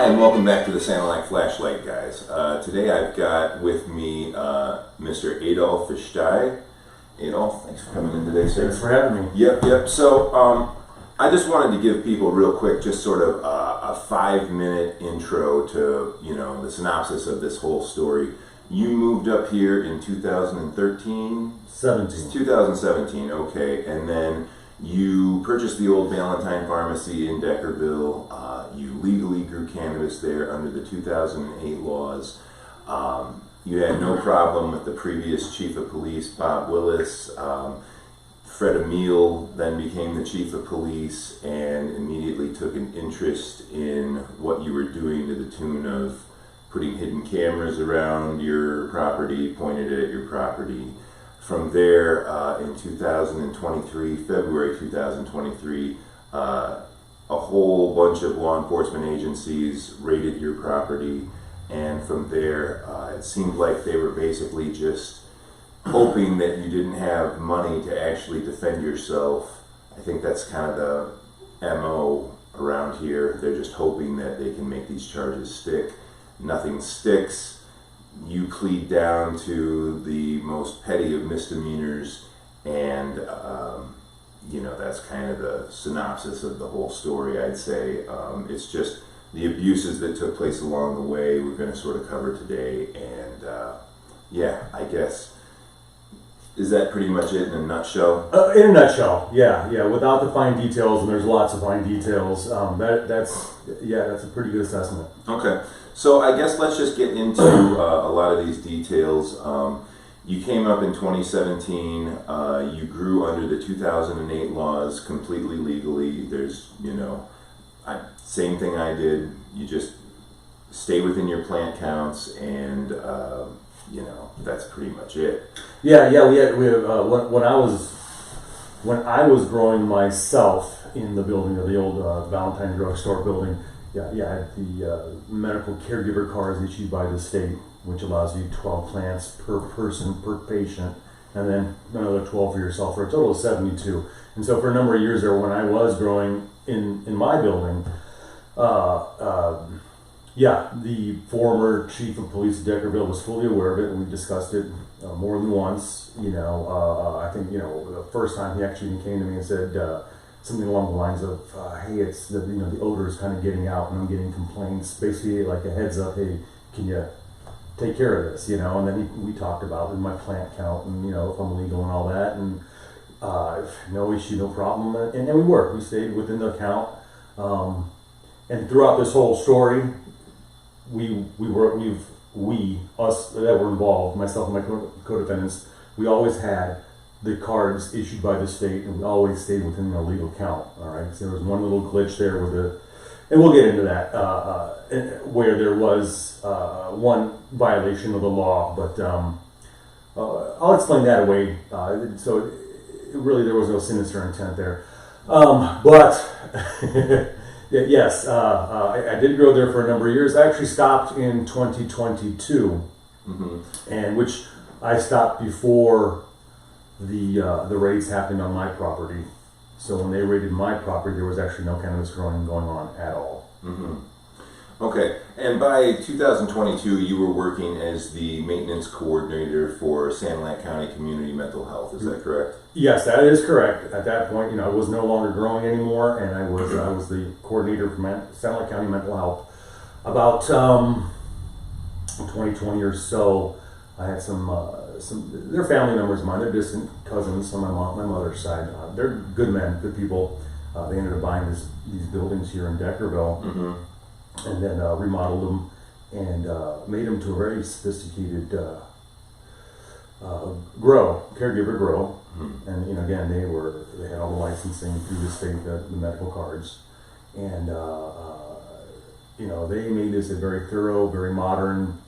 Hi, and welcome back to the Satellite Flashlight, guys. Today I've got with me Mr. Adolf Vishtaj. Adolf, thanks for coming in today, sir. Thanks for having me. Yep. So I just wanted to give people real quick just sort of a 5-minute intro to, the synopsis of this whole story. You moved up here in 2013? 2017, okay. And then you purchased the old Valentine Pharmacy in Deckerville. You legally grew cannabis there under the 2008 laws. You had no problem with the previous chief of police, Bob Willis. Fred Ameel then became the chief of police and immediately took an interest in what you were doing to the tune of putting hidden cameras around your property, pointed at your property. From there, in 2023, February 2023, a whole bunch of law enforcement agencies raided your property, and from there, it seemed like they were basically just hoping that you didn't have money to actually defend yourself. I think that's kind of the MO around here. They're just hoping that they can make these charges stick. Nothing sticks. You plead down to the most petty of misdemeanors, and that's kind of the synopsis of the whole story, I'd say. It's just the abuses that took place along the way we're going to sort of cover today, and I guess, is that pretty much it in a nutshell? In a nutshell, yeah. Without the fine details, and there's lots of fine details, that's a pretty good assessment. Okay. So I guess let's just get into a lot of these details. You came up in 2017. You grew under the 2008 laws completely legally. There's, same thing I did. You just stay within your plant counts, and that's pretty much it. Yeah. We have when I was growing myself in the building of the old Valentine drugstore building. I had the medical caregiver cards issued by the state, which allows you 12 plants per person, per patient, and then another 12 for yourself, for a total of 72. And so for a number of years there, when I was growing in my building, the former chief of police of Deckerville was fully aware of it, and we discussed it more than once. I think, the first time he actually came to me and said, something along the lines of, hey, it's the odor is kind of getting out, and I'm getting complaints. Basically, like a heads up, hey, can you take care of this? And then we talked about my plant count, and if I'm legal and all that, and no issue, no problem, and we worked. We stayed within the count, and throughout this whole story, us that were involved, myself and my co-defendants, we always had the cards issued by the state, and we always stayed within the legal count. All right, so there was one little glitch there and we'll get into that, where there was one violation of the law, but I'll explain that away. So really, there was no sinister intent there, but yes, I did grow there for a number of years. I actually stopped in 2022, and which I stopped before the raids happened on my property. So when they raided my property, there was actually no cannabis growing going on at all. Okay, and by 2022, you were working as the maintenance coordinator for Satellite County Community Mental Health. Is that correct? Yes, that is correct. At that point, I was no longer growing anymore, and I was the coordinator for Satellite County Mental Health. About 2020 or so, I had some they're family members of mine. They're distant cousins on my mother's side. They're good men, good people. They ended up buying these buildings here in Deckerville, and then remodeled them and made them to a very sophisticated caregiver grow. And again, they had all the licensing through the state, the medical cards, and they made this a very thorough, very modern,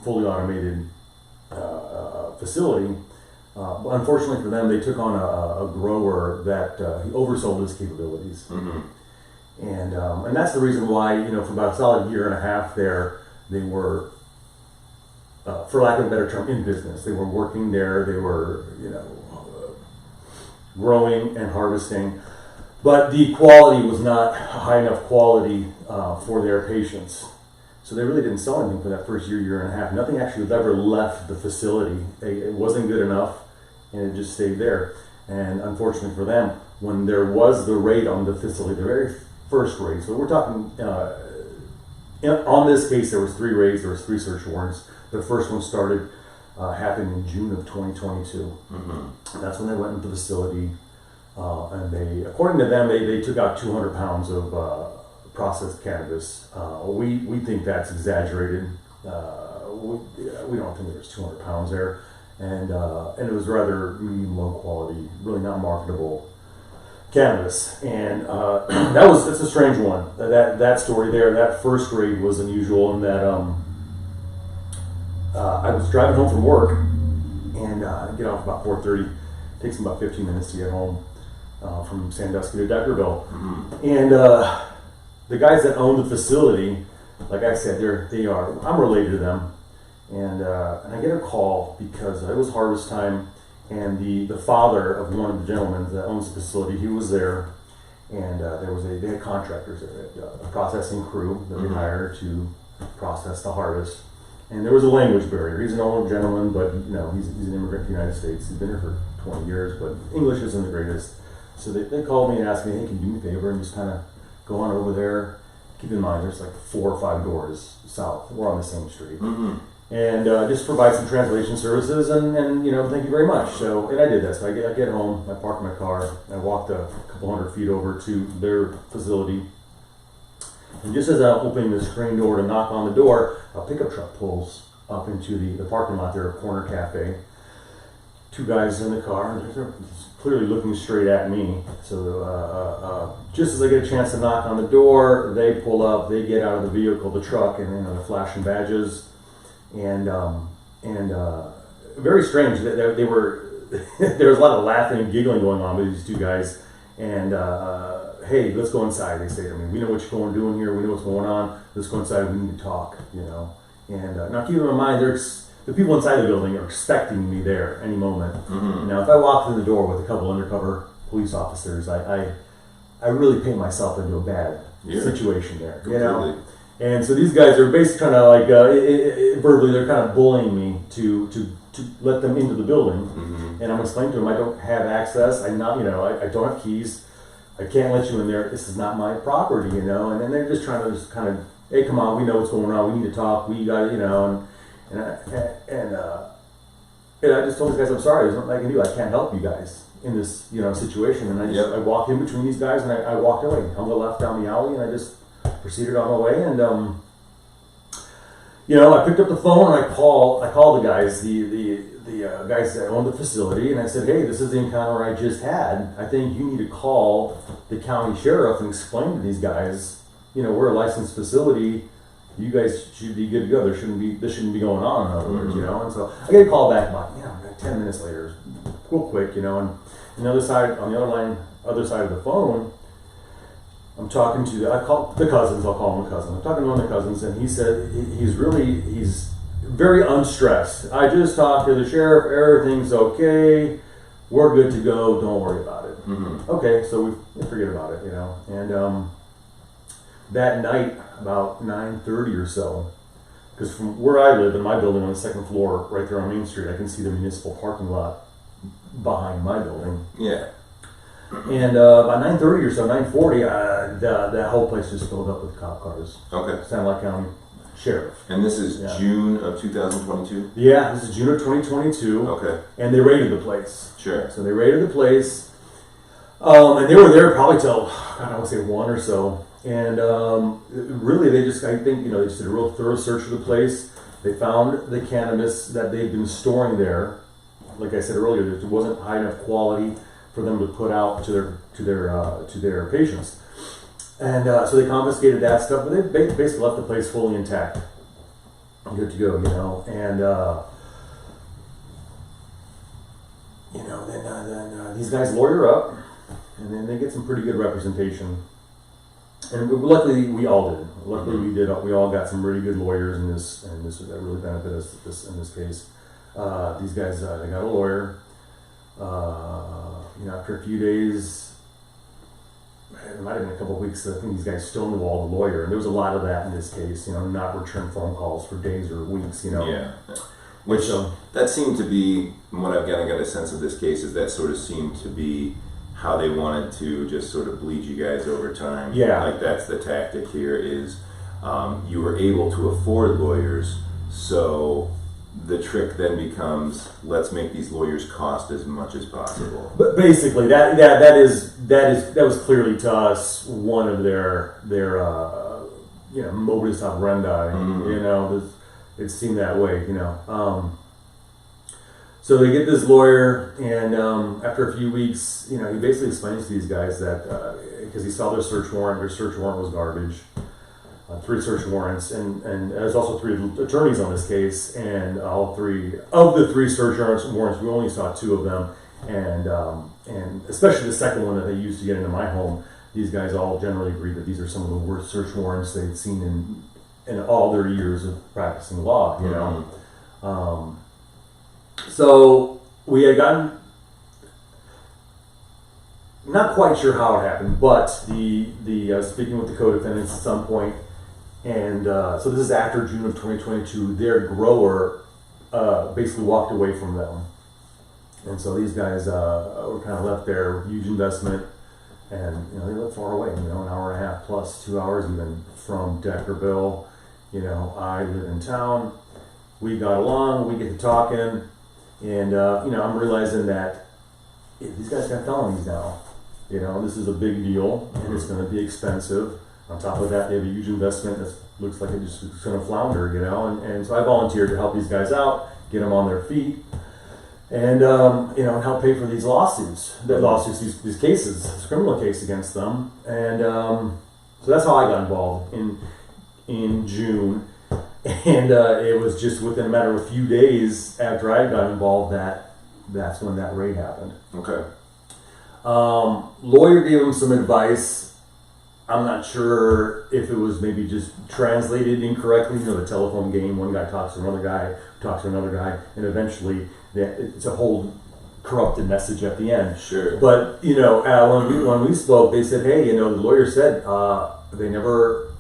fully automated facility. Unfortunately for them, they took on a grower that he oversold his capabilities, and that's the reason why for about a solid year and a half there, they were, for lack of a better term, in business. They were working there. They were growing and harvesting. but the quality was not high enough quality for their patients. So they really didn't sell anything for that first year and a half. Nothing actually ever left the facility. It wasn't good enough, and it just stayed there. And unfortunately for them, when there was the raid on the facility, the very first raid, so we're talking, on this case there was 3 raids, there was 3 search warrants. The first one happened in June of 2022. That's when they went into the facility, and they, according to them, they took out 200 pounds of processed cannabis. We think that's exaggerated. We don't think there's 200 pounds there. And it was rather medium low quality, really not marketable cannabis. And it's a strange one. That story there, that first raid was unusual in that I was driving home from work, and I get off about 4:30. Takes me about 15 minutes to get home from Sandusky to Deckerville. And the guys that own the facility, like I said, I'm related to them. And I get a call because it was harvest time, and the father of one of the gentlemen that owns the facility, he was there, and they had contractors there, a processing crew that they hired to process the harvest. And there was a language barrier. He's an old gentleman, but he's an immigrant to the United States. He's been here for 20 years, but English isn't the greatest. So they called me and asked me, hey, can you do me a favor and just kind of go on over there? Keep in mind, there's like 4 or 5 doors south. We're on the same street. And just provide some translation services, and thank you very much. So, and I did that. So I get home, I park my car, I walked a couple hundred feet over to their facility, and just as I'm opening the screen door to knock on the door, a pickup truck pulls up into the parking lot there, a corner cafe. 2 guys in the car, and they're clearly looking straight at me. So just as I get a chance to knock on the door, they pull up, they get out of the vehicle, the truck, and they're flashing badges. And very strange. They were there was a lot of laughing and giggling going on with these 2 guys. And hey, let's go inside. They say to me, we know what you're doing here. We know what's going on. Let's go inside. We need to talk. And now keep in mind, the people inside the building are expecting me there any moment. Now, if I walk through the door with a couple undercover police officers, I really paint myself into a bad situation there. Completely. And so these guys are basically trying to verbally, they're kind of bullying me to let them into the building. And I'm explaining to them, I don't have access. I don't have keys. I can't let you in there. This is not my property, And then they're just trying to kind of, hey, come on, we know what's going on. We need to talk. We got, and I just told these guys, I'm sorry. There's nothing I can do. I can't help you guys in this, situation. And I walked in between these guys, and I walked away, hung the left down the alley, and I just proceeded on my way. And I picked up the phone and I called the guys, the guys that own the facility, and I said, hey, this is the encounter I just had. I think you need to call the county sheriff and explain to these guys, we're a licensed facility. You guys should be good to go. This shouldn't be going on, in other words, And so I get a call back about 10 minutes later, real quick, and on the other side of the phone, I'm talking to I call the cousins. I'll call them a cousin. I'm talking to one of the cousins, and he said he's very unstressed. I just talked to the sheriff. Everything's okay. We're good to go. Don't worry about it. Okay, so we forget about it, And that night, about 9:30 or so, because from where I live in my building on the 2nd floor, right there on Main Street, I can see the municipal parking lot behind my building. Yeah. And by 9:30 or so, 9:40, that whole place just filled up with cop cars. Okay. Santa Barbara County Sheriff. And this is June of 2022? Yeah, this is June of 2022. Okay. And they raided the place. Sure. So they raided the place. And they were there probably till, I would say 1 or so. And really, they just did a real thorough search of the place. They found the cannabis that they'd been storing there. Like I said earlier, it wasn't high enough quality for them to put out to their patients, and so they confiscated that stuff. But they basically left the place fully intact, good to go, And then these guys lawyer up, and then they get some pretty good representation. And luckily, we all did. Luckily, we all got some really good lawyers in this, and this really benefited us in this case. These guys, they got a lawyer. After a few days, it might have been a couple of weeks, I think these guys stonewalled the lawyer, and there was a lot of that in this case, not return phone calls for days or weeks, Yeah. Which, that seemed to be, what I've got a sense of this case, is that sort of seemed to be how they wanted to just sort of bleed you guys over time. Yeah. Like that's the tactic here is you were able to afford lawyers, so the trick then becomes let's make these lawyers cost as much as possible. But basically, that was clearly to us one of their modus operandi. It seemed that way. So they get this lawyer, and after a few weeks, he basically explains to these guys that because he saw their search warrant was garbage. 3 search warrants, and there's also 3 attorneys on this case, and all 3 of the 3 search warrants, we only saw 2 of them, and especially the second one that they used to get into my home, these guys all generally agree that these are some of the worst search warrants they'd seen in all their years of practicing law, So we had gotten, not quite sure how it happened, but I was speaking with the co-defendants at some point, and so this is after June of 2022. Their grower basically walked away from them, and so these guys were kind of left there, huge investment, and they lived far away, an hour and a half plus 2 hours even from Deckerville. I live in town. We got along. We get to talking, and I'm realizing that these guys got felonies now. This is a big deal, and it's going to be expensive. On top of that, they have a huge investment that looks like it's going to flounder, and so I volunteered to help these guys out, get them on their feet, and help pay for these lawsuits, these cases, this criminal case against them, and so that's how I got involved in June, and it was just within a matter of a few days after I got involved that's when that raid happened. Okay. Lawyer gave him some advice. I'm not sure if it was maybe just translated incorrectly. The telephone game. One guy talks to another guy, and eventually it's a whole corrupted message at the end. Sure. But when we spoke, they said, "Hey, the lawyer said they never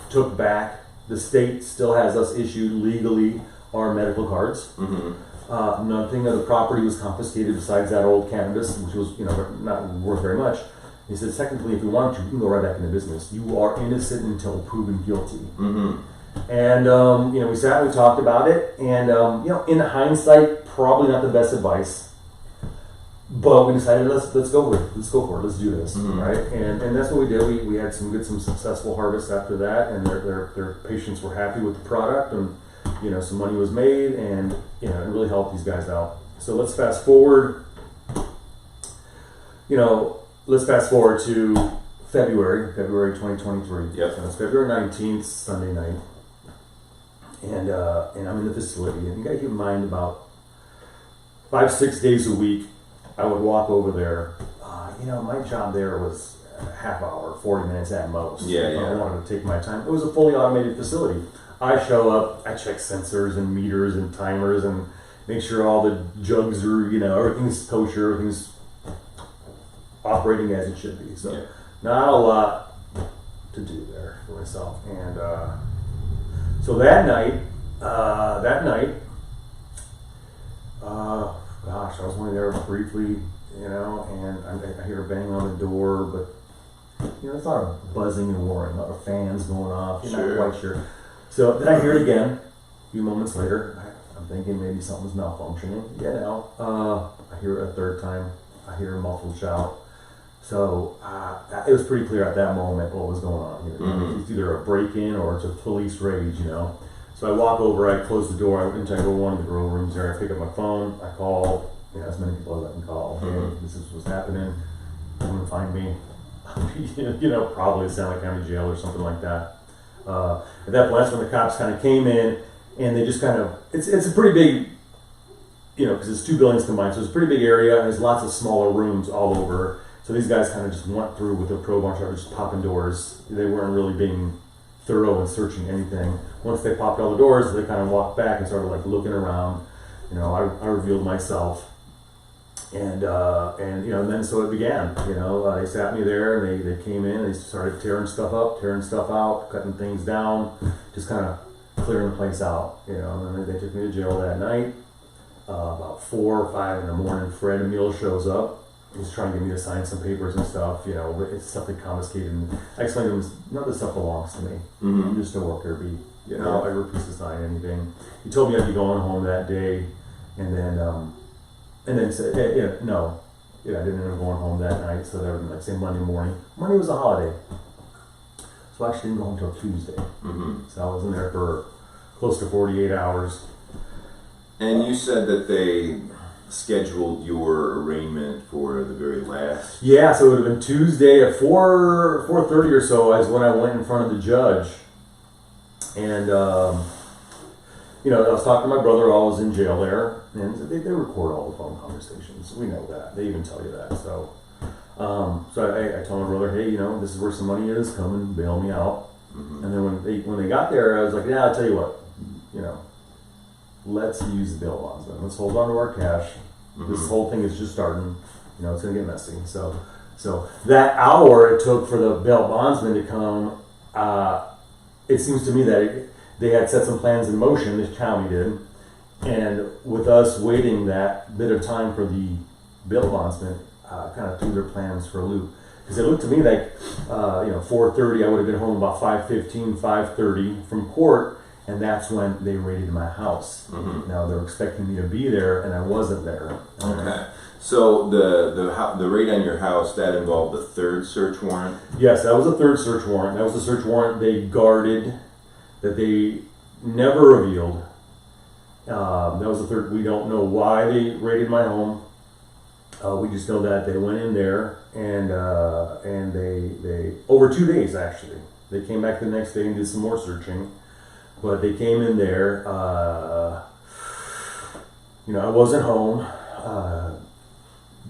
took back. The state still has us issued legally our medical cards. Mm-hmm. Nothing of the property was confiscated besides that old cannabis, which was not worth very much." He said, technically, if you want to, you can go right back into business. You are innocent until proven guilty. Mm-hmm. And, we sat and we talked about it. And, in hindsight, probably not the best advice. But we decided, let's go for it. Let's go for it. Let's do this. Mm-hmm. Right? And that's what we did. We had some successful harvests after that. And their patients were happy with the product. And, some money was made. And, it really helped these guys out. So let's fast forward. Let's fast forward to February 2023. Yep. So it's February 19th, Sunday night. And I'm in the facility. And you got to keep in mind about 5-6 days a week, I would walk over there. My job there was a half hour, 40 minutes at most. Yeah. I wanted to take my time. It was a fully automated facility. I show up, I check sensors and meters and timers and make sure all the jugs are, everything's kosher, everything's operating as it should be. So not a lot to do there for myself. And so that night, I was only there briefly, and I hear a bang on the door, but it's not a buzzing and roaring, a lot of fans going off. You're not quite sure. So then I hear it again a few moments later. I'm thinking maybe something's malfunctioning. I hear it a third time. I hear a muffled shout. So it was pretty clear at that moment what was going on here. Mm-hmm. It's either a break-in or it's a police raid, So I walk over, I close the door, I went into one of the grow rooms there, I pick up my phone, I call, as many people as I can call. Mm-hmm. Hey, this is what's happening, come and find me. Probably Santa County Jail or something like that. At that point, that's when the cops kind of came in, and they just kind of, it's a pretty big, because it's 2 buildings combined, so it's a pretty big area, and there's lots of smaller rooms all over. So these guys kind of just went through with a crowbar, started just popping doors. They weren't really being thorough in searching anything. Once they popped all the doors, they kind of walked back and started looking around. I revealed myself, And and then so it began. They sat me there and they came in and they started tearing stuff up, tearing stuff out, cutting things down, just kind of clearing the place out. And then they took me to jail that night. About 4 or 5 in the morning, Fred Ameel shows up. He's trying to get me to sign some papers and stuff. It's stuff they confiscated. And I explained to him, none of this stuff belongs to me. I'm just a worker bee. I refuse to sign anything. He told me I'd be going home that day, and then said, no. I didn't end up going home that night, so that would be like, say, Monday morning. Monday was a holiday. So I actually didn't go home until Tuesday. So I was in there for close to 48 hours. And you said that they scheduled your arraignment for the very last... Yeah, so it would have been Tuesday at 4:30 or so is when I went in front of the judge. And, I was talking to my brother while I was in jail there, and they record all the phone conversations. We know that. They even tell you that. So I told my brother, hey, this is where some money is. Come and bail me out. And then when they got there, I was like, yeah, I'll tell you what, let's use the bail bondsman. Let's hold on to our cash. This whole thing is just starting. It's going to get messy. So that hour it took for the bail bondsman to come, it seems to me that they had set some plans in motion, this county did, and with us waiting that bit of time for the bail bondsman, kind of threw their plans for a loop. Because it looked to me like, 4:30, I would have been home about 5:15, 5:30 from court, and that's when they raided my house. Now they were expecting me to be there, and I wasn't there. Okay. So the raid on your house, that involved the third search warrant? Yes, that was the third search warrant. That was the search warrant they guarded, that they never revealed. That was the third. We don't know why they raided my home. We just know that they went in there and they over 2 days actually. They came back the next day and did some more searching, but they came in there. I wasn't home.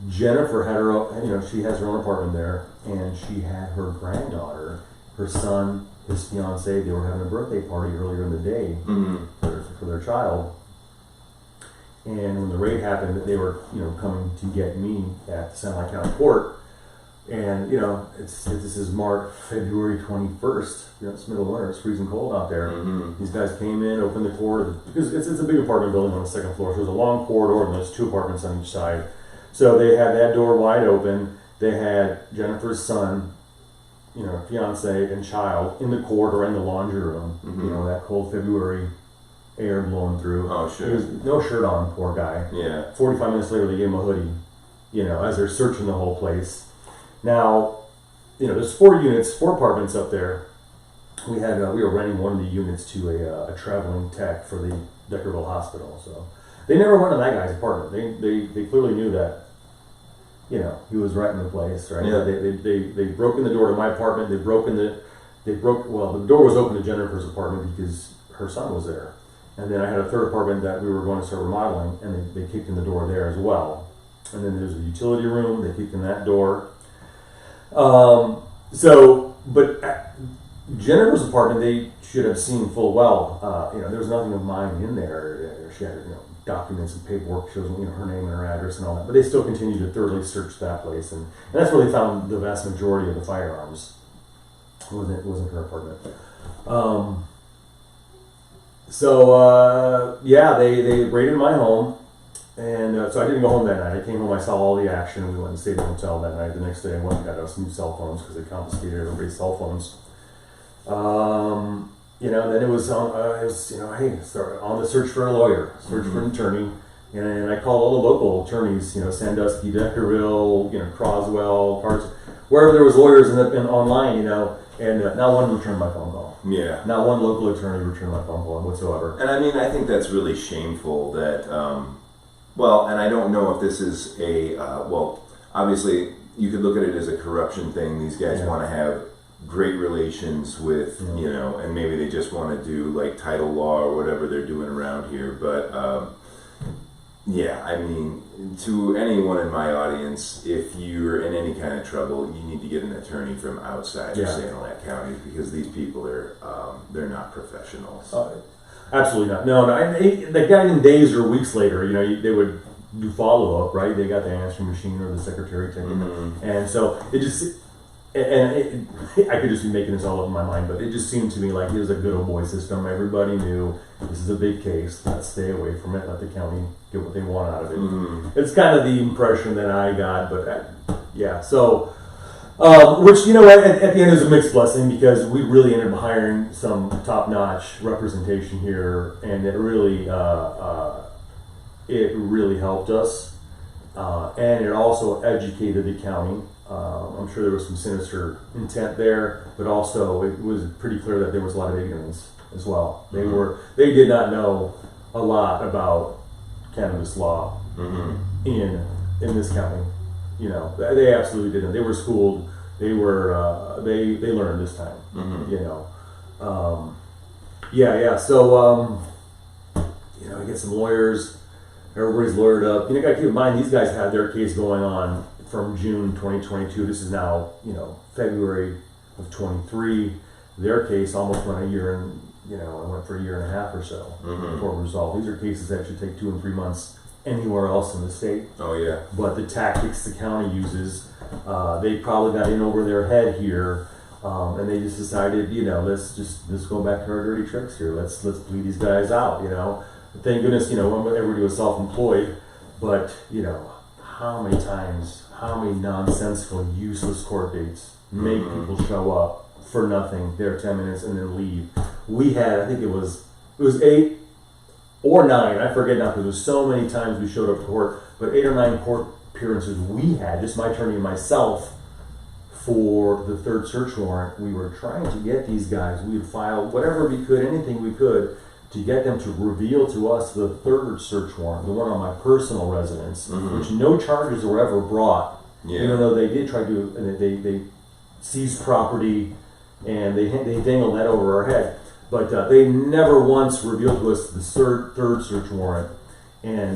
Jennifer had her own, she has her own apartment there, and she had her granddaughter, her son, his fiance. They were having a birthday party earlier in the day for their child. And when the raid happened, they were, coming to get me at the San Juan County Court. And, this is February 21st. It's middle of winter. It's freezing cold out there. These guys came in, opened the corridor. Because it's a big apartment building on the second floor. So there's a long corridor, and there's 2 apartments on each side. So they had that door wide open. They had Jennifer's son, fiance and child in the corridor in the laundry room. That cold February air blowing through. Oh, sure. He was no shirt on, poor guy. Yeah. 45 minutes later, they gave him a hoodie, as they're searching the whole place. Now, there's 4 apartments up there. We were renting one of the units to a traveling tech for the Deckerville hospital. So they never went to that guy's apartment. They clearly knew that, he was renting the place, right? Yeah. They broke in the door to my apartment. The door was open to Jennifer's apartment because her son was there. And then I had a third apartment that we were going to start remodeling, and they kicked in the door there as well. And then there's a utility room. They kicked in that door. But Jennifer's apartment, they should have seen full well. There was nothing of mine in there. She had, documents and paperwork shows, her name and her address and all that. But they still continued to thoroughly search that place, and that's where they found the vast majority of the firearms. It wasn't her apartment. They raided my home, and so I didn't go home that night. I came home, I saw all the action. We went and stayed at the hotel that night. The next day I went and got us new cell phones because they confiscated everybody's cell phones. Then it was on, start on the search for a lawyer, search for an attorney. And I called all the local attorneys, Sandusky, Deckerville, Croswell, Carson, wherever there was lawyers and online, and not one returned my phone call. Yeah. Not one local attorney returned my phone call whatsoever. And I think that's really shameful that, and I don't know if this is obviously you could look at it as a corruption thing. These guys want to have great relations with, and maybe they just want to do like title law or whatever they're doing around here. But, to anyone in my audience, if you're in any kind of trouble, you need to get an attorney from outside of San Juan County, because these people are, they're not professionals. Absolutely not. No. The guy in days or weeks later, they would do follow up, right? They got the answering machine or the secretary taking and so it just. I could just be making this all up in my mind, but it just seemed to me like it was a good old boy system. Everybody knew this is a big case. Let's stay away from it. Let the county get what they want out of it. It's kind of the impression that I got, but yeah. So, which, you know, at the end is a mixed blessing because we really ended up hiring some top-notch representation here, and it really helped us, and it also educated the county. I'm sure there was some sinister intent there, but also it was pretty clear that there was a lot of ignorance as well. They did not know a lot about cannabis law in this county. You know, they absolutely didn't. They were schooled. They were they learned this time. You know, So you know, I get some lawyers. Everybody's lawyered up. You know, gotta keep in mind these guys had their case going on from June 2022. This is now, you know, February of 23. Their case almost went a year and, you know, it went for a year and a half or so before it was resolved. These are cases that should take 2 and 3 months anywhere else in the state. Oh yeah. But the tactics the county uses, they probably got in over their head here, and they just decided, you know, let's go back to our dirty tricks here. Let's plead these guys out, you know. Thank goodness, you know, everybody was self-employed, but, you know, how many nonsensical, useless court dates make people show up for nothing, there 10 minutes, and then leave. We had, I think it was 8 or 9, I forget now, because there was so many times we showed up to court, but 8 or 9 court appearances we had, just my attorney and myself, for the third search warrant. We were trying to get these guys, we would file whatever we could, anything we could, to get them to reveal to us the third search warrant, the one on my personal residence, which no charges were ever brought, even though they did try to, and they seized property, and they dangled that over our head. But they never once revealed to us the third search warrant. And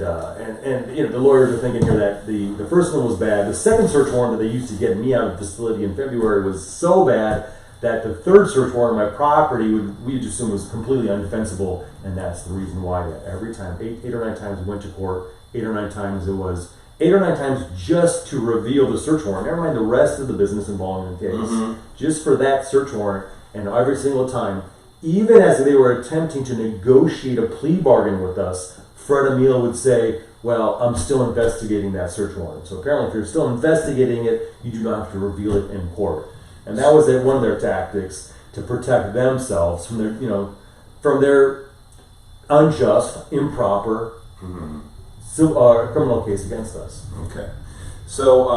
you know, the lawyers are thinking here that the first one was bad. The second search warrant that they used to get me out of the facility in February was so bad that the third search warrant on my property we just assumed was completely undefensible, and that's the reason why that every time, 8 or 9 times we went to court, 8 or 9 times it was 8 or 9 times just to reveal the search warrant, never mind the rest of the business involved in the case, just for that search warrant. And every single time, even as they were attempting to negotiate a plea bargain with us, Fred Ameel would say, well, I'm still investigating that search warrant. So apparently if you're still investigating it, you do not have to reveal it in court. And that was one of their tactics to protect themselves from their, you know, from their unjust, improper criminal case against us. Okay. So,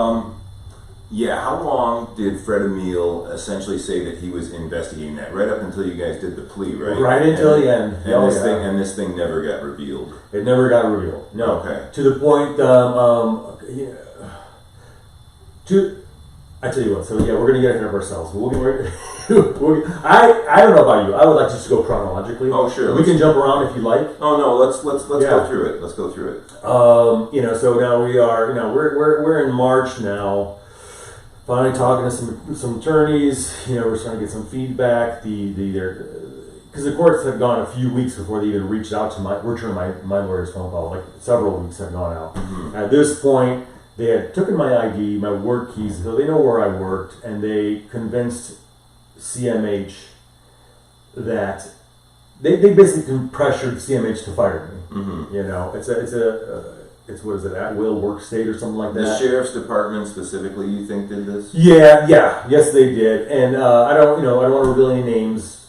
how long did Fred Ameel essentially say that he was investigating that? Right up until you guys did the plea, right? Right until the end. And this thing never got revealed. It never got revealed. No. Okay. To the point, I tell you what, so yeah, we're going to get ahead of ourselves. I don't know about you. I would like to just go chronologically. Oh, sure. We can jump around if you like. Oh, no, let's go through it. Let's go through it. You know, so now we are, you know, we're in March now. Finally talking to some attorneys, you know, we're trying to get some feedback. Because the courts have gone a few weeks before they even reached out to my lawyer's phone call. Like several weeks have gone out. At this point, they had taken my ID, my work keys, so they know where I worked, and they convinced CMH that they basically pressured CMH to fire me. You know, it's what is it, at will work state or something like that. The sheriff's department specifically, you think, did this? Yes, they did, and I don't want to reveal any names.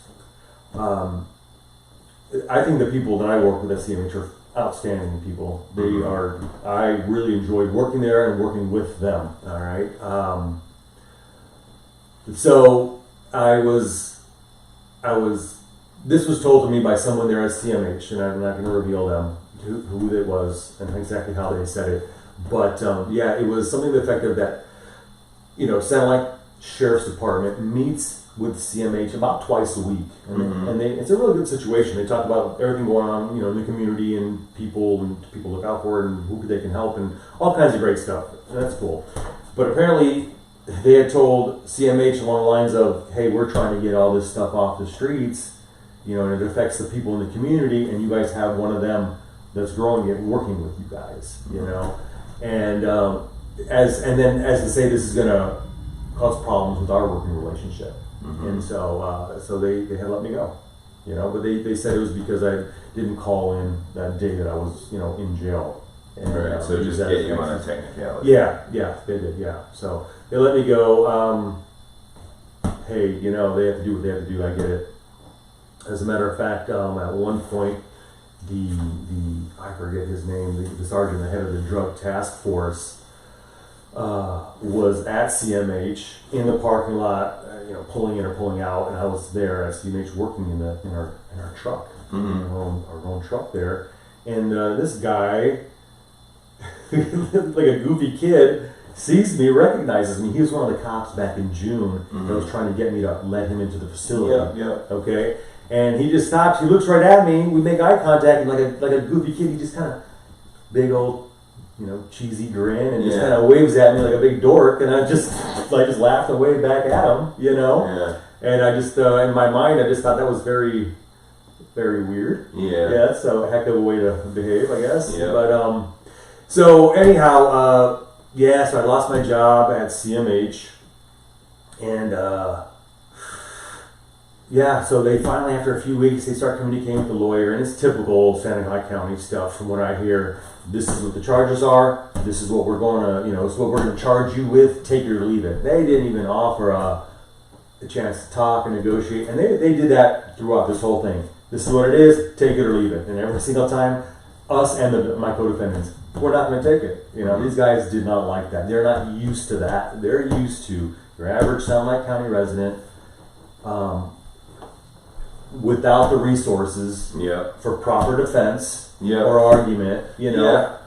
I think the people that I work with at CMH are outstanding people. They are. I really enjoyed working there and working with them. All right. So I was. This was told to me by someone there at CMH, and I'm not going to reveal them who it was and exactly how they said it. But it was something to the effect of that. You know, Satellite Sheriff's Department meets with CMH about twice a week, and it's a really good situation. They talk about everything going on, you know, in the community and people look out for it and who they can help and all kinds of great stuff. And that's cool. But apparently, they had told CMH along the lines of, "Hey, we're trying to get all this stuff off the streets, you know, and it affects the people in the community, and you guys have one of them that's growing it, working with you guys, you know, and as to say this is going to cause problems with our working relationship, and so they had let me go, you know, but they said it was because I didn't call in that day that I was, you know, in jail. And, right, so just get you on a technicality. Yeah, they did, yeah. So they let me go. Hey, you know, they have to do what they have to do. I get it. As a matter of fact, at one point, the I forget his name, the sergeant, the head of the drug task force, was at CMH in the parking lot, you know, pulling in or pulling out, and I was there at CMH working in our truck, our own truck there, and this guy, like a goofy kid, sees me, recognizes me. He was one of the cops back in June that was trying to get me to let him into the facility. Okay, and he just stops. He looks right at me. We make eye contact, and like a goofy kid, he just kind of big old, you know, cheesy grin, and just kind of waves at me like a big dork. And I just laughed and waved back at him, you know. Yeah. And I just in my mind, I just thought that was very, very weird. Yeah. So a heck of a way to behave, I guess. Yeah. But so anyhow, so I lost my job at CMH, and so they finally, after a few weeks, they start communicating with the lawyer, and it's typical Santa Clara County stuff from what I hear. This is what the charges are. This is what we're going to, you know, this is what we're going to charge you with. Take it or leave it. They didn't even offer a chance to talk and negotiate, and they did that throughout this whole thing. This is what it is. Take it or leave it. And every single time, us and my co-defendants, we're not going to take it. You know, these guys did not like that. They're not used to that. They're used to your average Santa Clara County resident, without the resources for proper defense or argument, you know. Yeah.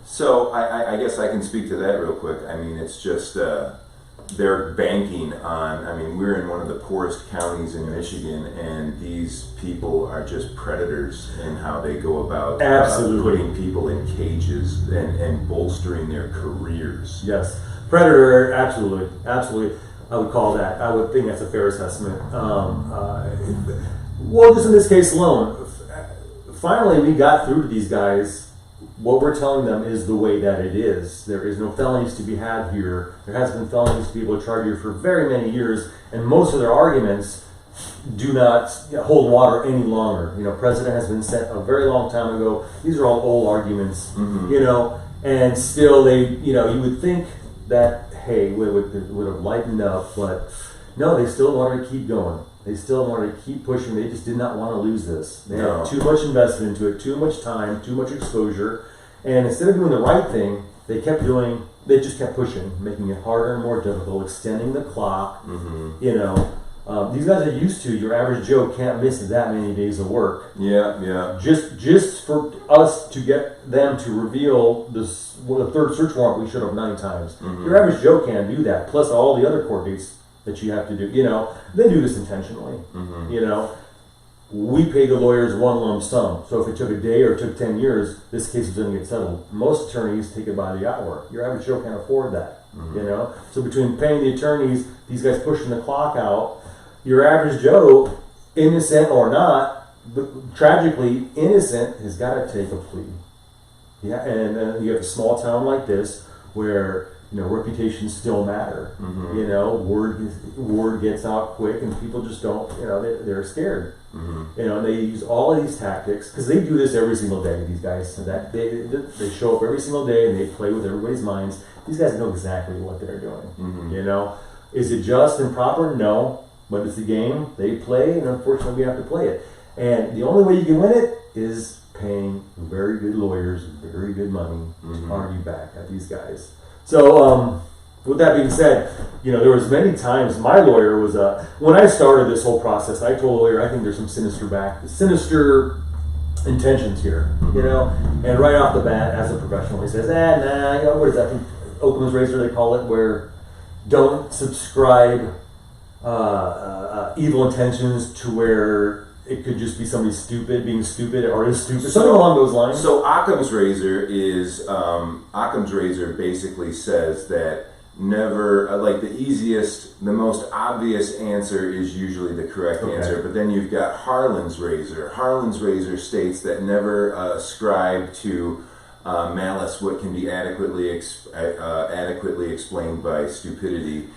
So I guess I can speak to that real quick. I mean, it's just they're banking on, I mean, we're in one of the poorest counties in Michigan, and these people are just predators in how they go about putting people in cages and bolstering their careers. Yes. Predator, absolutely. I would call that. I would think that's a fair assessment. Well, just in this case alone, finally we got through to these guys. What we're telling them is the way that it is. There is no felonies to be had here. There has been felonies to be able to charge you for very many years, and most of their arguments do not hold water any longer. You know, precedent has been set a very long time ago. These are all old arguments, you know, and still they, you know, you would think that, hey, would have lightened up, but no, they still wanted to keep going. They still wanted to keep pushing. They just did not want to lose this. They had too much invested into it, too much time, too much exposure. And instead of doing the right thing, they just kept pushing, making it harder and more difficult, extending the clock. You know, these guys are used to, your average Joe can't miss that many days of work. Yeah. Just for us to get them to reveal this, the third search warrant we should have 9 times. Your average Joe can't do that, plus all the other court dates that you have to do. You know, they do this intentionally. You know, we pay the lawyers one lump sum. So if it took a day or it took 10 years, this case is going to get settled. Most attorneys take it by the hour. Your average Joe can't afford that. You know, so between paying the attorneys, these guys pushing the clock out, your average Joe, innocent or not, but tragically innocent, has got to take a plea. Yeah, and you have a small town like this where, you know, reputations still matter. You know, word gets out quick, and people just don't. You know, they're scared. You know, and they use all of these tactics because they do this every single day. These guys, so that they show up every single day and they play with everybody's minds. These guys know exactly what they're doing. You know, is it just and proper? No, but it's a game they play, and unfortunately, we have to play it. And the only way you can win it is paying very good lawyers very good money to argue back at these guys. So, with that being said, you know, there was many times my lawyer was, when I started this whole process, I told the lawyer, I think there's some sinister intentions here, you know, and right off the bat, as a professional, he says, nah, you know, what is that, Occam's razor, they call it, where don't subscribe evil intentions to where it could just be somebody stupid being stupid or is stupid, something along those lines. So Occam's razor basically says that never like the easiest, the most obvious answer is usually the correct answer. But then you've got Harlan's razor. Harlan's razor states that never ascribe to malice what can be adequately explained by stupidity.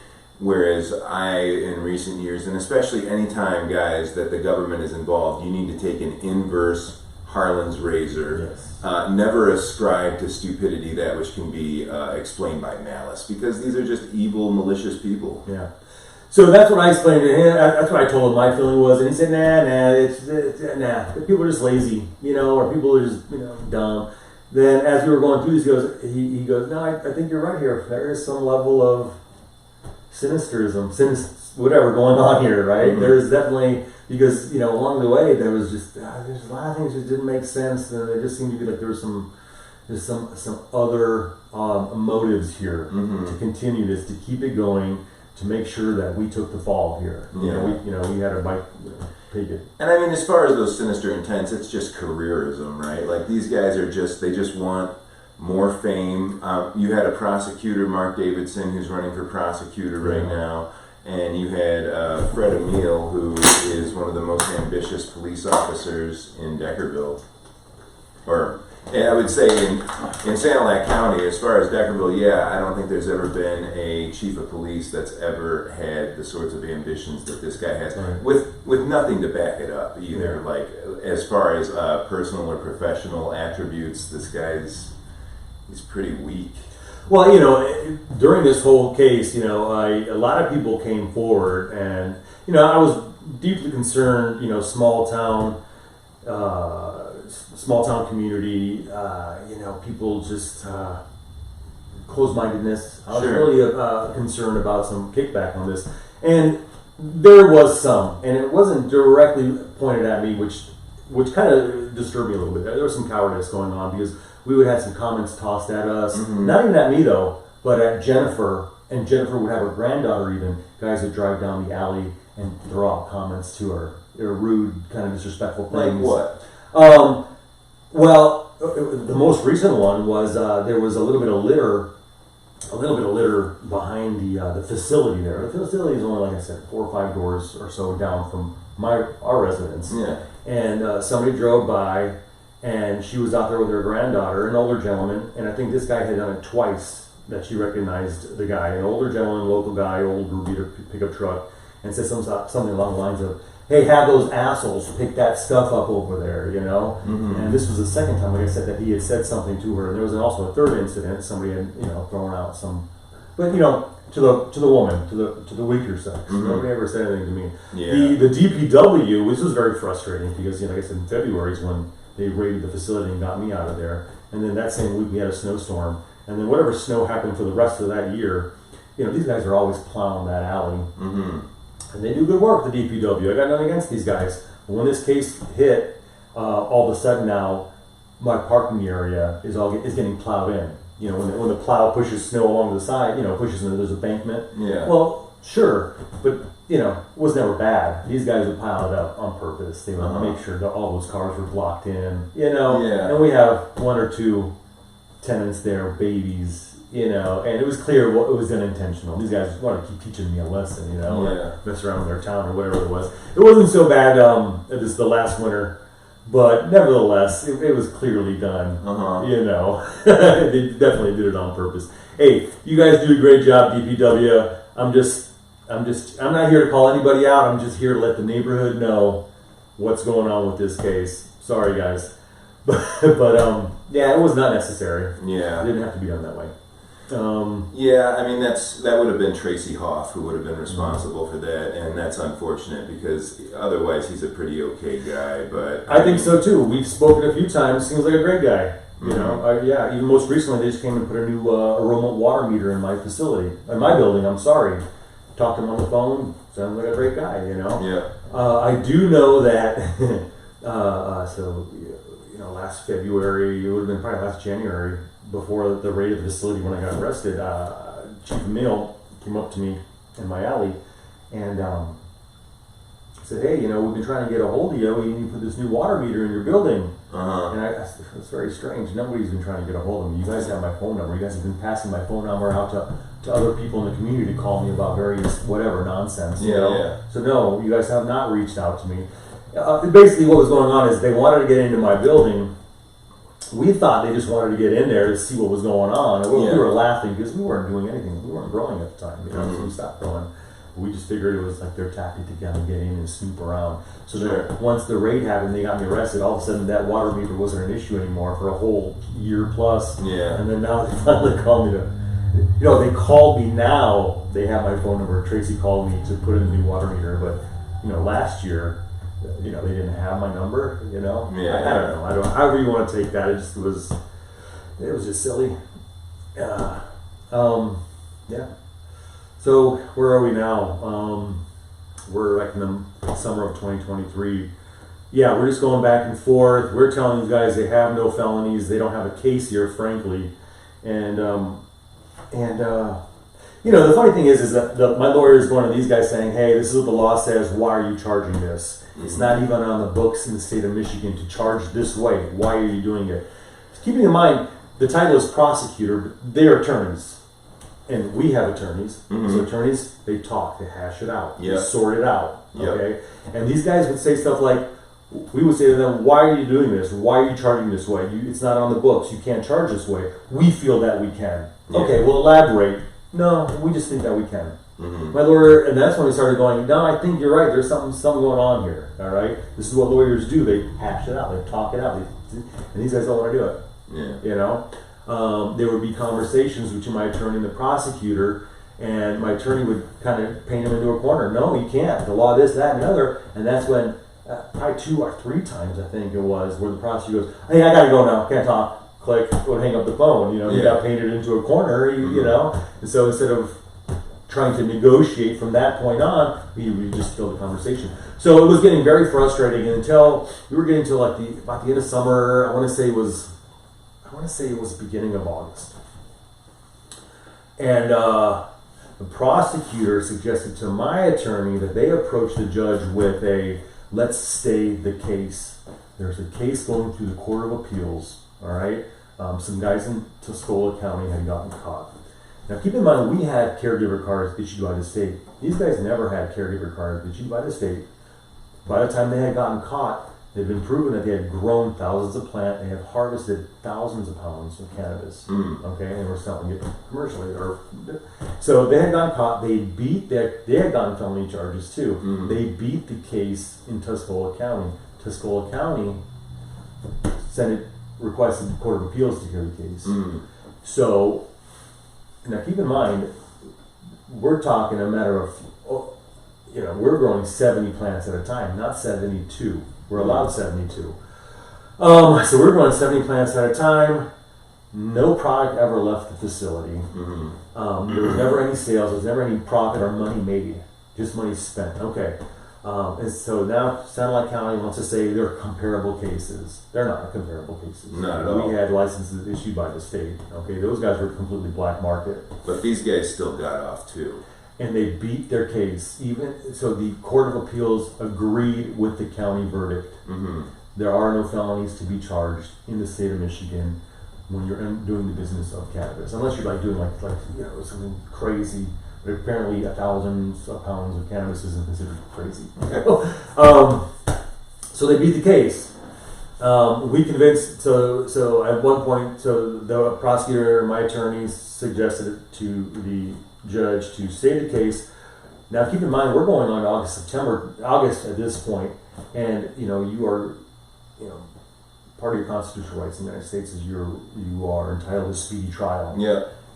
Whereas in recent years, and especially anytime, guys, that the government is involved, you need to take an inverse Harlan's razor. Yes. Never ascribe to stupidity that which can be explained by malice, because these are just evil, malicious people. Yeah. So that's what I explained to him. That's what I told him my feeling was, and he said, nah, people are just lazy, or people are just, dumb. Then as we were going through this, he goes, no, I think you're right here. There is some level of whatever going on here, right? Mm-hmm. There's definitely, because, along the way, there was just, there's a lot of things that didn't make sense, and it just seemed to be like there was some other motives here to continue this, to keep it going, to make sure that we took the fall here. Yeah. We had a bite, take it. And I mean, as far as those sinister intents, it's just careerism, right? Like, these guys they just want more fame. You had a prosecutor, Mark Davidson, who's running for prosecutor right now, and you had Fred Ameel, who is one of the most ambitious police officers in Deckerville. And I would say in Sanilac County, as far as Deckerville, I don't think there's ever been a chief of police that's ever had the sorts of ambitions that this guy has, with nothing to back it up either. Yeah. Like, as far as personal or professional attributes, this guy's he's pretty weak. Well, during this whole case, a lot of people came forward, and I was deeply concerned. Small town community. People just closed-mindedness. I was really concerned about some kickback on this, and there was some, and it wasn't directly pointed at me, which kind of disturbed me a little bit. There was some cowardice going on, because we would have some comments tossed at us, not even at me though, but at Jennifer, and Jennifer would have her granddaughter even. Guys would drive down the alley and throw out comments to her. They were rude, kind of disrespectful things. Like what? Well, the most recent one was there was a little bit of litter behind the facility there. The facility is only, like I said, 4 or 5 doors or so down from our residence. Yeah. And somebody drove by, and she was out there with her granddaughter, an older gentleman, and I think this guy had done it twice that she recognized the guy, an older gentleman, local guy, old beater pickup truck, and said something along the lines of, hey, have those assholes pick that stuff up over there, And this was the second time, like I said, that he had said something to her. And there was also a third incident. Somebody had, thrown out some, but to the woman, to the weaker sex. Nobody ever said anything to me. Yeah. The DPW, which was very frustrating, because like I said, in February is when they raided the facility and got me out of there. And then that same week we had a snowstorm, and then whatever snow happened for the rest of that year, these guys are always plowing that alley. And they do good work, the DPW. I got nothing against these guys. But when this case hit, all of a sudden now, my parking area is getting plowed in. When the plow pushes snow along the side, pushes into there's embankment. Yeah. Well, sure, but it was never bad. These guys would pile it up on purpose. They would make sure that all those cars were blocked in. Yeah. And we have 1 or 2 tenants there, babies. And it was clear it was unintentional. These guys wanted to keep teaching me a lesson, mess around with their town or whatever it was. It wasn't so bad the last winter, but nevertheless, it was clearly done. They definitely did it on purpose. Hey, you guys do a great job, DPW. I'm not here to call anybody out. I'm just here to let the neighborhood know what's going on with this case. Sorry, guys. But it was not necessary. Yeah. It didn't have to be done that way. That would have been Tracy Hoff who would have been responsible for that, and that's unfortunate, because otherwise he's a pretty okay guy. But I think so too. We've spoken a few times. Seems like a great guy. Even most recently, they just came and put a new aroma water meter in my facility, in my building. I'm sorry. Talked to him on the phone. Sounds like a great guy. Yeah. I do know that. Last February, it would have been probably last January, before the raid of the facility when I got arrested, Chief Ameel came up to me in my alley, and said, hey, we've been trying to get a hold of you. We need to put this new water meter in your building. And it's very strange. Nobody's been trying to get a hold of me. You guys have my phone number. You guys have been passing my phone number out to other people in the community to call me about various whatever nonsense. So no, you guys have not reached out to me. Basically what was going on is they wanted to get into my building. We thought they just wanted to get in there to see what was going on. We were laughing because we weren't doing anything. We weren't growing at the time. So we stopped growing. We just figured it was like their tactic to kind of get in and snoop around. So once the raid happened, they got me arrested. All of a sudden, that water meter wasn't an issue anymore for a whole year plus. And then now they finally called me they called me now. They have my phone number. Tracy called me to put in the new water meter. But, last year, they didn't have my number, I don't know. However you want to take that. It was just silly. So where are we now? We're like in the summer of 2023. Yeah, we're just going back and forth. We're telling you guys they have no felonies. They don't have a case here, frankly. And the funny thing is that my lawyer is one of these guys saying, hey, this is what the law says. Why are you charging this? It's not even on the books in the state of Michigan to charge this way. Why are you doing it? Keeping in mind, the title is prosecutor, but they're attorneys. And we have attorneys. So attorneys, they talk, they hash it out, they sort it out. Okay? And these guys would say stuff like, we would say to them, why are you doing this? Why are you charging this way? It's not on the books. You can't charge this way. We feel that we can. Okay, well, elaborate. No, we just think that we can. My lawyer, and that's when we started going, no, I think you're right. There's something going on here. All right? This is what lawyers do. They hash it out. They talk it out. And these guys don't want to do it. There would be conversations between my attorney and the prosecutor, and my attorney would kind of paint him into a corner. No, you can't. The law, this, that, and the other. And that's when, probably 2 or 3 times, I think it was, where the prosecutor goes, hey, I got to go now. Can't talk. Click. Would hang up the phone. He got painted into a corner, And so instead of trying to negotiate from that point on, we just killed the conversation. So it was getting very frustrating until we were getting to about the end of summer. I want to say it was the beginning of August. And the prosecutor suggested to my attorney that they approach the judge with a, let's stay the case. There's a case going through the Court of Appeals, all right? Some guys in Tuscola County had gotten caught. Now keep in mind, we had caregiver cards issued by the state. These guys never had caregiver cards issued by the state. By the time they had gotten caught, they've been proven that they had grown thousands of plants. They have harvested thousands of pounds of cannabis. Okay, and were selling it commercially. So they had gotten caught. They had gotten felony charges too. They beat the case in Tuscola County. Tuscola County requested the Court of Appeals to hear the case. So now keep in mind, we're talking a matter of, we're growing 70 plants at a time, not 72. We're allowed 72. So we're growing 70 plants at a time. No product ever left the facility. There was never any sales. There was never any profit or money made. Just money spent. Okay. And so now Satellite County wants to say they're comparable cases. They're not comparable cases. Not at all. We had licenses issued by the state. Okay, those guys were completely black market. But these guys still got off too. And they beat their case. So the Court of Appeals agreed with the county verdict. There are no felonies to be charged in the state of Michigan when you're doing the business of cannabis, unless you're doing something crazy. But apparently, 1,000 pounds of cannabis isn't considered crazy. So they beat the case. We convinced. So at one point, the prosecutor and my attorneys suggested to the judge to stay the case. Now, keep in mind, we're going on August at this point, and you are, part of your constitutional rights in the United States is you are entitled to speedy trial.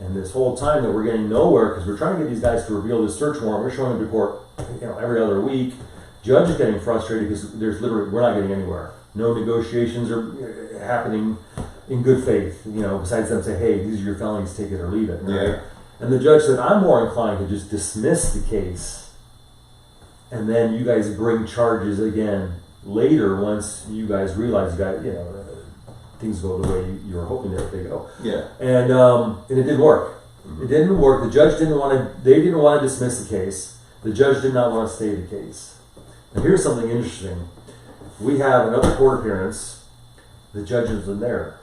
And this whole time that we're getting nowhere, because we're trying to get these guys to reveal this search warrant, we're showing them to court, every other week. Judge is getting frustrated because we're not getting anywhere. No negotiations are happening in good faith. Besides them say, hey, these are your felonies, take it or leave it. Right? And the judge said, I'm more inclined to just dismiss the case, and then you guys bring charges again later once you guys realize things go the way you were hoping that they go. And it didn't work. It didn't work. The judge they didn't want to dismiss the case. The judge did not want to stay the case. Now here's something interesting. We have another court appearance. The judge isn't there.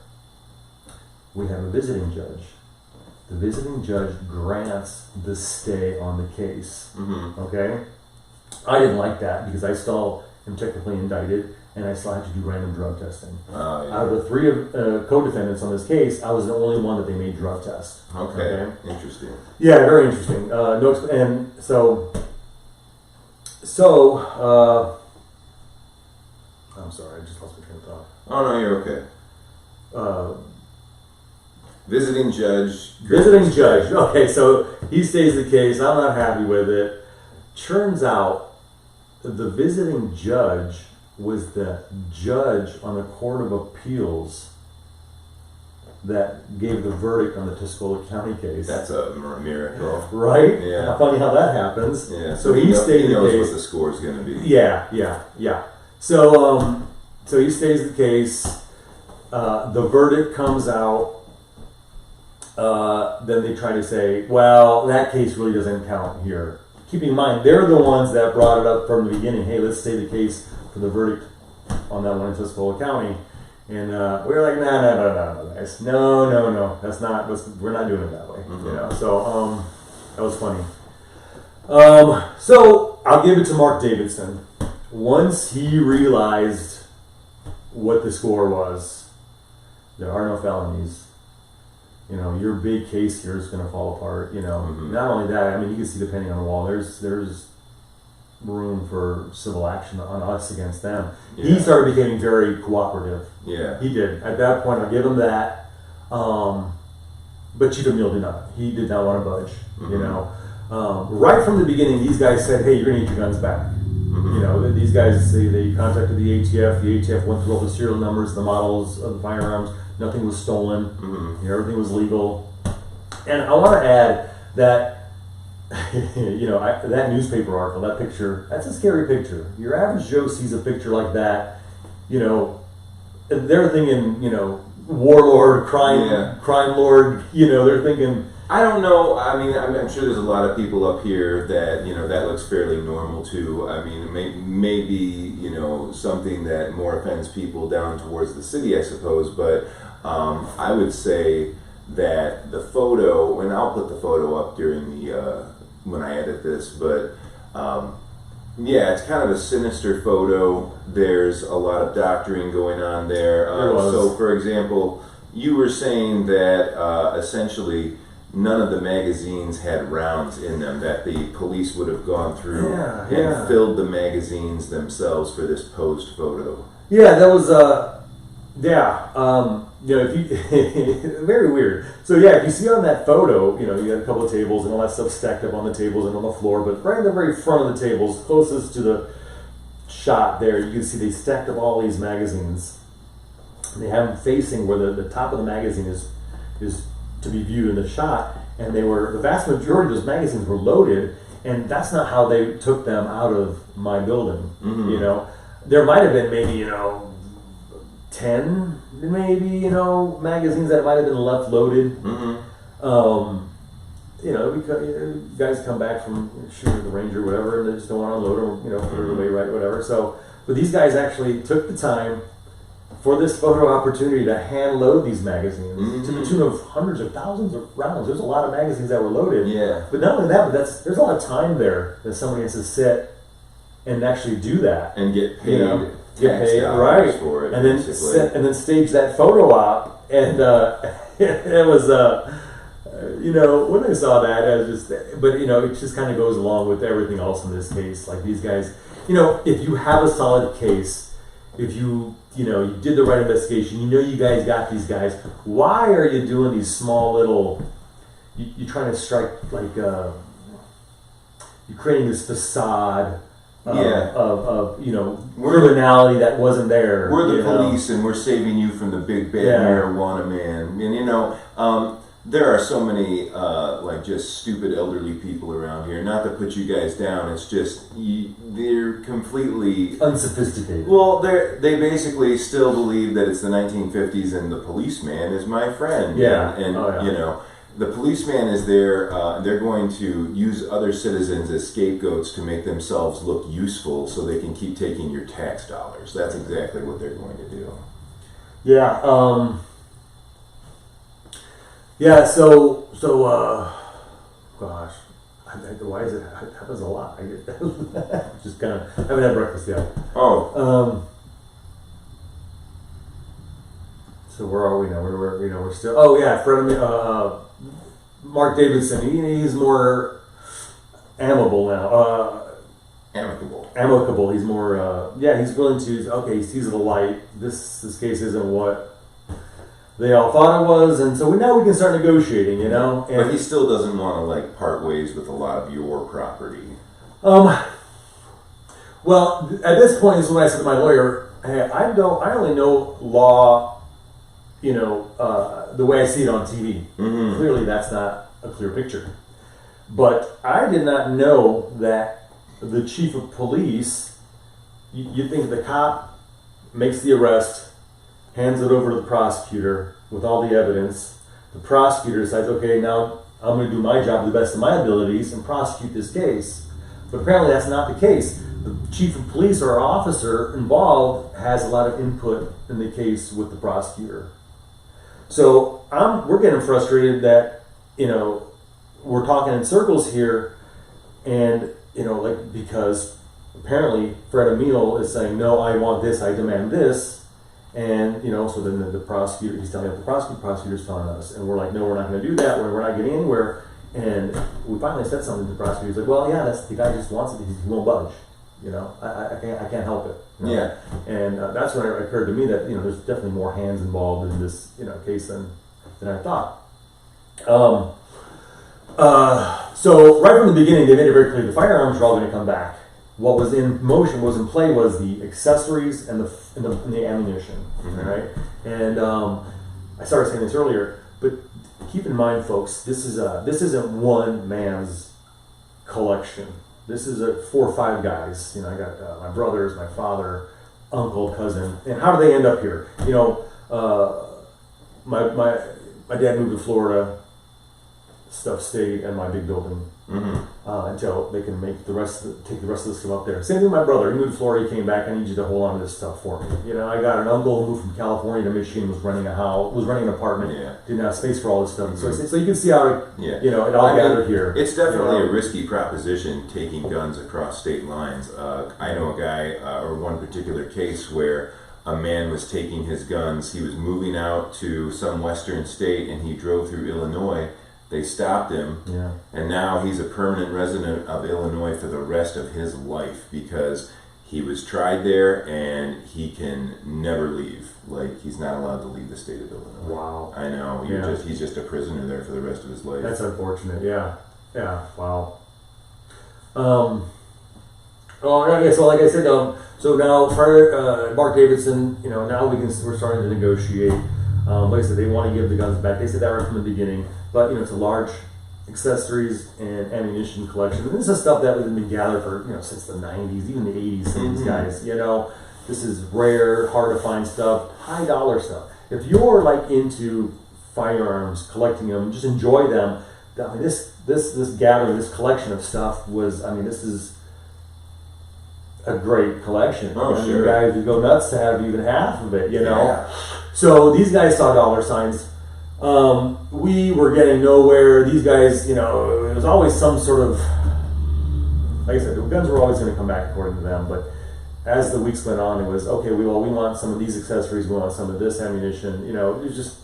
We have a visiting judge. The visiting judge grants the stay on the case. Mm-hmm. Okay? I didn't like that because I still am technically indicted and I still had to do random drug testing. Yeah. Out of the three co-defendants on this case, I was the only one that they made drug test. Okay. Interesting. Yeah, very interesting. And so I'm sorry, I just lost my train of thought. Oh no, you're okay. Visiting judge. Visiting judge. Okay, so he stays the case. I'm not happy with it. Turns out the visiting judge was the judge on the Court of Appeals that gave the verdict on the Tuscola County case. That's a miracle. Right? Yeah. Funny how that happens. Yeah. So he stayed he knows the case. what the score is going to be. Yeah. So he stays the case. The verdict comes out. Then they try to say, well, that case really doesn't count here. Keeping in mind, they're the ones that brought it up from the beginning. Hey, let's stay the case for the verdict on that one in Tuscola County. And we were like, no, guys. No. We're not doing it that way. Mm-hmm. You know. So that was funny. So I'll give it to Mark Davidson. Once he realized what the score was, there are no felonies. You know, your big case here is going to fall apart. You know, Mm-hmm. Not only that, I mean, you can see depending on the wall, there's room for civil action on us against them. Yeah. He started becoming very cooperative. Yeah. He did. At that point, I'll give him that. But Chief Ameel did not. He did not want to budge. Mm-hmm. You know, right from the beginning, these guys said, "Hey, you're going to get your guns back." Mm-hmm. You know, these guys they contacted the ATF. The ATF went through all the serial numbers, the models of the firearms. Nothing was stolen. Mm-hmm. You know, everything was legal. And I want to add that, you know, that newspaper article, that picture, that's a scary picture. Your average Joe sees a picture like that, you know, they're thinking, you know, warlord, crime lord, you know, they're thinking. I don't know. I mean, I'm sure there's a lot of people up here that, you know, that looks fairly normal too. I mean, it may be, you know, something that more offends people down towards the city, I suppose. But I would say that the photo, and I'll put the photo up during the when I edit this, but yeah, it's kind of a sinister photo. There's a lot of doctoring going on there. So, for example, you were saying that essentially none of the magazines had rounds in them, that the police would have gone through and filled the magazines themselves for this posed photo. Yeah, that was, you know, if you, very weird. So yeah, if you see on that photo, you know, you had a couple of tables and all that stuff stacked up on the tables and on the floor, but right in the very front of the tables, closest to the shot there, you can see they stacked up all these magazines. And they have them facing where the top of the magazine is to be viewed in the shot, and the vast majority of those magazines were loaded, and that's not how they took them out of my building. Mm-hmm. You know, there might have been maybe, you know, 10 maybe, you know, magazines that might have been left loaded. Mm-hmm. You know, guys come back from shooting the Ranger or whatever, and they just don't want to unload them, you know, put it away, right, whatever. So, but these guys actually took the time for this photo opportunity to hand load these magazines to the tune of hundreds of thousands of rounds. There's a lot of magazines that were loaded. Yeah. But not only that, but there's a lot of time there that somebody has to sit and actually do that. And get paid. You know, get paid, right, right. for it, and then stage that photo op. And it was, you know, when I saw that, I was just, but you know, it just kind of goes along with everything else in this case. Like these guys, you know, if you have a solid case, if you know, you did the right investigation, you know you guys got these guys, why are you doing these small little, you're trying to strike, like, you're creating this facade of you know, criminality that wasn't there. We're the police, and we're saving you from the big bad marijuana man. And you know, there are so many like just stupid elderly people around here. Not to put you guys down, it's just they're completely unsophisticated. Well, they basically still believe that it's the 1950s and the policeman is my friend. Yeah, and you know, the policeman is there. They're going to use other citizens as scapegoats to make themselves look useful, so they can keep taking your tax dollars. That's exactly what they're going to do. Yeah. Yeah. So. Gosh. Why is it? It happens a lot. I get just kind of. I haven't had breakfast yet. Oh. So where are we now? We're still. Oh yeah, Mark Davidson. He's more amicable now. Amicable. He's more. He's willing to. Okay, he sees the light. This case isn't what they all thought it was, and so now we can start negotiating. You know. And but he still doesn't want to like part ways with a lot of your property. Well, at this point is when I said to my lawyer, "Hey, I only know law. The way I see it on TV. Mm-hmm. Clearly, that's not a clear picture. But I did not know that the chief of police, you think the cop makes the arrest, hands it over to the prosecutor with all the evidence. The prosecutor decides, okay, now I'm going to do my job to the best of my abilities and prosecute this case. But apparently that's not the case. The chief of police or officer involved has a lot of input in the case with the prosecutor. So we're getting frustrated that, we're talking in circles here, and, because apparently Fred Ameel is saying, no, I want this, I demand this, and, so then the prosecutor, he's telling us, the prosecutor's telling us, and we're like, no, we're not going to do that, we're not getting anywhere, and we finally said something to the prosecutor. He's like, well, yeah, that's the guy just wants it, he won't budge, I can't help it. Yeah. And that's when it occurred to me that, there's definitely more hands involved in this, case than I thought. So right from the beginning, they made it very clear the firearms were all going to come back. What was in motion, what was in play, was the accessories and the ammunition, mm-hmm. right? And I started saying this earlier, but keep in mind, folks, this isn't one man's collection. This is 4 or 5 guys. I got my brothers, my father, uncle, cousin. And how do they end up here? My dad moved to Florida. Stuff stayed in my big building until they can take the rest of the stuff up there. Same thing with my brother. He moved to Florida. He came back. I need you to hold on to this stuff for me. I got an uncle who moved from California to Michigan. Was renting an apartment. Yeah. Didn't have space for all this stuff. Mm-hmm. So you can see how it all gathered here. It's definitely a risky proposition taking guns across state lines. I know a guy or one particular case where a man was taking his guns. He was moving out to some western state, and he drove through Illinois. They stopped him, and now he's a permanent resident of Illinois for the rest of his life because he was tried there and he can never leave. Like, he's not allowed to leave the state of Illinois. Wow. I know. He's just a prisoner there for the rest of his life. That's unfortunate. Yeah. Wow. So like I said, so now Mark Davidson, now we're starting to negotiate. Like I said, they want to give the guns back. They said that right from the beginning. But, it's a large accessories and ammunition collection. And this is stuff that has been gathered for, since the 90s, even the 80s, some of these guys. This is rare, hard to find stuff, high dollar stuff. If you're, into firearms, collecting them, just enjoy them, this gathering, this collection of stuff was, this is a great collection. Oh, sure. You guys would go nuts to have even half of it, Yeah. So these guys saw dollar signs. We were getting nowhere. These guys, it was always some sort of, like I said, the guns were always going to come back according to them. But as the weeks went on, it was, okay, we want some of these accessories, we want some of this ammunition. It was just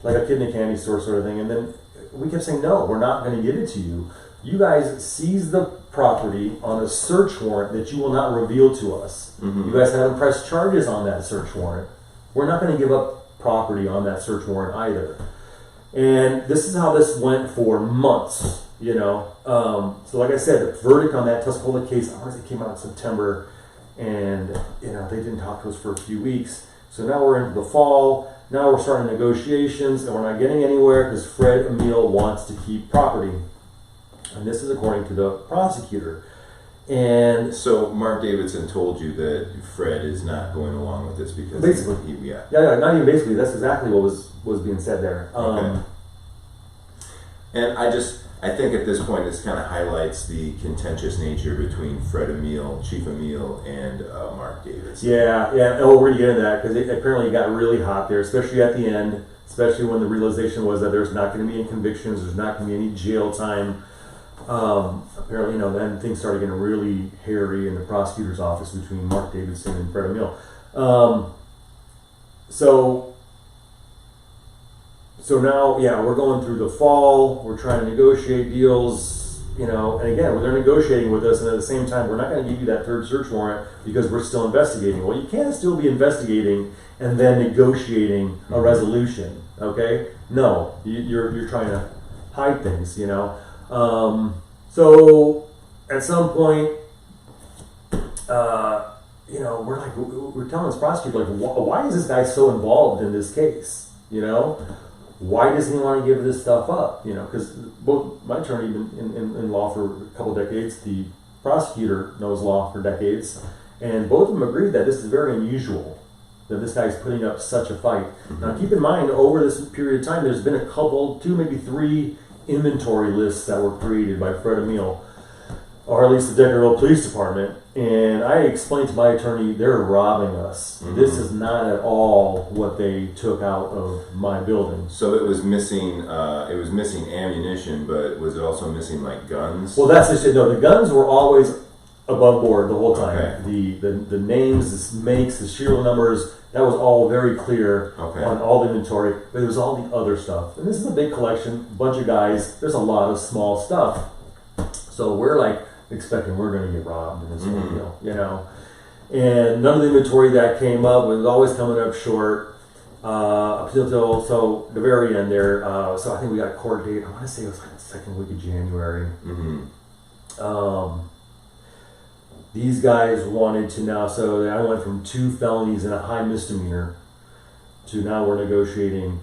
like a kid in a candy store sort of thing. And then we kept saying, no, we're not going to give it to you. You guys seize the property on a search warrant that you will not reveal to us. Mm-hmm. You guys haven't pressed charges on that search warrant. We're not going to give up property on that search warrant either. And this is how this went for months, So like I said, the verdict on that Tuscola case, it came out in September, and, they didn't talk to us for a few weeks. So now we're into the fall. Now we're starting negotiations, and we're not getting anywhere because Fred Ameel wants to keep property. And this is according to the prosecutor. And so Mark Davidson told you that Fred is not going along with this because basically, not even basically. That's exactly what was being said there. Okay. And I think at this point this kind of highlights the contentious nature between Chief Ameel, and Mark Davidson. Yeah. Oh, we're going to get into that because it apparently got really hot there, especially at the end, especially when the realization was that there's not going to be any convictions, there's not going to be any jail time. Apparently, then things started getting really hairy in the prosecutor's office between Mark Davidson and Fred Ameel. So now, we're going through the fall. We're trying to negotiate deals, and again, they're negotiating with us, and at the same time, we're not going to give you that third search warrant because we're still investigating. Well, you can't still be investigating and then negotiating a resolution, okay? No, you're trying to hide things, So at some point, we're telling this prosecutor, why is this guy so involved in this case? Why doesn't he want to give this stuff up? Because both my attorney in law for a couple decades, the prosecutor knows law for decades, and both of them agreed that this is very unusual, that this guy's putting up such a fight. Mm-hmm. Now keep in mind, over this period of time, there's been a couple, 2, maybe 3 inventory lists that were created by Fred Ameel, or at least the Deckerville Police Department, and I explained to my attorney, they're robbing us. Mm-hmm. This is not at all what they took out of my building. So it was missing ammunition, but was it also missing like guns? Well, that's the shit. No, the guns were always above board the whole time. Okay. The names, the makes, the serial numbers, that was all very clear on all the inventory, but it was all the other stuff. And this is a big collection, bunch of guys, there's a lot of small stuff. So we're like expecting we're going to get robbed in this whole deal, And none of the inventory that came up was always coming up short. Up until the very end there. So I think we got a court date. I want to say it was like the second week of January. Mm-hmm. These guys wanted to now. So I went from 2 felonies and a high misdemeanor to now we're negotiating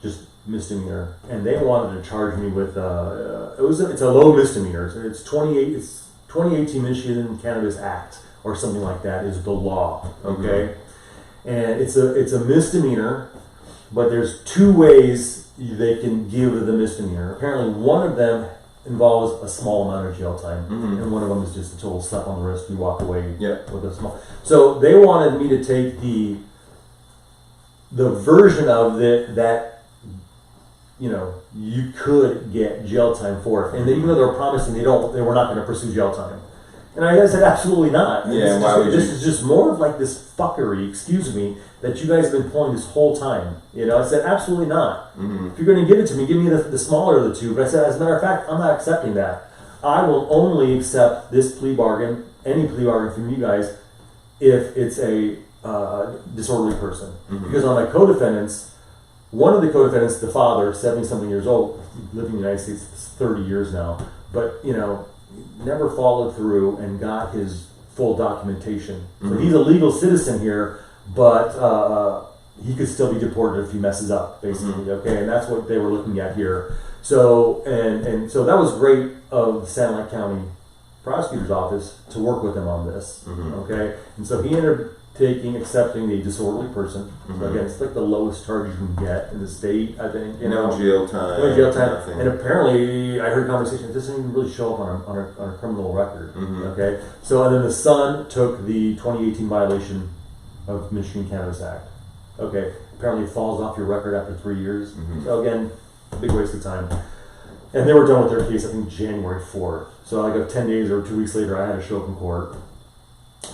just misdemeanor, and they wanted to charge me with it's a low misdemeanor. So it's 2018 Michigan Cannabis Act or something like that is the law, okay? Mm-hmm. And it's a misdemeanor, but there's 2 ways they can give the misdemeanor. Apparently, one of them involves a small amount of jail time, and one of them is just a total slap on the wrist. You walk away with a small. So they wanted me to take the version of it that you could get jail time for it, and even though they were promising they were not going to pursue jail time, and I said absolutely not. Yeah, this is just more of like this fuckery, excuse me, that you guys have been pulling this whole time. I said absolutely not. Mm-hmm. If you're going to give it to me, give me the smaller of the 2. But I said, as a matter of fact, I'm not accepting that. I will only accept this plea bargain, any plea bargain from you guys, if it's a disorderly person. Mm-hmm. Because on my co-defendants. One of the co-defendants, the father, 70-something years old, lived in the United States 30 years now, but, never followed through and got his full documentation. Mm-hmm. So he's a legal citizen here, but he could still be deported if he messes up, basically, okay? And that's what they were looking at here. So, and so that was great of the Satellite County Prosecutor's Office to work with him on this, okay? And so he ended up accepting a disorderly person. So again, it's like the lowest charge you can get in the state, I think. No jail time. No jail time. Nothing. And apparently, I heard conversations, this doesn't even really show up on a criminal record. Okay? So, and then the son took the 2018 violation of Michigan Cannabis Act. Okay? Apparently it falls off your record after 3 years. So again, big waste of time. And they were done with their case, I think, January 4th. So like 10 days or 2 weeks later, I had to show up in court.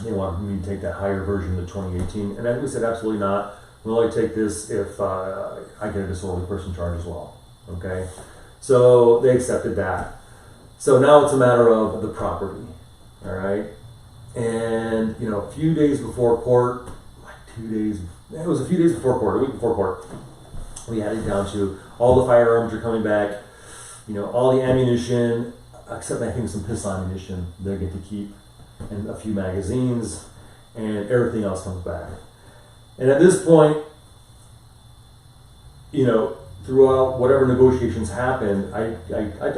They wanted me to take that higher version of the 2018. And then we said, absolutely not. We'll only take this if I get a disorderly person charge as well. Okay? So they accepted that. So now it's a matter of the property. All right? And, a few days before court, it was a few days before court, a week before court, we had it down to all the firearms are coming back, all the ammunition, except I think some pistol ammunition they get to keep, and a few magazines, and everything else comes back. And at this point, throughout whatever negotiations happened, I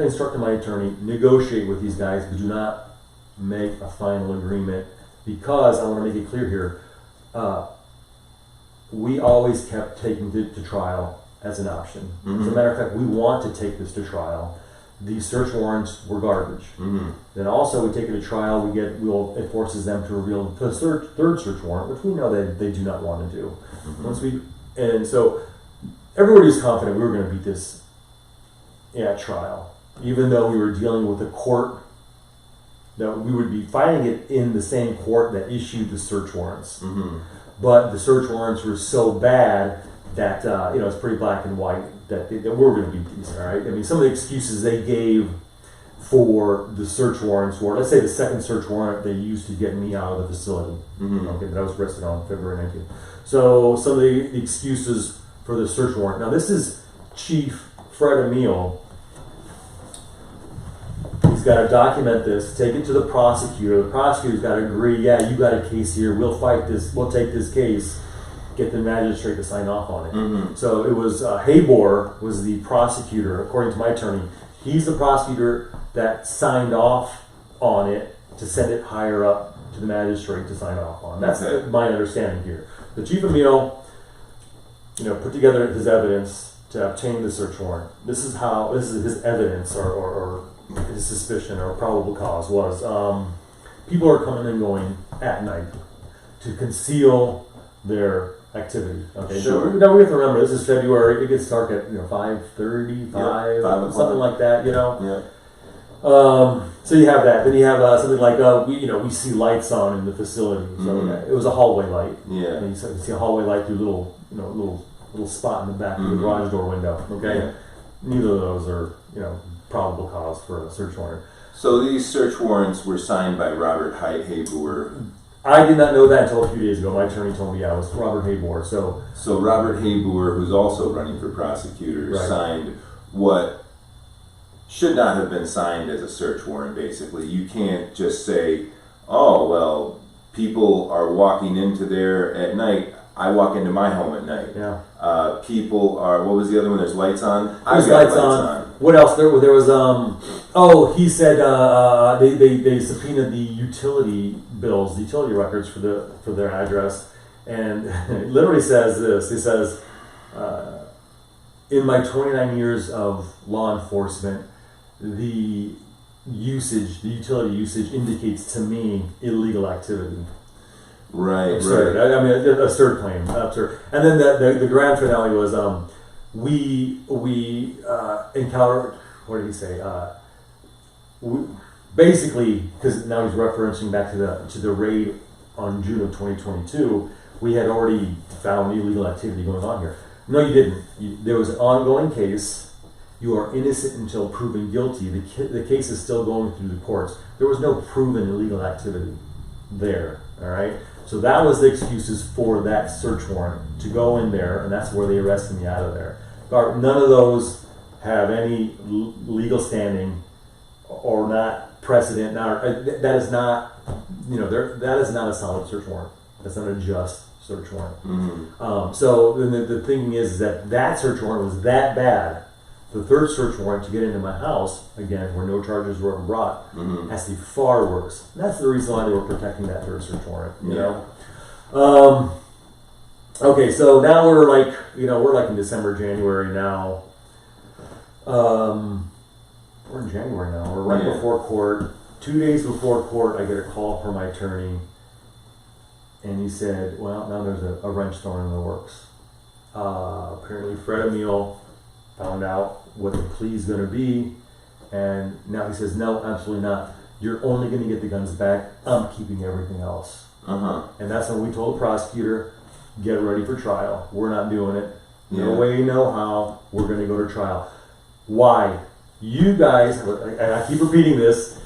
instructed my attorney, negotiate with these guys, but do not make a final agreement, because I want to make it clear here, we always kept taking it to trial as an option. As a matter of fact, we want to take this to trial. These search warrants were garbage. Then also we take it to trial. It forces them to reveal the third search warrant, which we know that they do not want to do. And so everybody was confident we were going to beat this at trial, even though we were dealing with a court that we would be fighting it in the same court that issued the search warrants. But the search warrants were so bad that it's pretty black and white that we're going to beat these. All right. I mean, some of the excuses they gave for the search warrants were, let's say, the second search warrant they used to get me out of the facility. Okay, that I was arrested on February 19th. So some of the excuses for the search warrant. Now this is Chief Fred Ameel. He's got to document this, take it to the prosecutor. The prosecutor's got to agree, yeah, you got a case here, we'll fight this, we'll take this case, get the magistrate to sign off on it. So it was, Heyboer was the prosecutor, according to my attorney. He's the prosecutor that signed off on it to send it higher up to the magistrate to sign off on. That's my understanding here. The Chief Ameel, put together his evidence to obtain the search warrant. This is his evidence or his suspicion or probable cause was people are coming and going at night to conceal their activity. Okay, sure. So now we have to remember this is February. It gets dark at 5:30, 5 something like that. So you have that. Then you have something like we see lights on in the facility. So it was a hallway light. Yeah, and you see a hallway light through little spot in the back of the garage door window. Okay, neither of those are probable cause for a search warrant. So these search warrants were signed by Robert Heyboer. I did not know that until a few days ago. My attorney told me it was Robert Heyboer. So Robert Heyboer, who's also running for prosecutor, signed what should not have been signed as a search warrant. Basically, you can't just say, "Oh well, people are walking into there at night. I walk into my home at night." Yeah. People are. What was the other one? There's lights on. There's lights on. What else? There was. He said they subpoenaed the utility bills, the utility records for their address, and it literally says this. It says, "In my 29 years of law enforcement, the utility usage indicates to me illegal activity." Right, absurd. right. I mean, absurd claim, absurd. And then the grand finale was we encountered. What did he say? Basically, because now he's referencing back to the raid on June of 2022. We had already found illegal activity going on here. No, you didn't. There was an ongoing case. You are innocent until proven guilty. The case is still going through the courts. There was no proven illegal activity there. All right. So that was the excuses for that search warrant to go in there, and that's where they arrested me out of there. None of those have any legal standing or not precedent. That is not, that is not a solid search warrant. That's not a just search warrant. So the thing is that search warrant was that bad. The third search warrant to get into my house, again, where no charges were ever brought, has to be far worse. And that's the reason why they were protecting that third search warrant. You know. Okay, so now we're like in December, January now. We're in January now. We're right before court. 2 days before court, I get a call from my attorney, and he said, "Well, now there's a wrench thrown in the works. Apparently, Fred Ameel found out what the plea is going to be, and now he says, no, absolutely not. You're only going to get the guns back. I'm keeping everything else." And that's when we told the prosecutor, get ready for trial. We're not doing it. No way, no how. We're going to go to trial. Why? You guys, and I keep repeating this,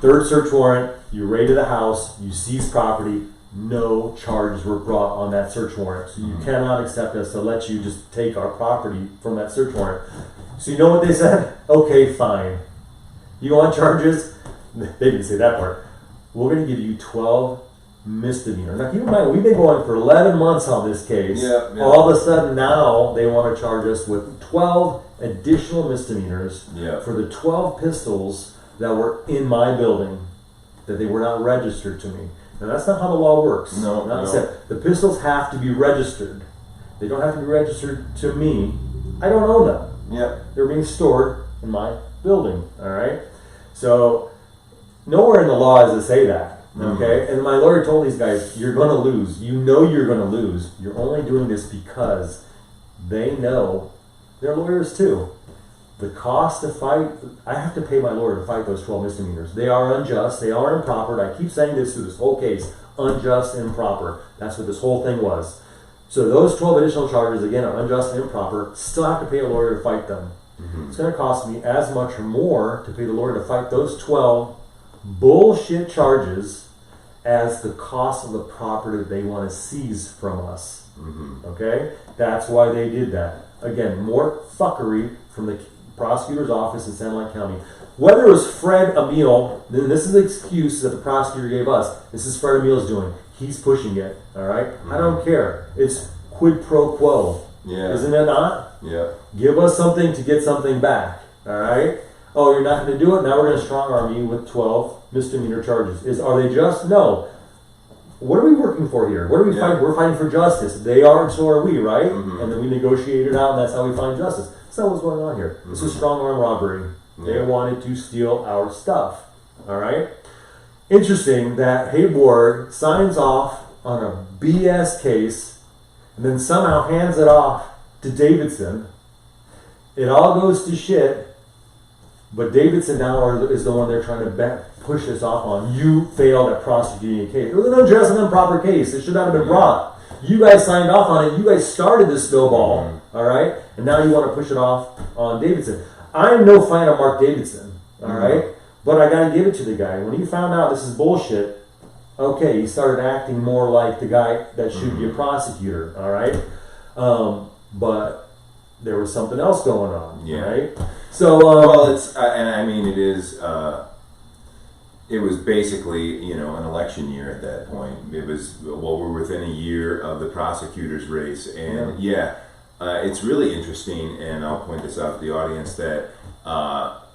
third search warrant, you raided the house, you seized property, no charges were brought on that search warrant. So you cannot accept us to let you just take our property from that search warrant. So you know what they said? Okay, fine. You want charges? They didn't say that part. We're going to give you 12 misdemeanors. Now keep in mind, we've been going for 11 months on this case. All of a sudden now they want to charge us with 12 additional misdemeanors for the 12 pistols that were in my building that they were not registered to me. Now that's not how the law works. No. The pistols have to be registered. They don't have to be registered to me. I don't own them. Yep. They're being stored in my building. All right. So nowhere in the law does it say that. Okay. And my lawyer told these guys, "You're going to lose. You know you're going to lose. You're only doing this because they know they're lawyers too. The cost to fight, I have to pay my lawyer to fight those 12 misdemeanors. They are unjust. They are improper. And I keep saying this through this whole case: unjust, improper. That's what this whole thing was. So those 12 additional charges, again, are unjust and improper. Still have to pay a lawyer to fight them. It's going to cost me as much or more to pay the lawyer to fight those 12 bullshit charges as the cost of the property that they want to seize from us. Okay? That's why they did that. Again, more fuckery from the prosecutor's office in San Juan County. Whether it was Fred Ameel, then this is the excuse that the prosecutor gave us. This is Fred Ameel's doing. He's pushing it. All right? I don't care. It's quid pro quo. Yeah. Isn't it not? Yeah. Give us something to get something back. All right? Oh, you're not going to do it? Now we're going to strong arm you with 12 misdemeanor charges. Are they just? No. What are we working for here? What are we fighting? We're fighting for justice. They are, and so are we, right? And then we negotiate it out, and that's how we find justice. That's not what's going on here. This is strong arm robbery. They wanted to steal our stuff. All right? Interesting that Heyboer signs off on a BS case and then somehow hands it off to Davidson. It all goes to shit, but Davidson now is the one they're trying to push this off on. You failed at prosecuting a case. It was an unjust and improper case. It should not have been brought. You guys signed off on it. You guys started this snowball, all right? And now you want to push it off on Davidson. I'm no fan of Mark Davidson, all right? But I got to give it to the guy. When he found out this is bullshit, okay, he started acting more like the guy that should be a prosecutor, all right? But there was something else going on, right? So, well, it's and I mean it is. It was basically an election year at that point. It was we're within a year of the prosecutor's race, and it's really interesting. And I'll point this out to the audience that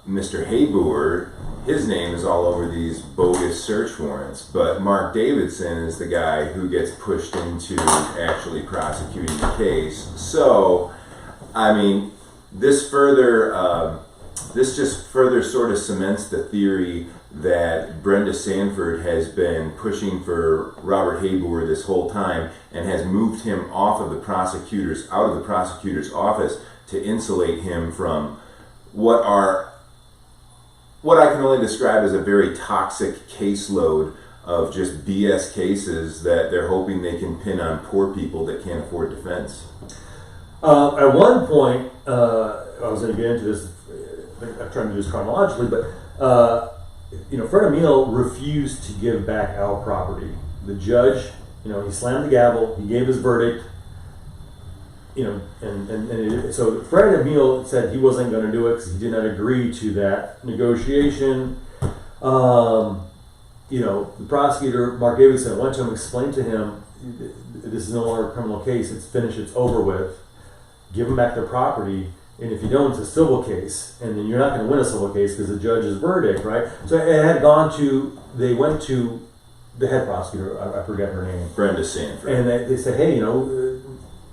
Mr. Heyboer, his name is all over these bogus search warrants, but Mark Davidson is the guy who gets pushed into actually prosecuting the case. So, I mean, this just further sort of cements the theory that Brenda Sanford has been pushing for Robert Heyboer this whole time and has moved him out of the prosecutor's office to insulate him from what I can only describe as a very toxic caseload of just BS cases that they're hoping they can pin on poor people that can't afford defense. At one point, I was going to get into this. I'm trying to do this chronologically, but Fred Ameel refused to give back our property. The judge, he slammed the gavel. He gave his verdict. So Fred Ameel said he wasn't going to do it because he did not agree to that negotiation. The prosecutor, Mark Davidson, went to him, explained to him, this is no longer a criminal case. It's finished. It's over with. Give them back their property. And if you don't, it's a civil case. And then you're not going to win a civil case because the judge's verdict, right? So it had they went to the head prosecutor, I forget her name. Brenda Sanford. And they said, hey,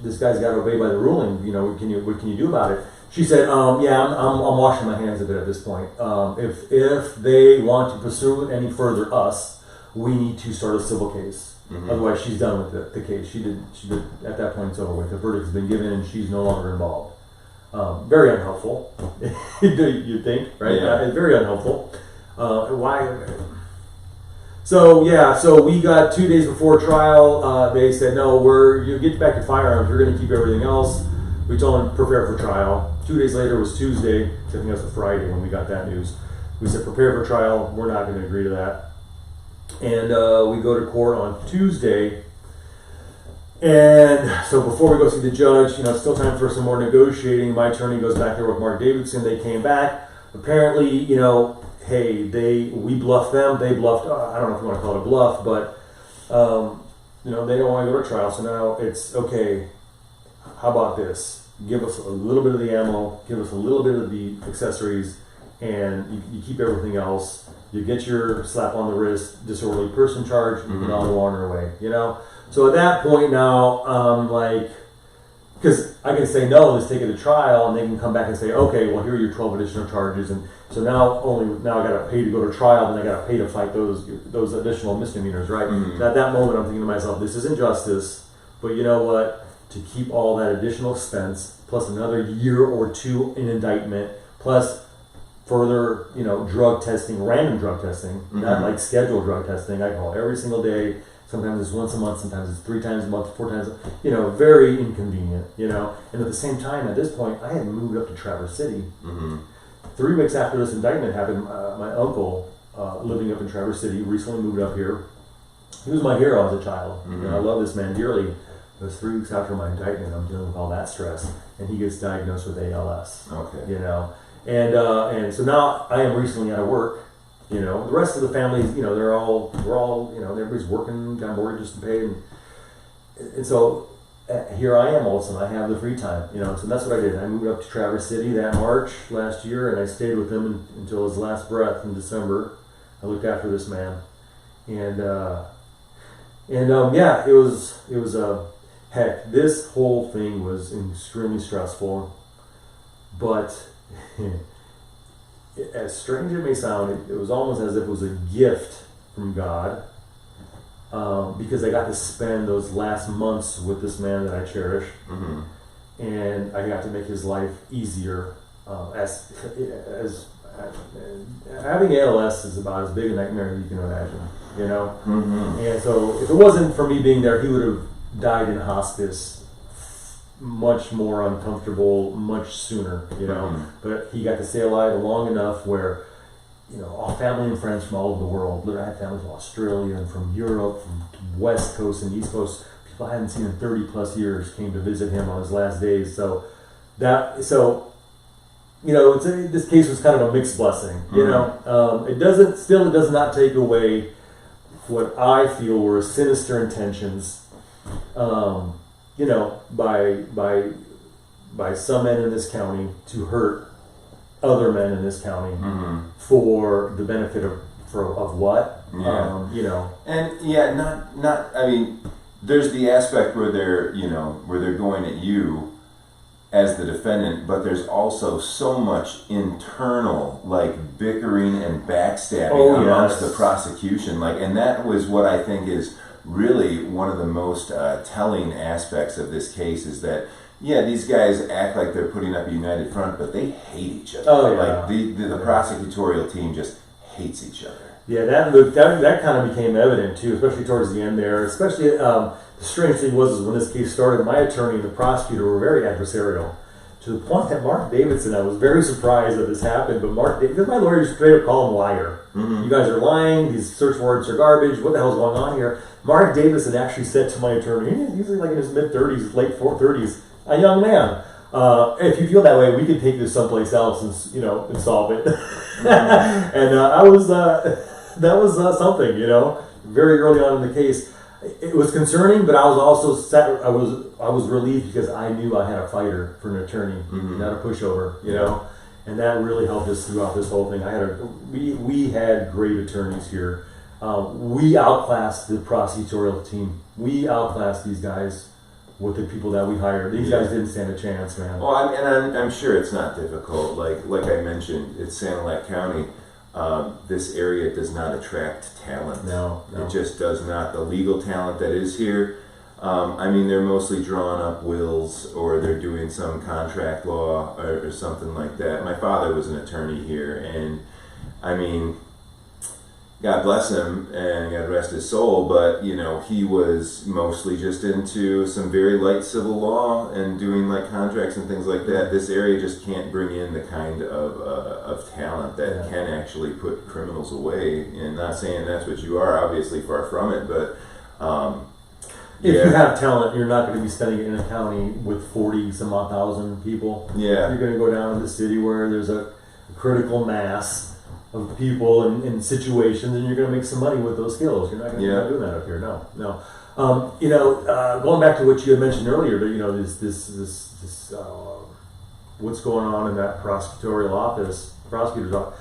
this guy's got to obey by the ruling. What can you do about it? She said, I'm washing my hands of it at this point. If they want to pursue it any further, we need to start a civil case. Otherwise, she's done with the case. She did. At that point, it's over with. The verdict has been given, and she's no longer involved. Very unhelpful, you'd think, right? Yeah. Very unhelpful. Why? So we got 2 days before trial. They said, no, you get back to firearms. You're going to keep everything else. We told them prepare for trial. 2 days later was Tuesday. I think that was a Friday when we got that news. We said prepare for trial. We're not going to agree to that. And we go to court on Tuesday. And so before we go see the judge, still time for some more negotiating. My attorney goes back there with Mark Davidson. They came back. Apparently, we bluffed them. They bluffed. I don't know if you want to call it a bluff, but they don't want to go to trial. So now it's okay. How about this? Give us a little bit of the ammo. Give us a little bit of the accessories, and you keep everything else. You get your slap on the wrist, disorderly person charge. You can all go on your way. So at that point now, because I can say no, let's take it to trial, and they can come back and say, okay, well, here are your 12 additional charges, and so now I got to pay to go to trial, and I got to pay to fight those additional misdemeanors, right? Mm-hmm. So at that moment, I'm thinking to myself, this isn't justice, but you know what? To keep all that additional expense plus another year or two in indictment, plus further, drug testing, random drug testing, not like scheduled drug testing. I call every single day. Sometimes it's once a month, sometimes it's 3 times a month, 4 times, very inconvenient, And at the same time, at this point, I had moved up to Traverse City. 3 weeks after this indictment happened, my uncle, living up in Traverse City, recently moved up here. He was my hero as a child. I love this man dearly. It was 3 weeks after my indictment. I'm dealing with all that stress, and he gets diagnosed with ALS. Okay. And so now I am recently out of work. The rest of the family, we're all, everybody's working, got mortgages to pay, and so here I am. All of a sudden, I have the free time. So that's what I did. I moved up to Traverse City that March last year, and I stayed with him until his last breath in December. I looked after this man, and it was heck, this whole thing was extremely stressful, but as strange as it may sound, it was almost as if it was a gift from God, because I got to spend those last months with this man that I cherish, and I got to make his life easier. As having ALS is about as big a nightmare as you can imagine, And so if it wasn't for me being there, he would have died in hospice much more uncomfortable much sooner, but he got to stay alive long enough where all family and friends from all over the world, I had family from Australia and from Europe, from West Coast and East Coast, people I hadn't seen in 30 plus years came to visit him on his last days. This case was kind of a mixed blessing. It does not take away what I feel were sinister intentions by some men in this county to hurt other men in this county for the benefit of what? There's the aspect where they're going at you as the defendant, but there's also so much internal bickering and backstabbing amongst the prosecution, and that was what I think is really one of the most telling aspects of this case is that these guys act like they're putting up a united front, but they hate each other. The prosecutorial team just hates each other. Yeah, that kind of became evident too, especially towards the end there. Especially the strange thing was when this case started, my attorney and the prosecutor were very adversarial, to the point that Mark Davidson, I was very surprised that this happened, but because my lawyer straight up called him a liar. You guys are lying, these search warrants are garbage, what the hell's going on here? Mark Davidson actually said to my attorney, he's in his mid-30s, late 30s, a young man, if you feel that way, we could take this someplace else and solve it. And that was something, very early on in the case. It was concerning, but I was also I was relieved because I knew I had a fighter for an attorney, not a pushover, and that really helped us throughout this whole thing. We had great attorneys here. We outclassed the prosecutorial team. We outclassed these guys with the people that we hired. These guys didn't stand a chance, man. Well, I'm sure it's not difficult. Like I mentioned, it's Sanilac County. This area does not attract talent. No. It just does not. The legal talent that is here, they're mostly drawing up wills or they're doing some contract law or something like that. My father was an attorney here, and God bless him and God rest his soul, but he was mostly just into some very light civil law and doing contracts and things like that. This area just can't bring in the kind of talent that can actually put criminals away. And not saying that's what you are, obviously far from it, but if you have talent, you're not going to be spending it in a county with 40 some odd thousand people. Yeah, you're going to go down to the city where there's a critical mass of people in situations, and you're going to make some money with those skills. You're not going to be doing that up here. No. Going back to what you had mentioned earlier, but this what's going on in that prosecutorial office, prosecutor's office.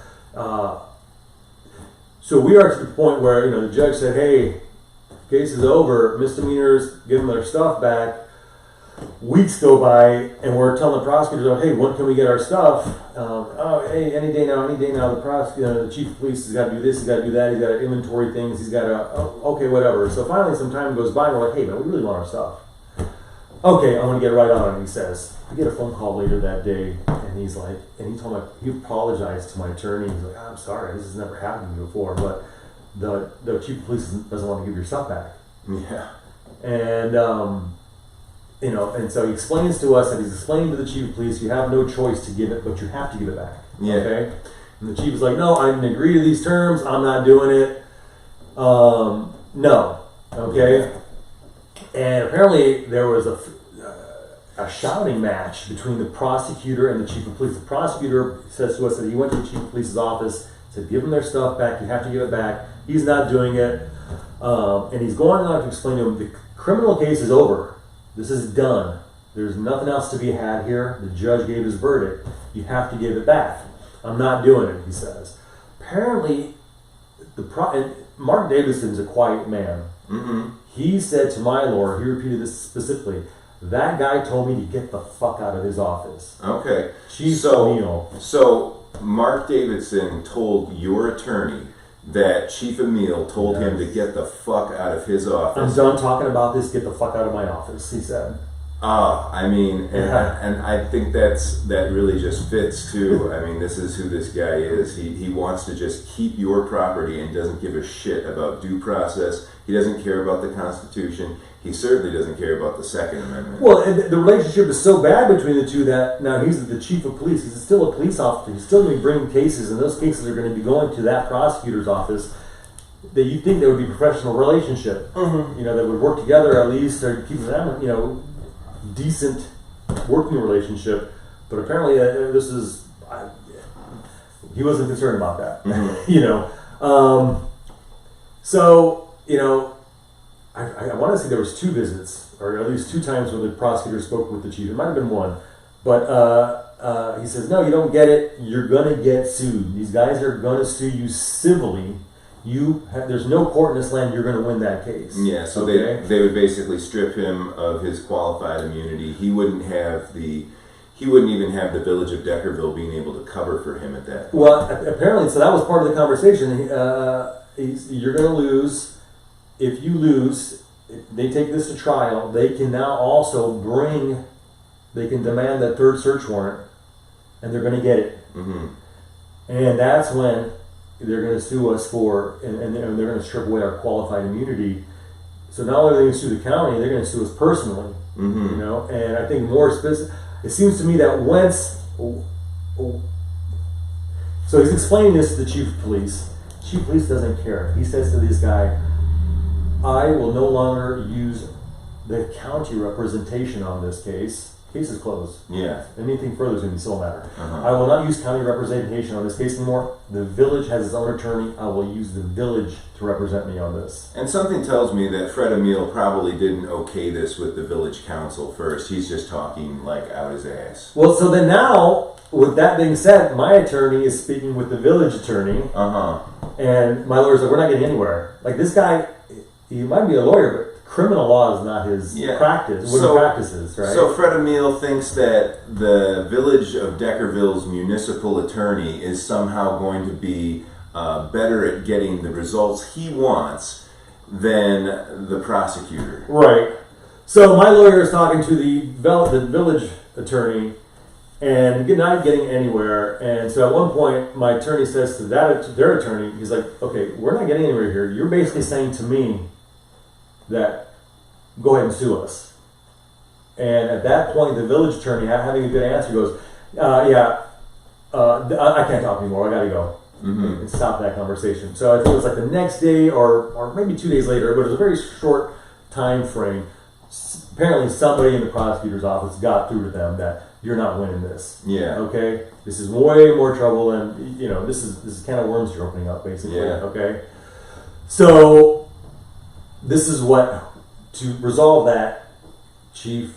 So we are to the point where the judge said, "Hey, case is over. Misdemeanors, give them their stuff back. weeks go by, and we're telling the prosecutors, hey, when can we get our stuff? Hey, any day now. The prosecutor, the chief of police has got to do this, he's got to do that, he's got to inventory things, he's got to, okay, whatever. So finally, some time goes by, and we're like, hey, man, we really want our stuff. Okay, I'm going to get right on it, he says. I get a phone call later that day, and he's like, and he told me, he apologized to my attorney. He's like, I'm sorry, this has never happened to me before, but the chief of police doesn't want to give your stuff back. Yeah. And, and so he explains to us, and he's explaining to the chief of police, you have no choice to give it, but you have to give it back. Yeah. Okay? And the chief is like, no, I didn't agree to these terms, I'm not doing it. No. Okay? And apparently there was a shouting match between the prosecutor and the chief of police. The prosecutor says to us that he went to the chief of police's office, said, give them their stuff back, you have to give it back. He's not doing it. And he's going on to explain to him, the criminal case is over. This is done. There's nothing else to be had here. The judge gave his verdict. You have to give it back. I'm not doing it, he says. Apparently, and Mark Davidson's a quiet man. Mm-hmm. He said to my lawyer, he repeated this specifically, that guy told me to get the fuck out of his office. Okay. Chief Ameel. So Mark Davidson told your attorney that Chief Ameel told him to get the fuck out of his office. I'm done talking about this, get the fuck out of my office, he said. I mean, and I think that really just fits too. I mean, this is who this guy is. He wants to just keep your property and doesn't give a shit about due process. He doesn't care about the Constitution. He certainly doesn't care about the Second Amendment. Well, and the relationship is so bad between the two that now he's the chief of police. He's still a police officer. He's still going to be bringing cases, and those cases are going to be going to that prosecutor's office. That you think there would be a professional relationship. Mm-hmm. That would work together at least, or keep them, decent working relationship. But apparently, he wasn't concerned about that. Mm-hmm. I want to say there was 2 visits, or at least 2 times when the prosecutor spoke with the chief. It might have been 1, but he says, "No, you don't get it. You're gonna get sued. These guys are gonna sue you civilly. There's no court in this land. You're gonna win that case." Yeah. So okay? they would basically strip him of his qualified immunity. He wouldn't even have the village of Deckerville being able to cover for him at that point. Well, apparently, so that was part of the conversation. You're gonna lose. If you lose, if they take this to trial, they can now also they can demand that 3rd search warrant, and they're going to get it. Mm-hmm. And that's when they're going to sue us and they're going to strip away our qualified immunity. So not only are they going to sue the county, they're going to sue us personally. Mm-hmm. And I think more specific, it seems to me that so he's explaining this to the chief of police. Chief of police doesn't care. He says to this guy, I will no longer use the county representation on this case. Case is closed. Yeah. Anything further is going to be civil matter. Uh-huh. I will not use county representation on this case anymore. The village has its own attorney. I will use the village to represent me on this. And something tells me that Fred Ameel probably didn't okay this with the village council first. He's just talking like out his ass. Well, so then now, with that being said, my attorney is speaking with the village attorney. Uh-huh. And my lawyer's like, we're not getting anywhere. Like, this guy, he might be a lawyer, but criminal law is not his practice, practices, right? So Fred Ameel thinks that the village of Deckerville's municipal attorney is somehow going to be better at getting the results he wants than the prosecutor. Right. So my lawyer is talking to the village attorney and not getting anywhere. And so at one point, my attorney says to their attorney, he's like, okay, we're not getting anywhere here. You're basically saying to me that go ahead and sue us. And at that point, the village attorney, having a good answer, goes, I can't talk anymore. I got to go. Mm-hmm. And stop that conversation. So I think it was like the next day or maybe 2 days later, but it was a very short time frame. Apparently somebody in the prosecutor's office got through to them that you're not winning this. Yeah. Okay? This is way more trouble than, this is kind of worms you're opening up, basically. Yeah. Okay? So this is what, to resolve that, Chief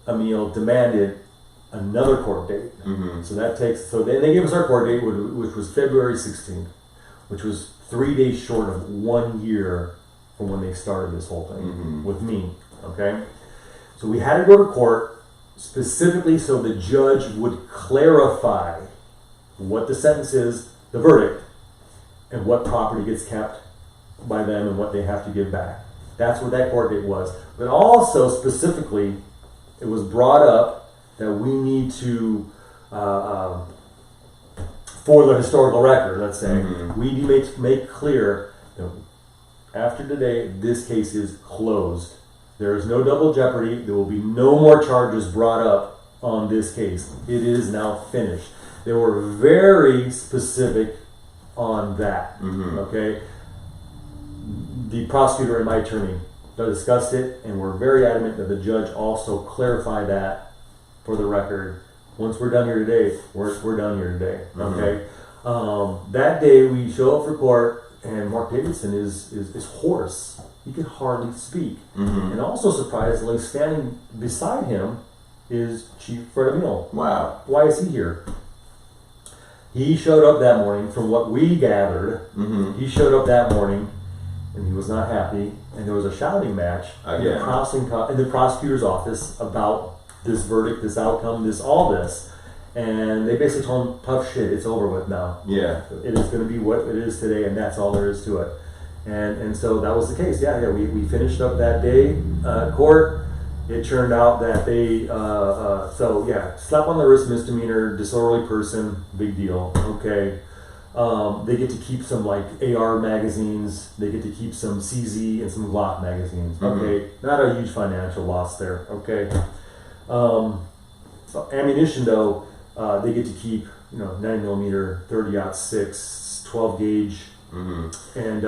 Ameel demanded another court date. Mm-hmm. So they gave us our court date, which was February 16th, which was 3 days short of 1 year from when they started this whole thing with me. Okay? So we had to go to court. specifically so the judge would clarify what the sentence is, the verdict, and what property gets kept by them and what they have to give back. That's what that court date was. But also specifically, it was brought up that we need to, for the historical record, let's say, we need to make clear that after today, this case is closed. There is no double jeopardy. There will be no more charges brought up on this case. It is now finished. They were very specific on that. Okay? The prosecutor and my attorney discussed it, and we're very adamant that the judge also clarify that for the record. Once we're done here today, we're done here today. Okay? That day we show up for court, and Mark Davidson is hoarse. He can hardly speak. And also surprisingly, standing beside him is Chief Ameel. Wow. Why is he here? He showed up that morning, from what we gathered. He showed up that morning, and he was not happy. And there was a shouting match in the prosecutor's office about this verdict, this outcome, all this. And they basically told him, tough shit, it's over with now. Yeah. It is going to be what it is today, and that's all there is to it. And so that was the case. We finished up that day court. It turned out that they, slap on the wrist misdemeanor, disorderly person, big deal. Okay. They get to keep some like AR magazines. They get to keep some CZ and some Glock magazines. Okay. Not a huge financial loss there. Okay. So ammunition though, they get to keep, 9mm, 30-06, 12 gauge, and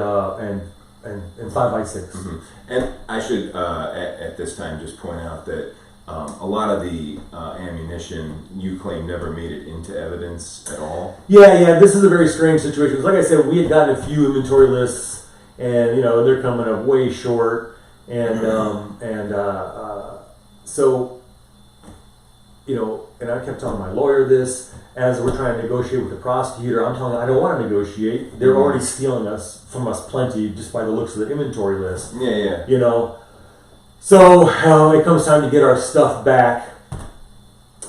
5.56. And I should at this time just point out that a lot of the ammunition you claim never made it into evidence at all. Yeah. This is a very strange situation. Like I said, we had gotten a few inventory lists, and they're coming up way short, and and I kept telling my lawyer this as we're trying to negotiate with the prosecutor. I'm telling him I don't want to negotiate. They're already stealing from us plenty just by the looks of the inventory list. So it comes time to get our stuff back.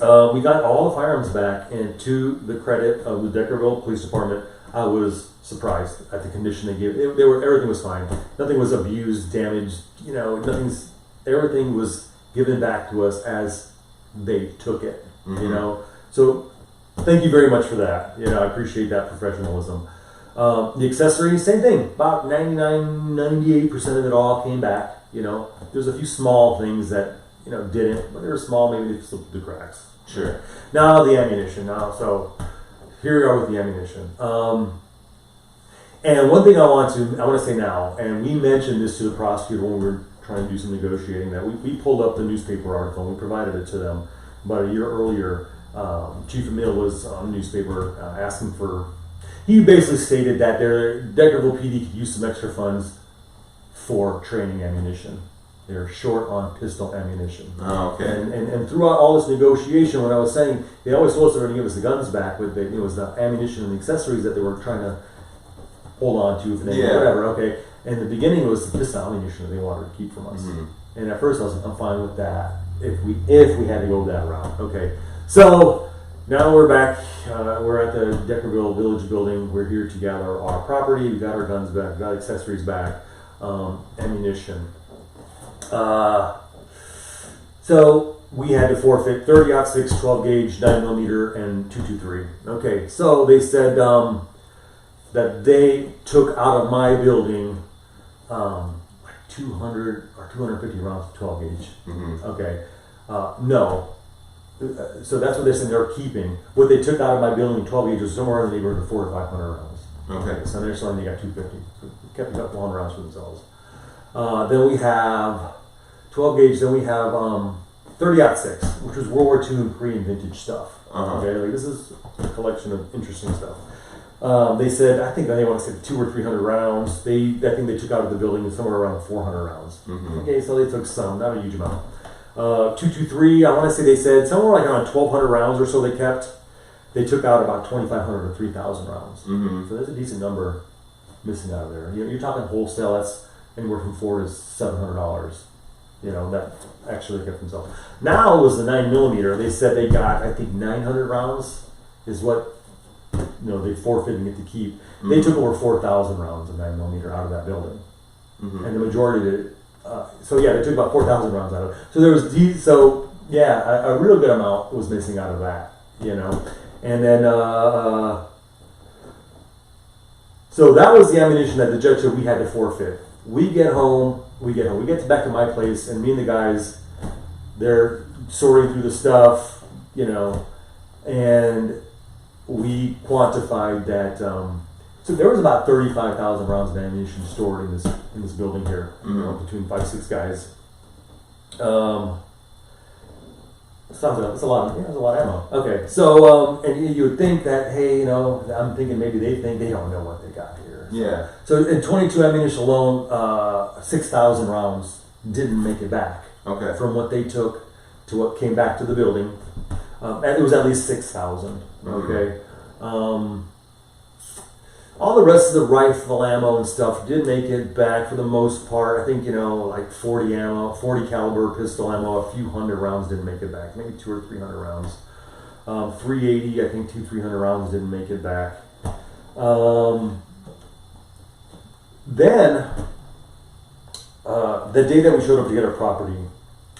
We got all the firearms back, and to the credit of the Deckerville Police Department, I was surprised at the condition they gave. Everything was fine. Nothing was abused, damaged. Everything was given back to us as they took it. So thank you very much for that. I appreciate that professionalism. The accessories, same thing. About 98% of it all came back. There's a few small things that didn't, but they were small. Maybe they slipped through the cracks. Sure. Now the ammunition. So here we are with the ammunition. And one thing I want to say now, and we mentioned this to the prosecutor when we were trying to do some negotiating, that we pulled up the newspaper article and we provided it to them about a year earlier. Chief Ameel was on the newspaper asking for. He basically stated that their Deckerville PD could use some extra funds for training ammunition. They're short on pistol ammunition. Oh, okay. And throughout all this negotiation, what I was saying, they always told us they were going to give us the guns back, but it was the ammunition and the accessories that they were trying to hold on to, whatever. Okay. And the beginning it was the pistol ammunition that they wanted to keep from us. And at first I was like, I'm fine with that if we had to go that route. Okay. So now we're back. We're at the Deckerville Village building. We're here to gather our property. We got our guns back. We got accessories back. Ammunition. So we had to forfeit 30-06, 12 gauge, 9mm, and 223. Okay. So they said that they took out of my building 200 or 250 rounds of 12 gauge. Okay. No. So that's what they're saying they're keeping. What they took out of my building, 12 gauge, was somewhere in the neighborhood of 400 to 500 rounds. Okay. So they're saying they got 250. So they kept a couple 100 rounds for themselves. Then we have 12 gauge. Then we have 30-06, which was World War II Korean vintage stuff. Okay, this is a collection of interesting stuff. They said, I think they want to say 200 or 300 rounds. I think they took out of the building somewhere around 400 rounds. Okay, so they took some, not a huge amount. 223, I want to say they said somewhere like around 1,200 rounds or so they kept. They took out about 2,500 or 3,000 rounds. So there's a decent number missing out of there. You're talking wholesale, that's anywhere from $400 to $700. that actually kept themselves. Now it was the 9mm. They said they got, I think, 900 rounds is what they forfeited and get to keep. They took over 4,000 rounds of 9mm out of that building, and the majority of it. They took about 4,000 rounds out of it. So there was a real good amount was missing out of that, and then so that was the ammunition that the judge said we had to forfeit. We get back to my place, and me and the guys, they're sorting through the stuff, and we quantified that. So there was about 35,000 rounds of ammunition stored in this building here, between 5-6 guys. It's a lot of ammo. Okay, so and you would think that, hey, I'm thinking maybe they think they don't know what they got here. Yeah. So in 22 ammunition alone, 6,000 rounds didn't make it back. Okay. From what they took to what came back to the building, and it was at least 6,000. Okay. All the rest of the rifle ammo and stuff did make it back for the most part. I think, like 40 caliber pistol ammo, a few hundred rounds didn't make it back. Maybe 200 or 300 rounds. 380, I think 200-300 rounds didn't make it back. Then, the day that we showed up to get our property,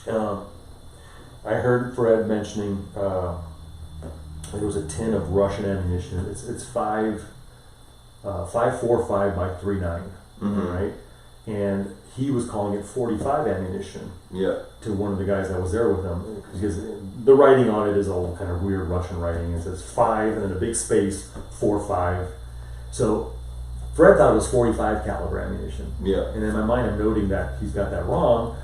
I heard Fred mentioning there was a tin of Russian ammunition. It's 5.45 by 3.9, right? And he was calling it 45 ammunition. Yeah. To one of the guys that was there with him, because the writing on it is all kind of weird Russian writing. It says 5 and then a big space 4.5. So Fred thought it was 45 caliber ammunition. Yeah. And in my mind, I'm noting that he's got that wrong.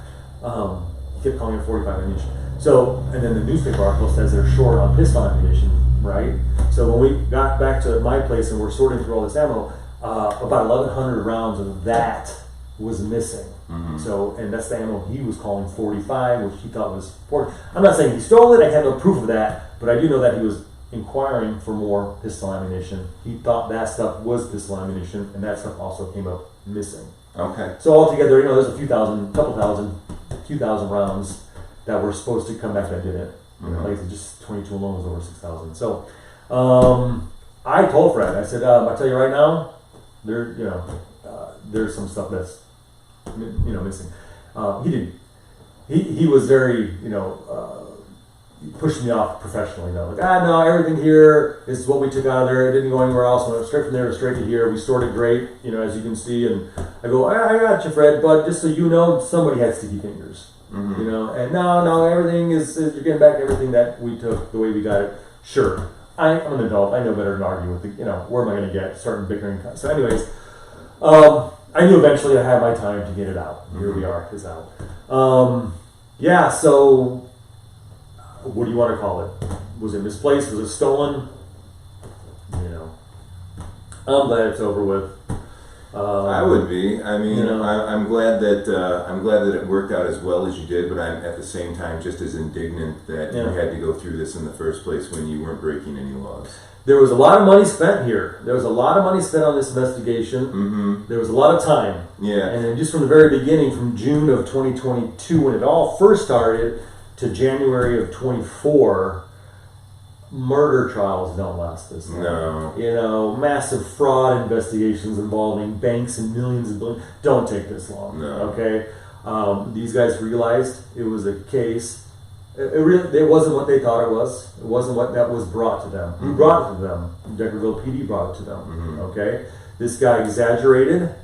He kept calling it 45 ammunition. So, and then the newspaper article says they're short on pistol ammunition, right? So when we got back to my place and we're sorting through all this ammo, about 1,100 rounds of that was missing. So, and that's the ammo he was calling 45, which he thought was 40. I'm not saying he stole it, I have no proof of that, but I do know that he was inquiring for more pistol ammunition. He thought that stuff was pistol ammunition, and that stuff also came up missing. Okay. So altogether, there's a few thousand rounds that were supposed to come back that didn't. Like I said, just 22 alone was over 6,000. So I told Fred, I said, I tell you right now, there's some stuff that's missing. He didn't. He was very he pushed me off professionally. Like, no, everything here is what we took out of there. It didn't go anywhere else. Went straight from there to straight to here. We stored it great, as you can see. And I go, I got you, Fred, but just so you know, somebody had sticky fingers. And no, everything is you're getting back everything that we took the way we got it. Sure, I'm an adult. I know better than argue with where am I going to get starting bickering? So, anyways, I knew eventually I had my time to get it out. Here we are, it's out. So what do you want to call it? Was it misplaced? Was it stolen? I'm glad it's over with. I would be. I mean, I'm glad that it worked out as well as you did, but I'm at the same time just as indignant that you had to go through this in the first place when you weren't breaking any laws. There was a lot of money spent here. There was a lot of money spent on this investigation. There was a lot of time. Yeah. And then just from the very beginning, from June of 2022, when it all first started, to January of 24, murder trials don't last this long. No. Massive fraud investigations involving banks and millions and billions don't take this long. No. Okay? These guys realized it was a case. It wasn't what they thought it was. It wasn't what that was brought to them. Who brought it to them? Deckerville PD brought it to them. Okay? This guy exaggerated.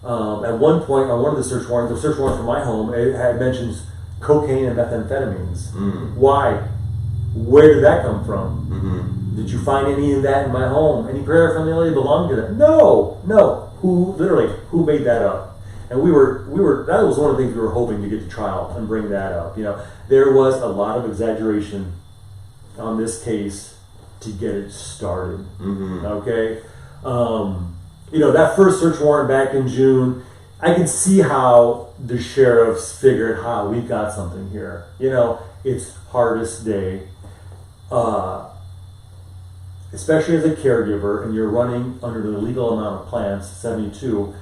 At one point, on one of the search warrants for my home, it had mentions cocaine and methamphetamines. Why? Where did that come from? Did you find any of that in my home? Any paraphernalia belonging to that? No. Who made that up? And we were that was one of the things we were hoping to get to trial and bring that up. There was a lot of exaggeration on this case to get it started. Okay? That first search warrant back in June, I can see how the sheriffs figured, we've got something here. It's hardest day. Especially as a caregiver and you're running under the legal amount of plants, 72,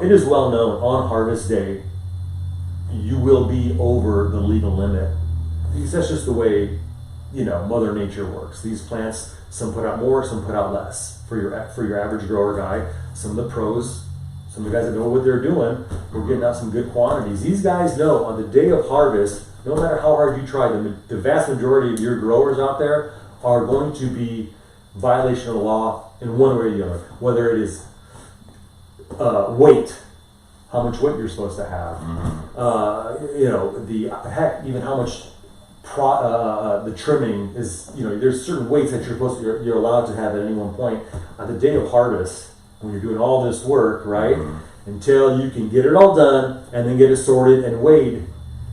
it is well known on harvest day, you will be over the legal limit. Because that's just the way, Mother Nature works. These plants, some put out more, some put out less. For your average grower guy, some of the pros, some of the guys that know what they're doing, we're getting out some good quantities. These guys know on the day of harvest, no matter how hard you try, the vast majority of your growers out there are going to be violation of the law in one way or the other. Whether it is weight, how much weight you're supposed to have, even how much the trimming is. There's certain weights that you're allowed to have at any one point. On the day of harvest, when you're doing all this work, right, until you can get it all done and then get it sorted and weighed,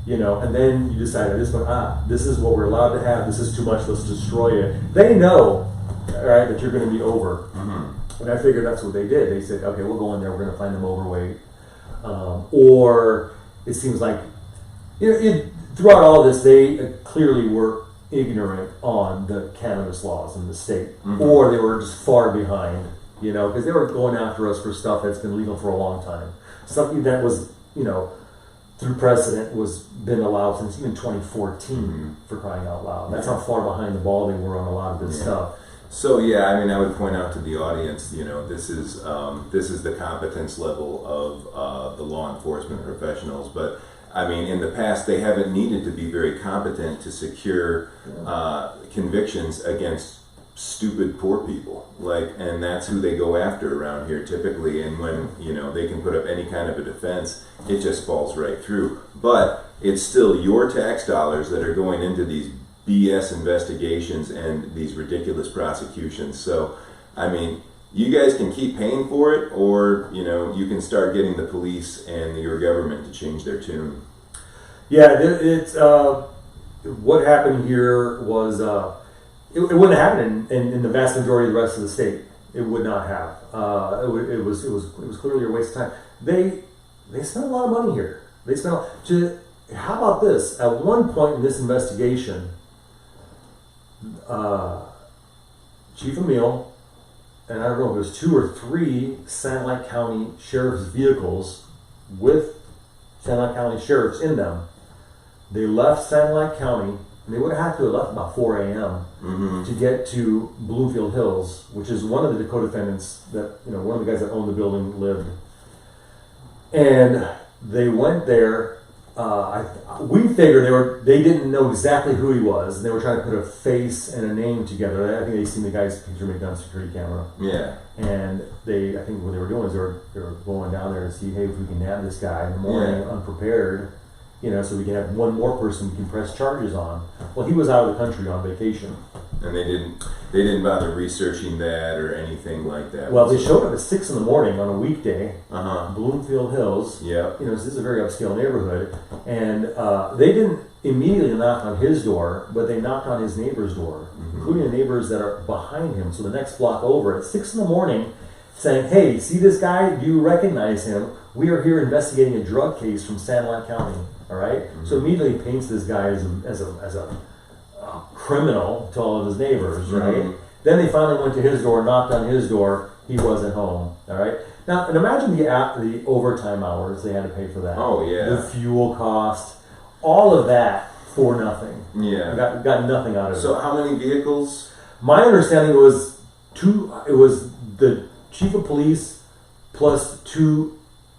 and then you decide at this point, this is what we're allowed to have. This is too much. Let's destroy it. They know, right, that you're going to be over. And I figured that's what they did. They said, okay, we'll go in there. We're going to find them overweight. Or it seems like throughout all this, they clearly were ignorant on the cannabis laws in the state, or they were just far behind. Because they were going after us for stuff that's been legal for a long time. Something that was, through precedent, was been allowed since even 2014, for crying out loud. That's how far behind the ball they were on a lot of this stuff. So I would point out to the audience, this is the competence level of the law enforcement professionals. But in the past, they haven't needed to be very competent to secure convictions against stupid poor people, and that's who they go after around here typically. And when they can put up any kind of a defense, it just falls right through. But it's still your tax dollars that are going into these BS investigations and these ridiculous prosecutions. So you guys can keep paying for it, or you can start getting the police and your government to change their tune. It's what happened here was it wouldn't happen in the vast majority of the rest of the state. It would not have. It was clearly a waste of time. They spent a lot of money here. How about this? At one point in this investigation, Chief Ameel, and I don't know if it was 2 or 3 Satellite County Sheriff's vehicles with Satellite County Sheriffs in them. They left Satellite County, and they would have had to have left about 4 a.m. To get to Bloomfield Hills, which is one of the co-defendants that, one of the guys that owned the building lived. And they went there. We figured they didn't know exactly who he was, and they were trying to put a face and a name together. I think they seen the guy's picture made on security camera. Yeah. And I think what they were doing is they were going down there to see, hey, if we can nab this guy in the morning unprepared, so we can have one more person we can press charges on. Well, he was out of the country on vacation. And they didn't bother researching that or anything like that. Well, they showed up at 6 in the morning on a weekday, Bloomfield Hills. Yeah. This is a very upscale neighborhood, and they didn't immediately knock on his door, but they knocked on his neighbor's door, including the neighbors that are behind him. So the next block over at 6 in the morning, saying, "Hey, see this guy? Do you recognize him? We are here investigating a drug case from Satellite County." All right. So immediately paints this guy as a criminal to all of his neighbors, right? Then they finally went to his door, knocked on his door. He wasn't home. All right. Now, and imagine the overtime hours they had to pay for that. Oh yeah. The fuel cost, all of that for nothing. Yeah. Got nothing out of it. So how many vehicles? My understanding was 2. It was the chief of police plus 2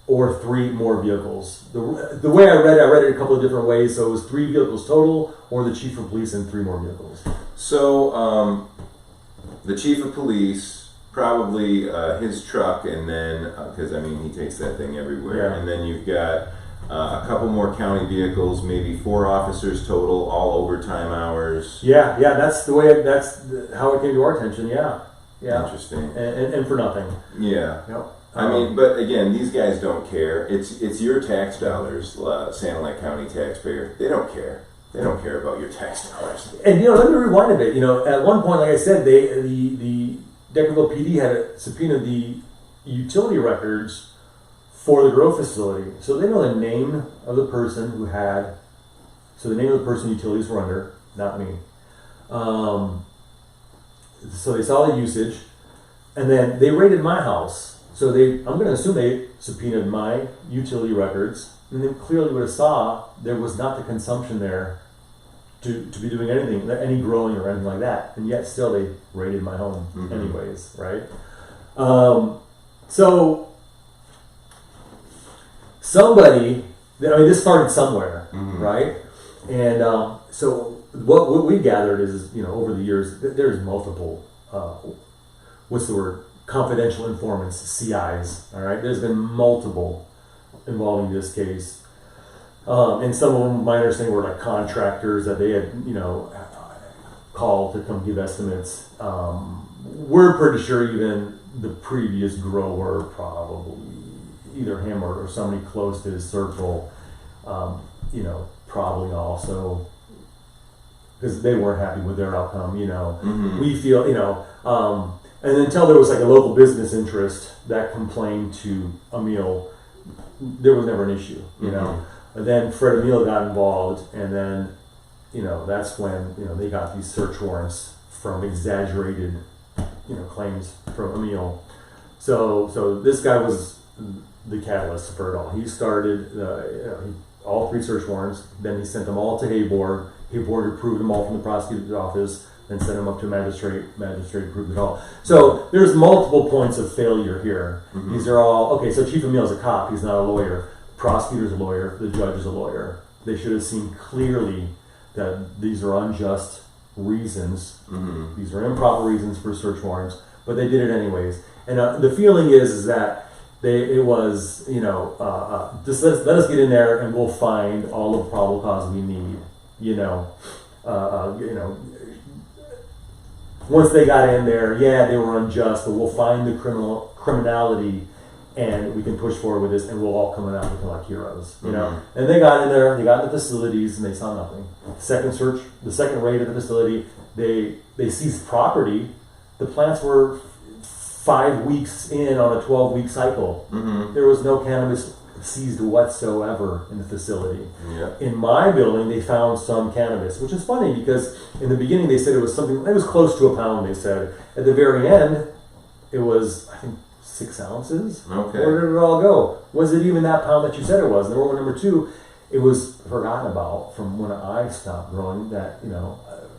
or 3 more vehicles. The way I read it a couple of different ways. So it was 3 vehicles total, or the chief of police and 3 more vehicles. So the chief of police, probably his truck, and then because he takes that thing everywhere. And then you've got a couple more county vehicles, maybe 4 officers total, all overtime hours. Yeah, that's the way. That's how it came to our attention. Yeah. Interesting. And for nothing. Yeah. Yep. But again, these guys don't care. It's your tax dollars, Satellite County taxpayer. They don't care. They don't care about your tax dollars. And let me rewind a bit. At one point, like I said, the Deckerville PD had subpoenaed the utility records for the grow facility. So they know the name of the person who had. So the name of the person utilities were under, not me. So they saw the usage, and then they raided my house. So I'm going to assume they subpoenaed my utility records, and they clearly would have saw there was not the consumption there to be doing anything, any growing or anything like that, and yet still they raided my home anyways, right? So somebody, I mean, this started somewhere, right? And so what we gathered is, over the years, there's multiple, what's the word? Confidential informants, CIs, all right? There's been multiple involving this case. And some of them, my understanding, were like contractors that they had, called to come give estimates. We're pretty sure even the previous grower, probably either him or somebody close to his circle, probably also, because they weren't happy with their outcome. We feel, and until there was like a local business interest that complained to Ameel, there was never an issue, And then Fred Ameel got involved, and then, that's when, they got these search warrants from exaggerated, claims from Ameel. So this guy was the catalyst for it all. He started, all 3 search warrants, then he sent them all to Heyboer. Heyboer approved them all from the prosecutor's office, then sent them up to magistrate approved it all. So there's multiple points of failure here. These are all, okay, so Chief Ameel is a cop, he's not a lawyer. Prosecutor's a lawyer, the judge is a lawyer. They should have seen clearly that these are unjust reasons. These are improper reasons for search warrants, but they did it anyways. And the feeling is that it was, just let us get in there and we'll find all the probable cause we need. Once they got in there, they were unjust, but we'll find the criminality, and we can push forward with this, and we'll all come out looking like heroes, And they got in there, they got in the facilities, and they saw nothing. The second raid of the facility, they seized property. The plants were 5 weeks in on a 12-week cycle. There was no cannabis seized whatsoever in the facility. In my building, they found some cannabis, which is funny because in the beginning they said it was close to a pound, they said. At the very end, it was, I think, 6 ounces. Okay. Where did it all go? Was it even that pound that you said it was? Number 2, it was forgotten about from when I stopped growing that,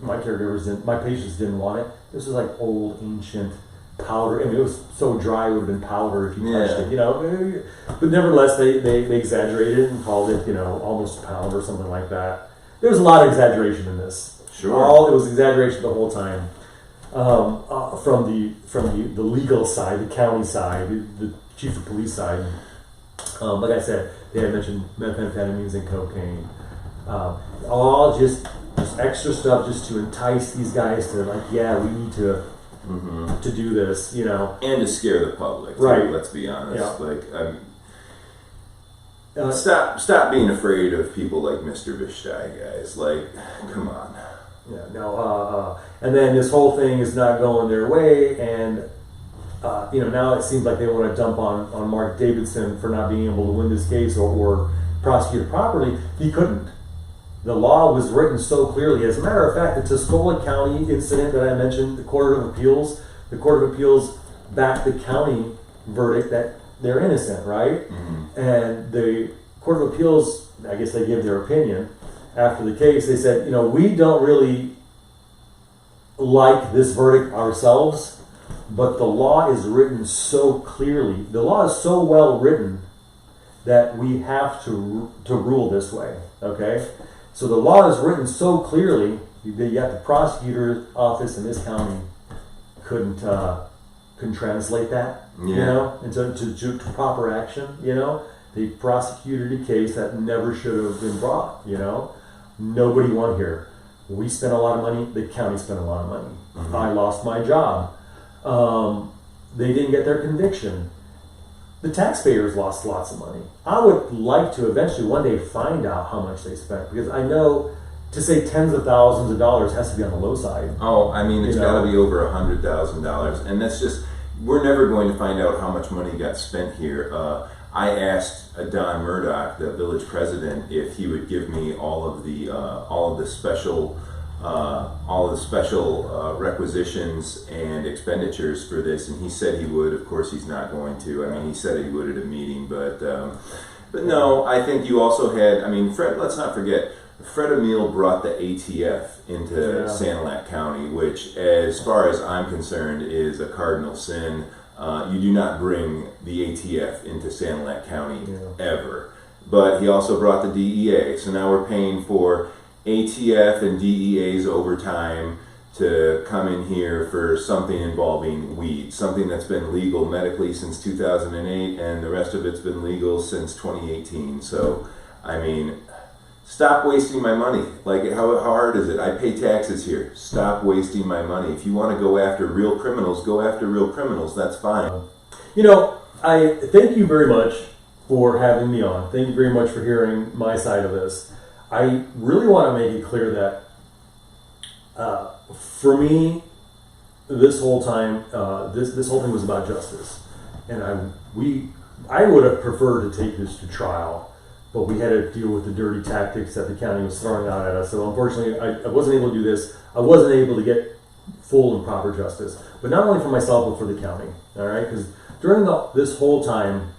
my caregivers my patients didn't want it. This was like old, ancient powder. I mean, it was so dry it would have been powder if you touched it, But nevertheless, they exaggerated it and called it, almost a pound or something like that. There was a lot of exaggeration in this. Sure. It was exaggeration the whole time. From the legal side, the county side, the chief of police side. Like I said, they had mentioned methamphetamines and cocaine. All just extra stuff just to entice these guys to we need to do this, And to scare the public, too, right? Let's be honest. Yeah. Stop being afraid of people like Mr. Vishtaj, guys. Come on. Yeah. No. And then this whole thing is not going their way, and now it seems like they want to dump on Mark Davidson for not being able to win this case or prosecute it properly. He couldn't. The law was written so clearly. As a matter of fact, the Tuscola County incident that I mentioned, the Court of Appeals backed the county verdict that they're innocent, right? And the Court of Appeals, I guess they gave their opinion after the case. They said, we don't really like this verdict ourselves, but the law is written so clearly. The law is so well written that we have to rule this way, okay? So the law is written so clearly that yet the prosecutor's office in this county couldn't translate that, into proper action. They prosecuted a case that never should have been brought. Nobody won here. We spent a lot of money. The county spent a lot of money. I lost my job. They didn't get their conviction. The taxpayers lost lots of money. I would like to eventually one day find out how much they spent, because I know to say tens of thousands of dollars has to be on the low side. Oh, I mean, it's got to be over $100,000, and that's just, we're never going to find out how much money got spent here. I asked Don Murdoch, the village president, if he would give me all of the special requisitions and expenditures for this, and he said he would. Of course, he's not going to. I mean, he said he would at a meeting, but But no, I think you also had, I mean, Fred, let's not forget, Fred Ameel brought the ATF into Sanilac County, which, as far as I'm concerned, is a cardinal sin. You do not bring the ATF into Sanilac County ever. But he also brought the DEA, so now we're paying for ATF and DEA's overtime to come in here for something involving weed, something that's been legal medically since 2008, and the rest of it's been legal since 2018. So, I mean, stop wasting my money. Like, how hard is it? I pay taxes here. Stop wasting my money. If you want to go after real criminals, go after real criminals. That's fine. You know, I thank you very much for having me on. Thank you very much for hearing my side of this. I really want to make it clear that for me, this whole time, this whole thing was about justice, and I would have preferred to take this to trial, but we had to deal with the dirty tactics that the county was throwing out at us. So unfortunately, I wasn't able to do this. I wasn't able to get full and proper justice, but not only for myself but for the county. All right, because during this whole time,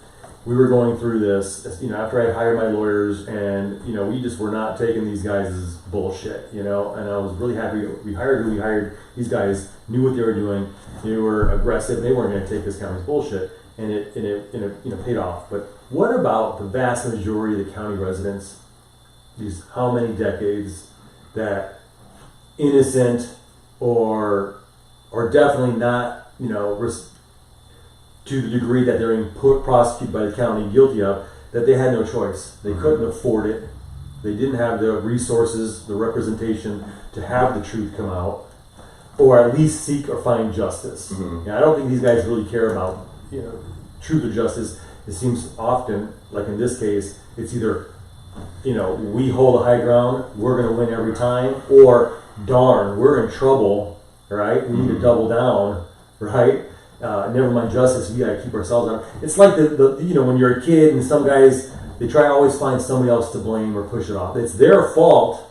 we were going through this, you know, after I hired my lawyers, and, you know, we just were not taking these guys' bullshit, you know, and I was really happy we hired who we hired. These guys knew what they were doing. They were aggressive. They weren't going to take this county's bullshit, and it you know, paid off. But what about the vast majority of the county residents, these how many decades, that innocent or definitely not, you know, to the degree that they're being prosecuted by the county guilty of, that they had no choice. They couldn't afford it. They didn't have the resources, the representation to have the truth come out, or at least seek or find justice. And I don't think these guys really care about, you know, truth or justice. It seems often, like in this case, it's either, you know, we hold a high ground, we're going to win every time, or darn, we're in trouble, right? We need to double down, right? Never mind justice, we gotta keep ourselves on. It's like the you know, when you're a kid and some guys, they try to always find somebody else to blame or push it off. It's their fault,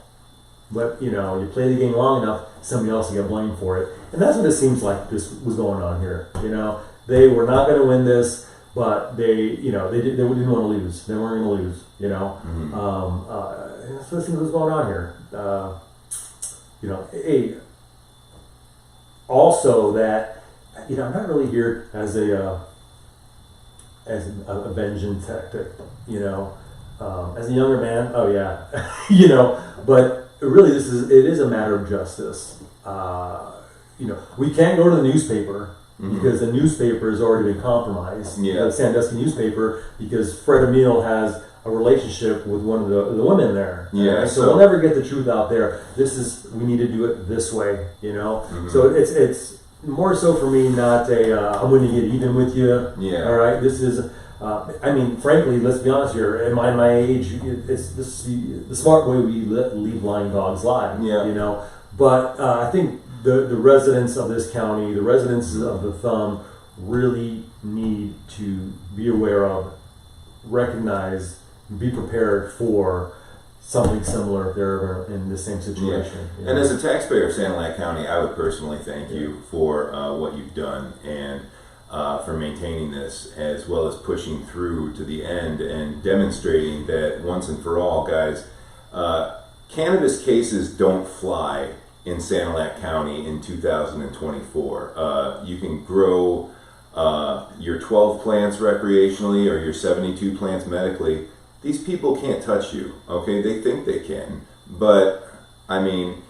but you know, you play the game long enough, somebody else will get blamed for it. And that's what it seems like this was going on here. You know, they were not going to win this, but they didn't want to lose. They weren't going to lose. You know, that's what it seems was going on here. You know, also that. You know, I'm not really here as a vengeance tactic. You know, as a younger man, oh yeah, you know. But really, it is a matter of justice. You know, we can't go to the newspaper because the newspaper has already been compromised. Yeah. The Sandusky newspaper, because Fred Ameel has a relationship with one of the women there. Yeah. Right? So we'll never get the truth out there. We need to do it this way. You know. So it's more so for me, not I'm going to get even with you. Yeah. All right. This is, I mean, frankly, let's be honest here. At my age, it's the smart way we leave lying dogs lie. Yeah. You know. But I think the residents of this county, the residents of the Thumb, really need to be aware of, recognize, be prepared for something similar if they're ever in the same situation. Yeah. And as a taxpayer of Sanilac County, I would personally thank you for what you've done and for maintaining this, as well as pushing through to the end and demonstrating that once and for all, guys, cannabis cases don't fly in Sanilac County in 2024. You can grow your 12 plants recreationally or your 72 plants medically. These people can't touch you, okay? They think they can. But, I mean,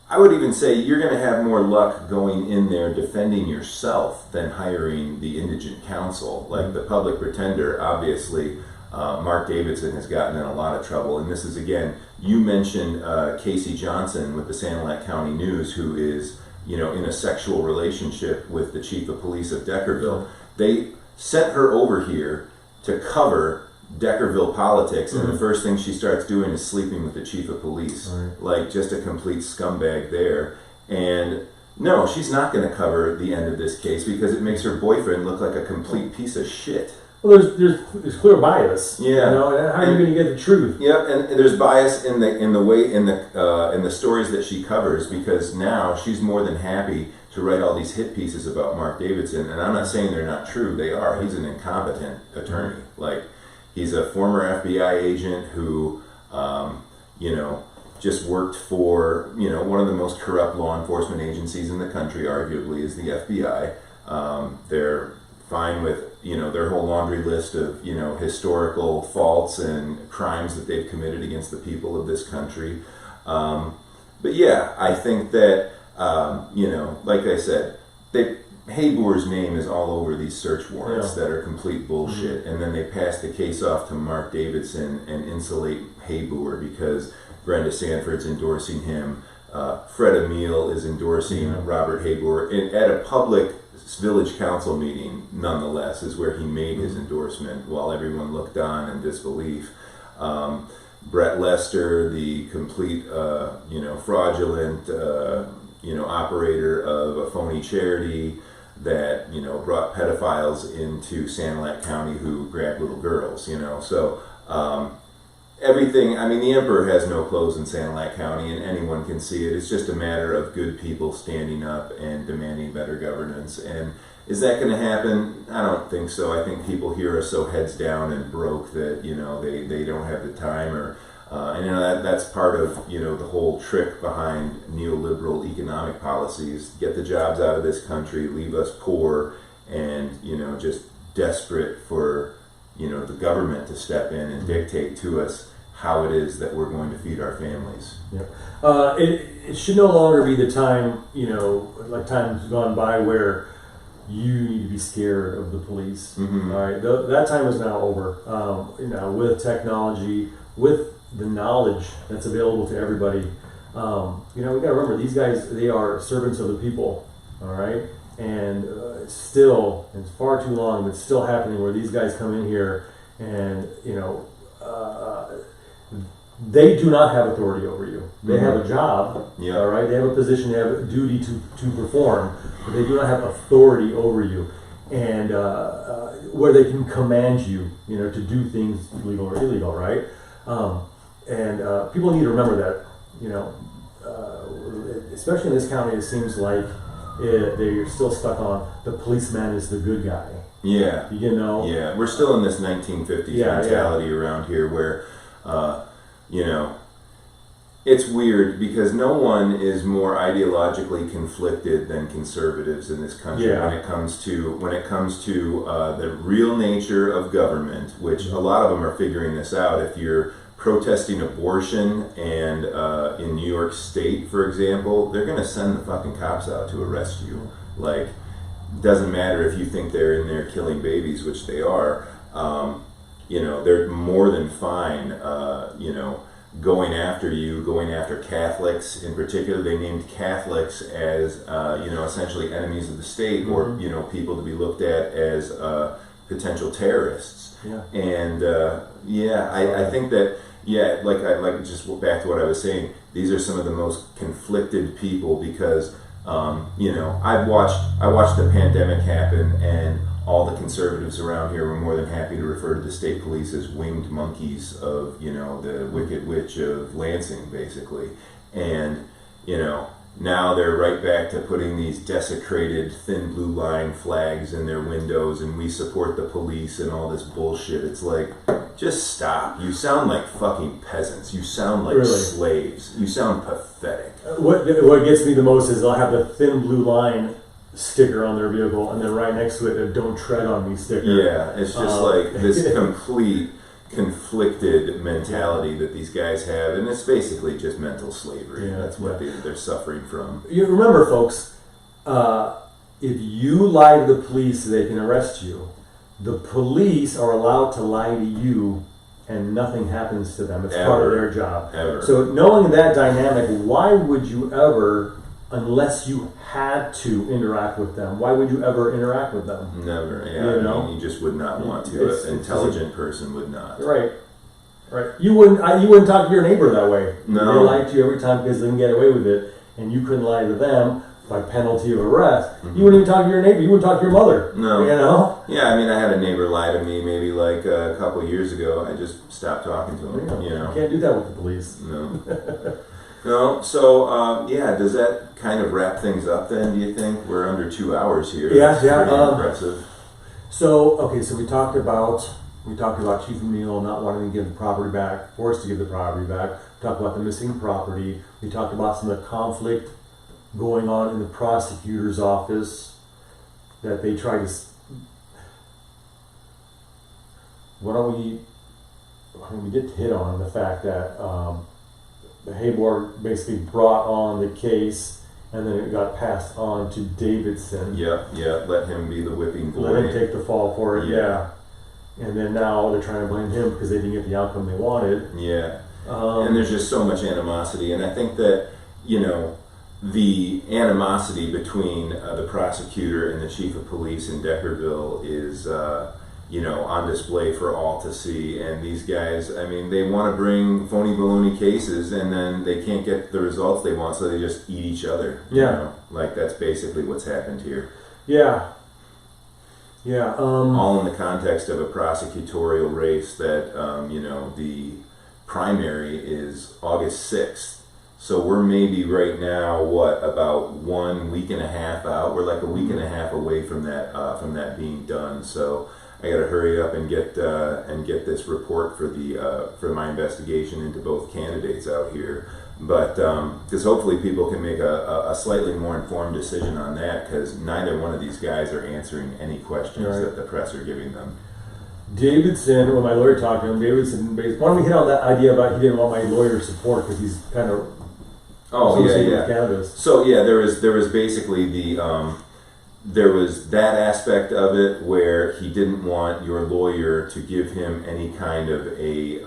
I would even say you're going to have more luck going in there defending yourself than hiring the indigent counsel. Like the public pretender, obviously, Mark Davidson has gotten in a lot of trouble. And this is, again, you mentioned Casey Johnson with the Sanilac County News, who is, you know, in a sexual relationship with the chief of police of Deckerville. They sent her over here to cover Deckerville politics, and the first thing she starts doing is sleeping with the chief of police. Right. Like, just a complete scumbag there. And no, she's not going to cover the end of this case because it makes her boyfriend look like a complete piece of shit. Well, there's clear bias. Yeah. You know, how are you going to get the truth? Yeah, and there's bias in the stories that she covers, because now she's more than happy to write all these hit pieces about Mark Davidson, and I'm not saying they're not true. They are. He's an incompetent attorney. Like, He's a former FBI agent who, just worked for, one of the most corrupt law enforcement agencies in the country, arguably, is the FBI. They're fine with, their whole laundry list of, historical faults and crimes that they've committed against the people of this country. But yeah, I think that, like I said, Heyboer's name is all over these search warrants that are complete bullshit. And then they pass the case off to Mark Davidson and insulate Heyboer because Brenda Sanford's endorsing him. Fred Ameel is endorsing Robert Heyboer. At a public village council meeting, nonetheless, is where he made his endorsement while everyone looked on in disbelief. Brett Lester, the complete, fraudulent, operator of a phony charity that, brought pedophiles into Sanilac County who grabbed little girls, So, everything, the emperor has no clothes in Sanilac County and anyone can see it. It's just a matter of good people standing up and demanding better governance. And is that going to happen? I don't think so. I think people here are so heads down and broke that, they don't have the time that's part of, the whole trick behind neoliberal economic policies. Get the jobs out of this country, leave us poor and, just desperate for, the government to step in and dictate to us how it is that we're going to feed our families. Yeah. It should no longer be the time, like times gone by where you need to be scared of the police. All right, that time is now over. With technology, with the knowledge that's available to everybody, we got to remember these guys, they are servants of the people. All right, and it's far too long, but it's still happening where these guys come in here and they do not have authority over you. They have a job, all right? They have a position, they have a duty to perform, but they do not have authority over you. And where they can command you, to do things legal or illegal, right? And people need to remember that, especially in this county, it seems like they're still stuck on the policeman is the good guy. Yeah. Yeah, we're still in this 1950s mentality around here where, it's weird because no one is more ideologically conflicted than conservatives in this country when it comes to the real nature of government, which a lot of them are figuring this out. If you're protesting abortion and in New York State, for example, they're going to send the fucking cops out to arrest you. Like, doesn't matter if you think they're in there killing babies, which they are. They're more than fine, going after you, going after Catholics in particular. They named Catholics as, essentially enemies of the state or, people to be looked at as potential terrorists. Yeah. And, I think that, just back to what I was saying, these are some of the most conflicted people because, I watched the pandemic happen and all the conservatives around here were more than happy to refer to the state police as winged monkeys of, the Wicked Witch of Lansing, basically. And, now they're right back to putting these desecrated thin blue line flags in their windows and we support the police and all this bullshit. It's like, just stop. You sound like fucking peasants. You sound like slaves. You sound pathetic. What gets me the most is they'll have the thin blue line sticker on their vehicle and then right next to it a "Don't Tread on Me" sticker. Yeah, it's just like this complete conflicted mentality that these guys have, and it's basically just mental slavery. That's what they're suffering from. You remember, folks, if you lie to the police, they can arrest you. The police are allowed to lie to you and nothing happens to them. It's part of their job. So knowing that dynamic, why would you ever, unless you had to interact with them, why would you ever interact with them? Never. Yeah, you just would not want to. An intelligent person would not. Right. You wouldn't talk to your neighbor that way. No. They lie to you every time because they can get away with it, and you couldn't lie to them by penalty of arrest. You wouldn't even talk to your neighbor. You wouldn't talk to your mother. No. Yeah, I had a neighbor lie to me maybe like a couple of years ago. I just stopped talking to him. You can't do that with the police. No. No, so, does that kind of wrap things up then, do you think? We're under 2 hours here. Yeah. Pretty impressive. So we talked about We talked about Chief Ameel not wanting to give the property back, forced to give the property back. We talked about the missing property. We talked about some of the conflict going on in the prosecutor's office that they tried to. We did hit on the fact that the Heyboer basically brought on the case, and then it got passed on to Davidson. Yeah, let him be the whipping boy. Let him take the fall for it, yeah. And then now they're trying to blame him because they didn't get the outcome they wanted. Yeah. And there's just so much animosity. And I think that, the animosity between the prosecutor and the chief of police in Deckerville is, on display for all to see. And these guys, they want to bring phony baloney cases, and then they can't get the results they want, so they just eat each other. Yeah. Like, that's basically what's happened here. Yeah. Yeah. All in the context of a prosecutorial race that, the primary is August 6th. So we're maybe right now, about 1 week and a half out? We're like a week and a half away from that being done. So I got to hurry up and get this report for my investigation into both candidates out here. But because hopefully people can make a slightly more informed decision on that, because neither one of these guys are answering any questions that the press are giving them. Davidson, when my lawyer talked to him, Davidson, why don't we hit on that idea about he didn't want my lawyer's support because he's kind of associated with cannabis. So there was basically there was that aspect of it where he didn't want your lawyer to give him any kind of a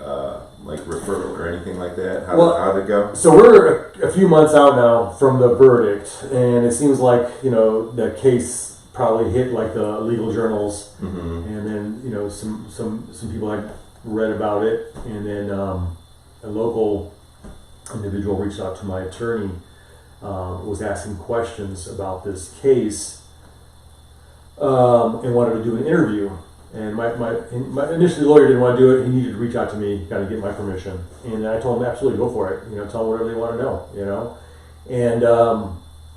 referral or anything like that. How'd it go? So we're a few months out now from the verdict, and it seems like the case probably hit like the legal journals, and then some people had read about it, and then a local individual reached out to my attorney, was asking questions about this case, and wanted to do an interview. And my initially lawyer didn't want to do it. He needed to reach out to me, kind of get my permission. And I told him, absolutely, go for it. Tell them whatever they want to know.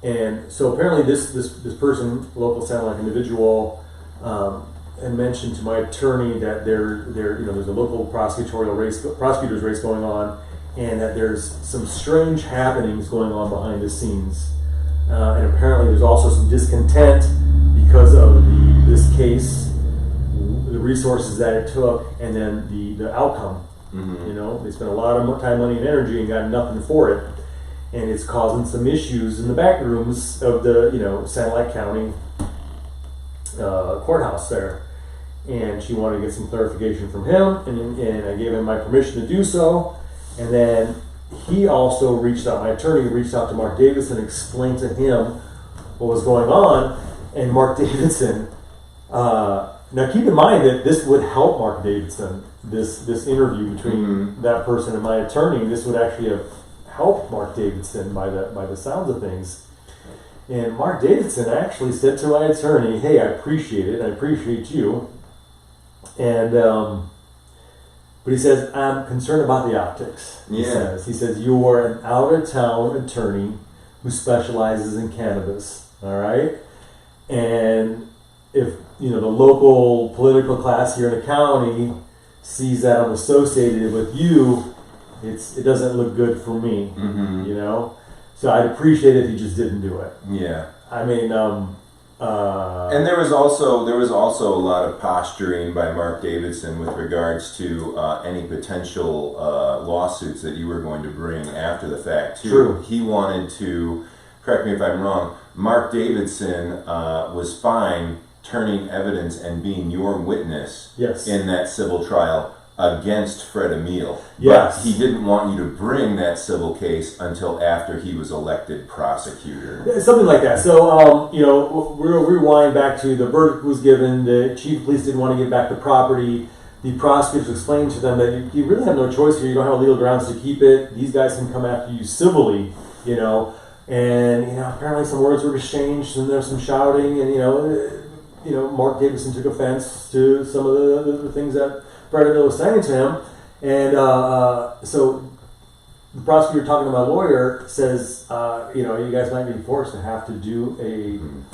And so apparently this person, local satellite individual, and mentioned to my attorney that there's a local prosecutor's race going on, and that there's some strange happenings going on behind the scenes. And apparently there's also some discontent because of this case, the resources that it took, and then the outcome. They spent a lot of time, money, and energy and got nothing for it. And it's causing some issues in the back rooms of the Satellite County courthouse there. And she wanted to get some clarification from him, and I gave him my permission to do so. And then he also reached out, my attorney reached out to Mark Davidson, explained to him what was going on. And Mark Davidson, now keep in mind that this would help Mark Davidson, this interview between that person and my attorney. This would actually have helped Mark Davidson by the sounds of things. And Mark Davidson actually said to my attorney, hey, I appreciate it, I appreciate you. And but he says, I'm concerned about the optics. He says, you are an out-of-town attorney who specializes in cannabis, all right? And if the local political class here in the county sees that I'm associated with you, it doesn't look good for me, So I'd appreciate it if you just didn't do it. Yeah. And there was also a lot of posturing by Mark Davidson with regards to any potential lawsuits that you were going to bring after the fact too. True. He wanted to, correct me if I'm wrong, Mark Davidson was fine turning evidence and being your witness in that civil trial against Fred Ameel. Yes. But he didn't want you to bring that civil case until after he was elected prosecutor. Something like that. So, we'll rewind back to the verdict was given. The chief of police didn't want to give back the property. The prosecutors explained to them that you really have no choice here. You don't have legal grounds to keep it. These guys can come after you civilly, And, apparently some words were exchanged and there was some shouting and, Mark Davidson took offense to some of the things that Predatory was saying to him. And so the prosecutor talking to my lawyer says, you guys might be forced to have to do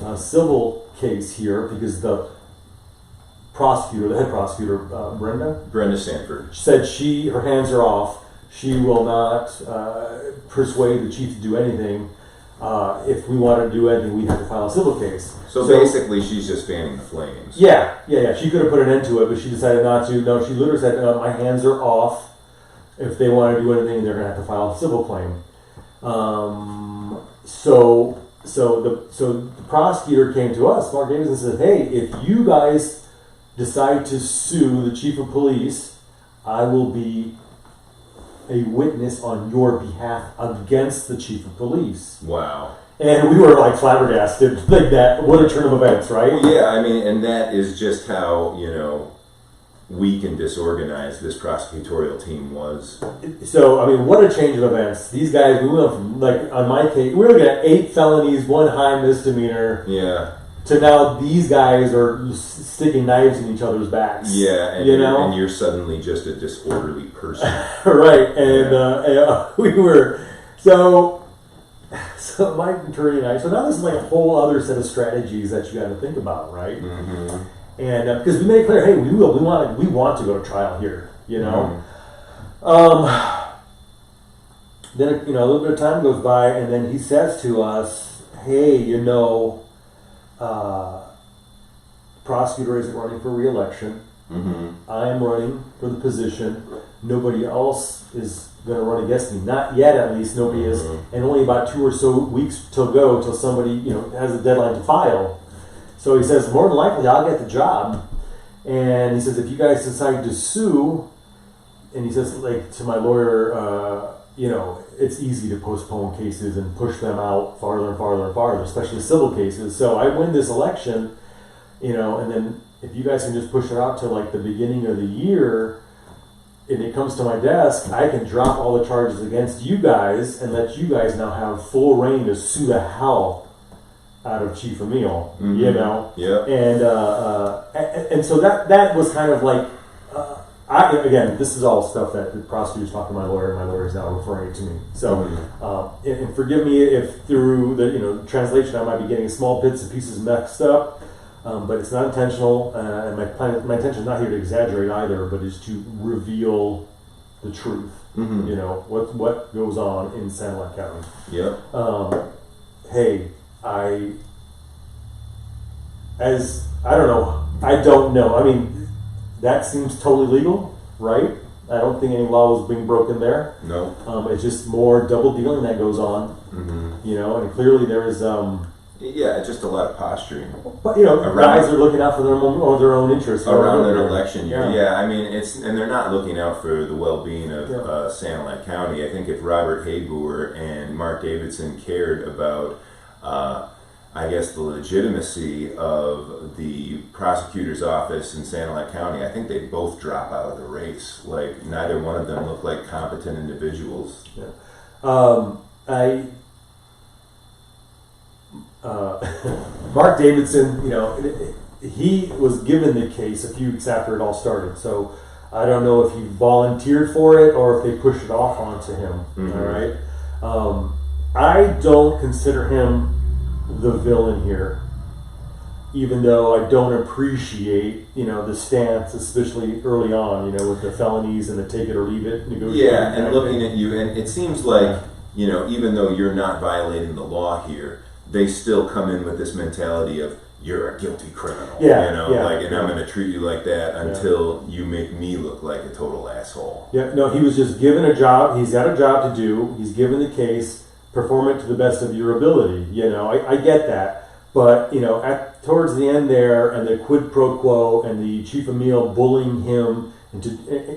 a civil case here because the prosecutor, the head prosecutor, Brenda Sanford. said her hands are off. She will not persuade the chief to do anything. If we wanted to do anything, we'd have to file a civil case. So basically, she's just fanning the flames. Yeah. She could have put an end to it, but she decided not to. No, she literally said, my hands are off. If they want to do anything, they're going to have to file a civil claim. So the prosecutor came to us, Mark Davidson, and said, hey, if you guys decide to sue the chief of police, I will be a witness on your behalf against the chief of police. Wow. And we were like flabbergasted, like that. What a turn of events, right? Well, yeah, I mean, and that is just how, weak and disorganized this prosecutorial team was. So, I mean, what a change of events. These guys, we went from, like, on my case, we were looking at 8 felonies, 1 high misdemeanor. Yeah. To now these guys are sticking knives in each other's backs. Yeah, and you're suddenly just a disorderly person. Right, and we were, so my attorney and I, so now this is like a whole other set of strategies that you got to think about, right? Mm-hmm. And because we made it clear, hey, we want to go to trial here, Mm-hmm. Then a little bit of time goes by, and then he says to us, hey, prosecutor isn't running for re-election. Mm-hmm. I'm running for the position. Nobody else is going to run against me. Not yet, at least. Nobody is. And only about 2 or so weeks till somebody has a deadline to file. So he says, more than likely, I'll get the job. And he says, if you guys decide to sue, and he says, like, to my lawyer, it's easy to postpone cases and push them out farther and farther and farther, especially civil cases. So I win this election, and then if you guys can just push it out to like the beginning of the year, and it comes to my desk, I can drop all the charges against you guys and let you guys now have full reign to sue the hell out of Chief Ameel, Mm-hmm. Yeah. And so that was kind of like, again, this is all stuff that the prosecutor's talking to my lawyer, and my lawyer is now referring it to me. So, and forgive me if through the translation I might be getting small bits and pieces mixed up, but it's not intentional. And my intention is not here to exaggerate either, but is to reveal the truth. Mm-hmm. What goes on in Sanilac County. Yep. Hey, I don't know. I mean, that seems totally legal, right? I don't think any law was being broken there. No. It's just more double dealing that goes on. Mm-hmm. And clearly there is. It's just a lot of posturing. But guys are looking out for their own interests around an election year. Yeah. I mean, and they're not looking out for the well-being of Sanilac County. I think if Robert Heyboer and Mark Davidson cared about, the legitimacy of the prosecutor's office in Sanilac County, I think they'd both drop out of the race. Like, neither one of them look like competent individuals. Yeah. Mark Davidson, he was given the case a few weeks after it all started. So I don't know if he volunteered for it or if they pushed it off onto him. Mm-hmm. All right. I don't consider him the villain here, even though I don't appreciate, the stance, especially early on, with the felonies and the take it or leave it negotiation. Yeah, and looking at you, and it seems like, even though you're not violating the law here, they still come in with this mentality of, you're a guilty criminal. And I'm going to treat you like that until you make me look like a total asshole. Yeah, no, he was just given a job. He's got a job to do. He's given the case. Perform it to the best of your ability. I get that. But, towards the end there, and the quid pro quo, and the Chief Ameel bullying him,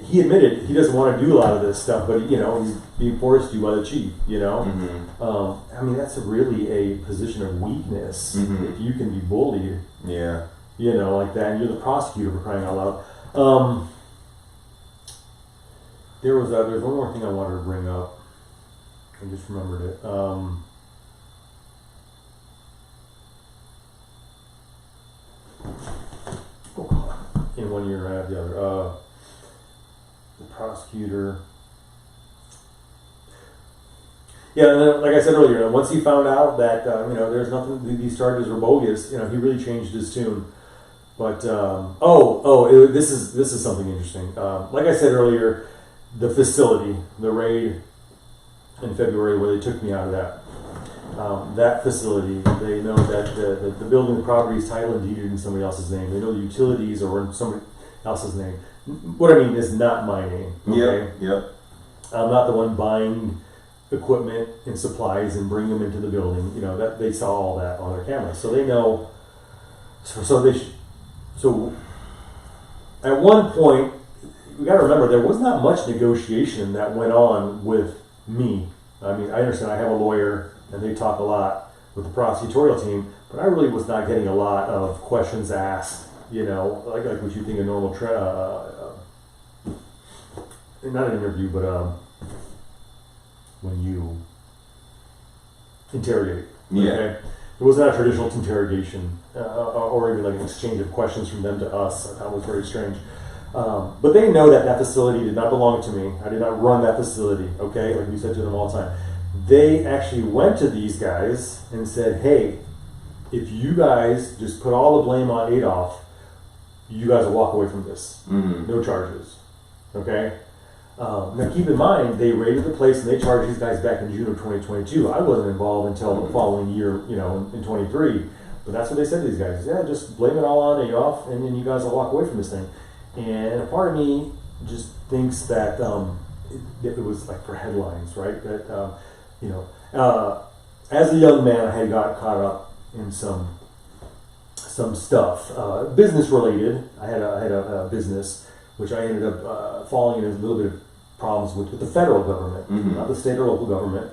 he admitted he doesn't want to do a lot of this stuff, but, he's being forced to by the chief, Mm-hmm. That's really a position of weakness. Mm-hmm. If you can be bullied. Yeah. Like that, and you're the prosecutor for crying out loud. There's one more thing I wanted to bring up. I just remembered it. In one year I have the other. The prosecutor. Yeah, and like I said earlier, once he found out that there's nothing, these charges were bogus, he really changed his tune. But this is something interesting. Like I said earlier, the facility, the raid in February where they took me out of that facility, they know that the building, the property is title and deeded in somebody else's name. They know the utilities are in somebody else's name. What I mean is not my name. Okay? Yep. I'm not the one buying equipment and supplies and bring them into the building. You know, that they saw all that on their cameras, so they know. So at one point, we got to remember there was not much negotiation that went on with me. I mean, I understand I have a lawyer and they talk a lot with the prosecutorial team, but I really was not getting a lot of questions asked. You know, like what you think a normal not an interview, but when you interrogate. Yeah. Okay? It was not a traditional interrogation or even like an exchange of questions from them to us. I thought it was very strange. But they know that facility did not belong to me. I did not run that facility, okay? Like we said to them all the time. They actually went to these guys and said, hey, if you guys just put all the blame on Adolf, you guys will walk away from this. Mm-hmm. No charges, okay? Now keep in mind, they raided the place and they charged these guys back in June of 2022. I wasn't involved until the following year, you know, in 23. But that's what they said to these guys. Yeah, just blame it all on Adolf and then you guys will walk away from this thing. And a part of me just thinks that it was like for headlines, right? That, you know, as a young man, I had got caught up in some stuff, business related. I had a business which I ended up falling into a little bit of problems with the federal government, mm-hmm. not the state or local government.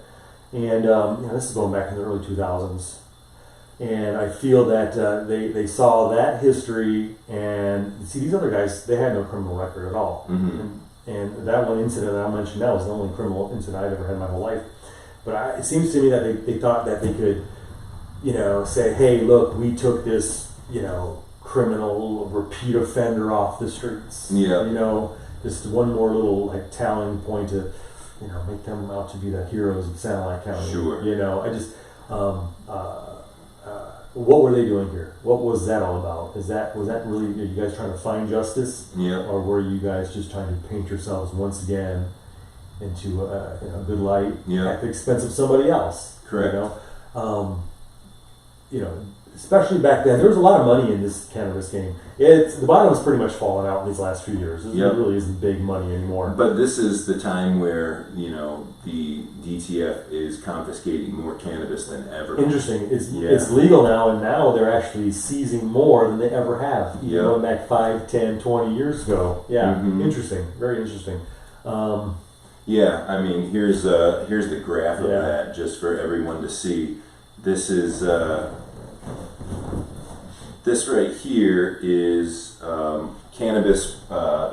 And you know, this is going back in the early 2000s. And I feel that they saw that history, and see, these other guys, they had no criminal record at all. Mm-hmm. And that one incident that I mentioned, that was the only criminal incident I've ever had in my whole life. But it seems to me that they thought that they could, you know, say, hey, look, we took this, you know, criminal repeat offender off the streets. Yeah. You know, just one more little like tallying point to, you know, make them out to be the heroes of Satellite County. Sure. You know, I just, what were they doing here? What was that all about? Was that really, are you guys trying to find justice? Yeah. Or were you guys just trying to paint yourselves once again into a good light at the expense of somebody else? Correct. You know, especially back then, there was a lot of money in this cannabis game. The bottom's pretty much fallen out in these last few years. It really isn't big money anymore. But this is the time where, you know, the DTF is confiscating more cannabis than ever. Interesting. It's legal now, and now they're actually seizing more than they ever have. Yeah. Going back 5, 10, 20 years ago. Yeah, mm-hmm. Interesting. Very interesting. Yeah, I mean, here's the graph of that, just for everyone to see. This is this right here is cannabis.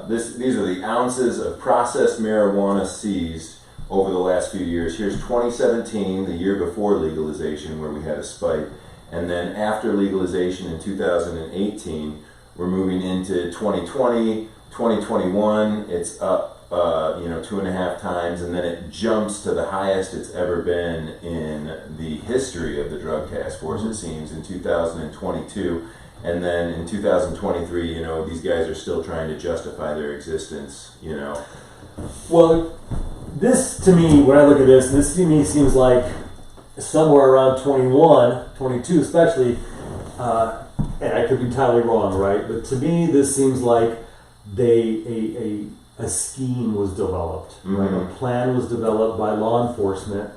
These are the ounces of processed marijuana seized over the last few years. Here's 2017, the year before legalization, where we had a spike, and then after legalization in 2018, we're moving into 2020, 2021. It's up. 2.5 times, and then it jumps to the highest it's ever been in the history of the Drug Task Force, it seems, in 2022. And then in 2023, you know, these guys are still trying to justify their existence, you know. Well, this to me, when I look at this to me seems like somewhere around 21, 22 especially, and I could be totally wrong, right? But to me, this seems like a scheme was developed, right? Mm-hmm. A plan was developed by law enforcement,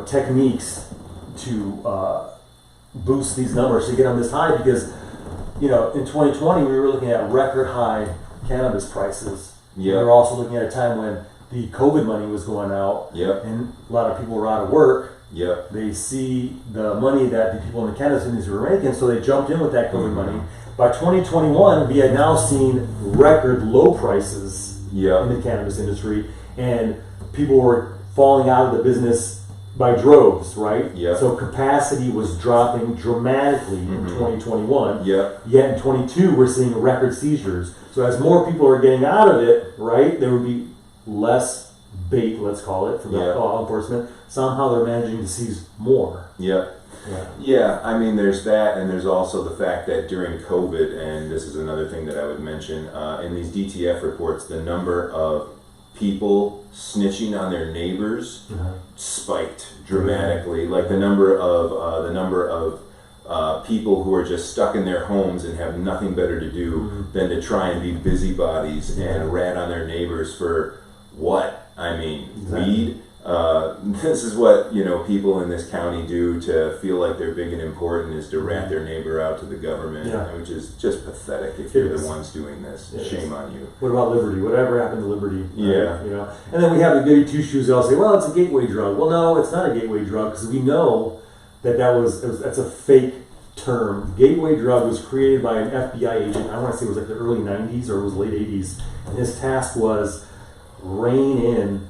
techniques to boost these numbers, to get them this high, because, you know, in 2020, we were looking at record high cannabis prices. Yeah. We were also looking at a time when the COVID money was going out, and a lot of people were out of work. Yep. They see the money that the people in the cannabis industry were making, so they jumped in with that COVID money. By 2021, we had now seen record low prices in the cannabis industry, and people were falling out of the business by droves, right? Yeah. So capacity was dropping dramatically in 2021. Yeah. Yet in 22, we're seeing record seizures. So as more people are getting out of it, right, there would be less bait, let's call it, for the Yeah. law enforcement. Somehow they're managing to seize more. Yeah. Yeah, I mean, there's that, and there's also the fact that during COVID, and this is another thing that I would mention, in these DTF reports, the number of people snitching on their neighbors spiked dramatically. Like the number of people who are just stuck in their homes and have nothing better to do than to try and be busybodies and rat on their neighbors for what? I mean, weed. This is what people in this county do to feel like they're big and important, is to rat their neighbor out to the government, which is just pathetic. If you're the ones doing this, shame on you. What about Liberty? Whatever happened to Liberty? Yeah, And then we have the goody two shoes that all say, well, it's a gateway drug. Well, no, it's not a gateway drug, because we know that's a fake term. Gateway drug was created by an FBI agent. I want to say it was like the early 90s or it was late 80s, and his task was rein in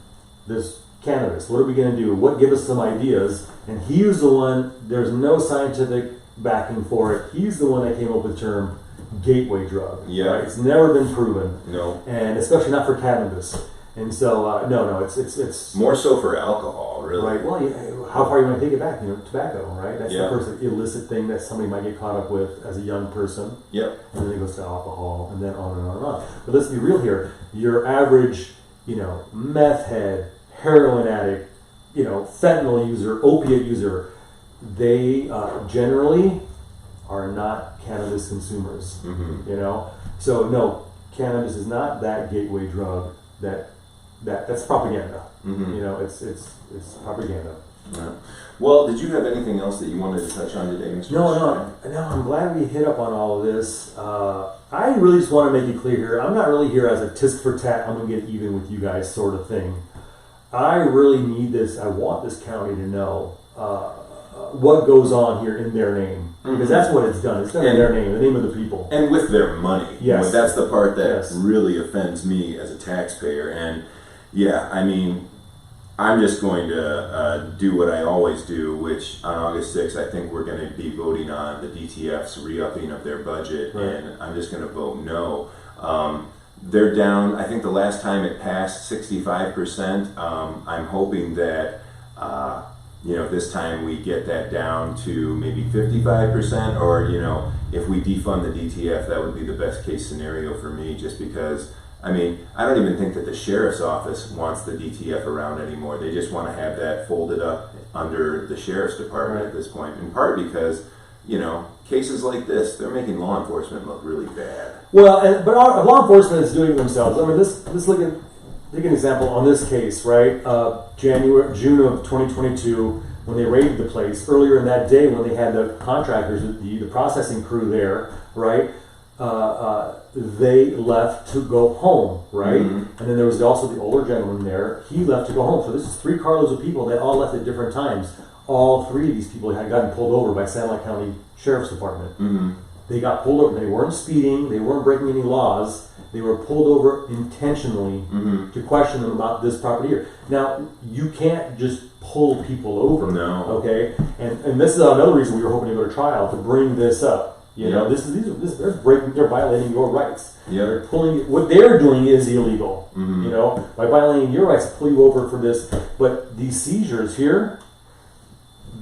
this cannabis. What are we going to do? Give us some ideas? And he was the one. There's no scientific backing for it. He's the one that came up with the term gateway drug. Yeah, right? It's never been proven. No, and especially not for cannabis. And so no, it's more so for alcohol, really. Right. Well, how far you want to take it back? Tobacco, right? That's Yeah. the first illicit thing that somebody might get caught up with as a young person. Yep. And then it goes to alcohol, and then on and on and on. But let's be real here. Your average, meth head, heroin addict, fentanyl user, opiate user, they generally are not cannabis consumers. So no, cannabis is not that gateway drug that's propaganda. It's propaganda. Yeah. Well, did you have anything else that you wanted to touch on today, Mr. No. I'm glad we hit up on all of this. I really just want to make it clear here. I'm not really here as a tisk for tat, I'm going to get even with you guys sort of thing. I really need this. I want this county to know what goes on here in their name. Because that's what it's done. It's done in their name, the name of the people. And with their money. Yes. That's the part that really offends me as a taxpayer. And yeah, I mean, I'm just going to do what I always do, which on August 6th, I think we're going to be voting on the DTF's re-upping of their budget, and I'm just going to vote no. They're down, I think the last time it passed 65%. I'm hoping that, this time we get that down to maybe 55%, or, if we defund the DTF, that would be the best case scenario for me, just because I don't even think that the sheriff's office wants the DTF around anymore. They just want to have that folded up under the sheriff's department at this point, in part because, cases like this, they're making law enforcement look really bad. Well, but law enforcement is doing it themselves. I mean, let's look at take an example on this case, right? June of 2022, when they raided the place, earlier in that day when they had the contractors, the processing crew there, right? They left to go home, right? And then there was also the older gentleman there. He left to go home. So this is 3 carloads of people that all left at different times. All 3 of these people had gotten pulled over by Sanilac County Sheriff's Department. They got pulled over. They weren't speeding. They weren't breaking any laws. They were pulled over intentionally to question them about this property here. Now, you can't just pull people over. No. Okay? And this is another reason we were hoping to go to trial, to bring this up. They're violating your rights. They're pulling. What they're doing is illegal. By violating your rights, to pull you over for this. But these seizures here,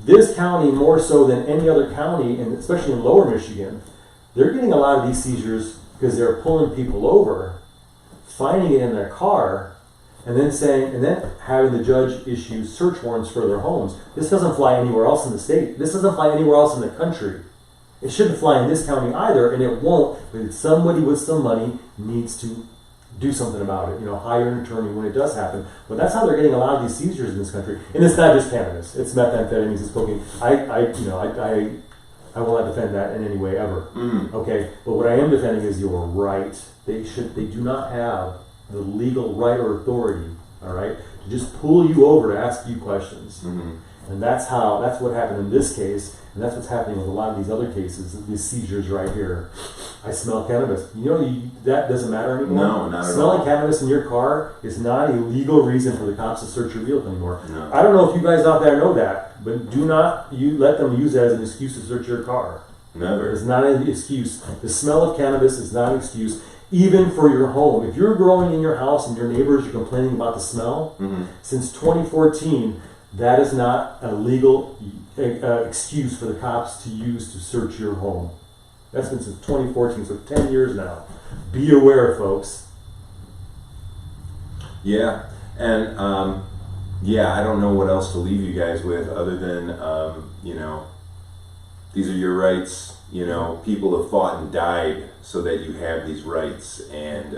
this county more so than any other county, and especially in Lower Michigan, they're getting a lot of these seizures because they're pulling people over, finding it in their car, and then having the judge issue search warrants for their homes. This doesn't fly anywhere else in the state. This doesn't fly anywhere else in the country. It shouldn't fly in this county either, and it won't. But somebody with some money needs to do something about it. Hire an attorney when it does happen. But that's how they're getting a lot of these seizures in this country. And it's not just cannabis; it's methamphetamines, it's cocaine. I will not defend that in any way ever. Okay, but what I am defending is your right. They do not have the legal right or authority. All right, to just pull you over to ask you questions. And that's what happened in this case. And that's what's happening with a lot of these other cases, these seizures right here. I smell cannabis. That doesn't matter anymore? No, not at all. Smelling cannabis in your car is not a legal reason for the cops to search your vehicle anymore. No. I don't know if you guys out there know that, but do not let them use that as an excuse to search your car. Never. It's not an excuse. The smell of cannabis is not an excuse. even for your home. If you're growing in your house and your neighbors are complaining about the smell, since 2014, that is not a legal excuse for the cops to use to search your home. That's been since 2014, so 10 years now. Be aware, folks. Yeah, and I don't know what else to leave you guys with other than, these are your rights. People have fought and died so that you have these rights. And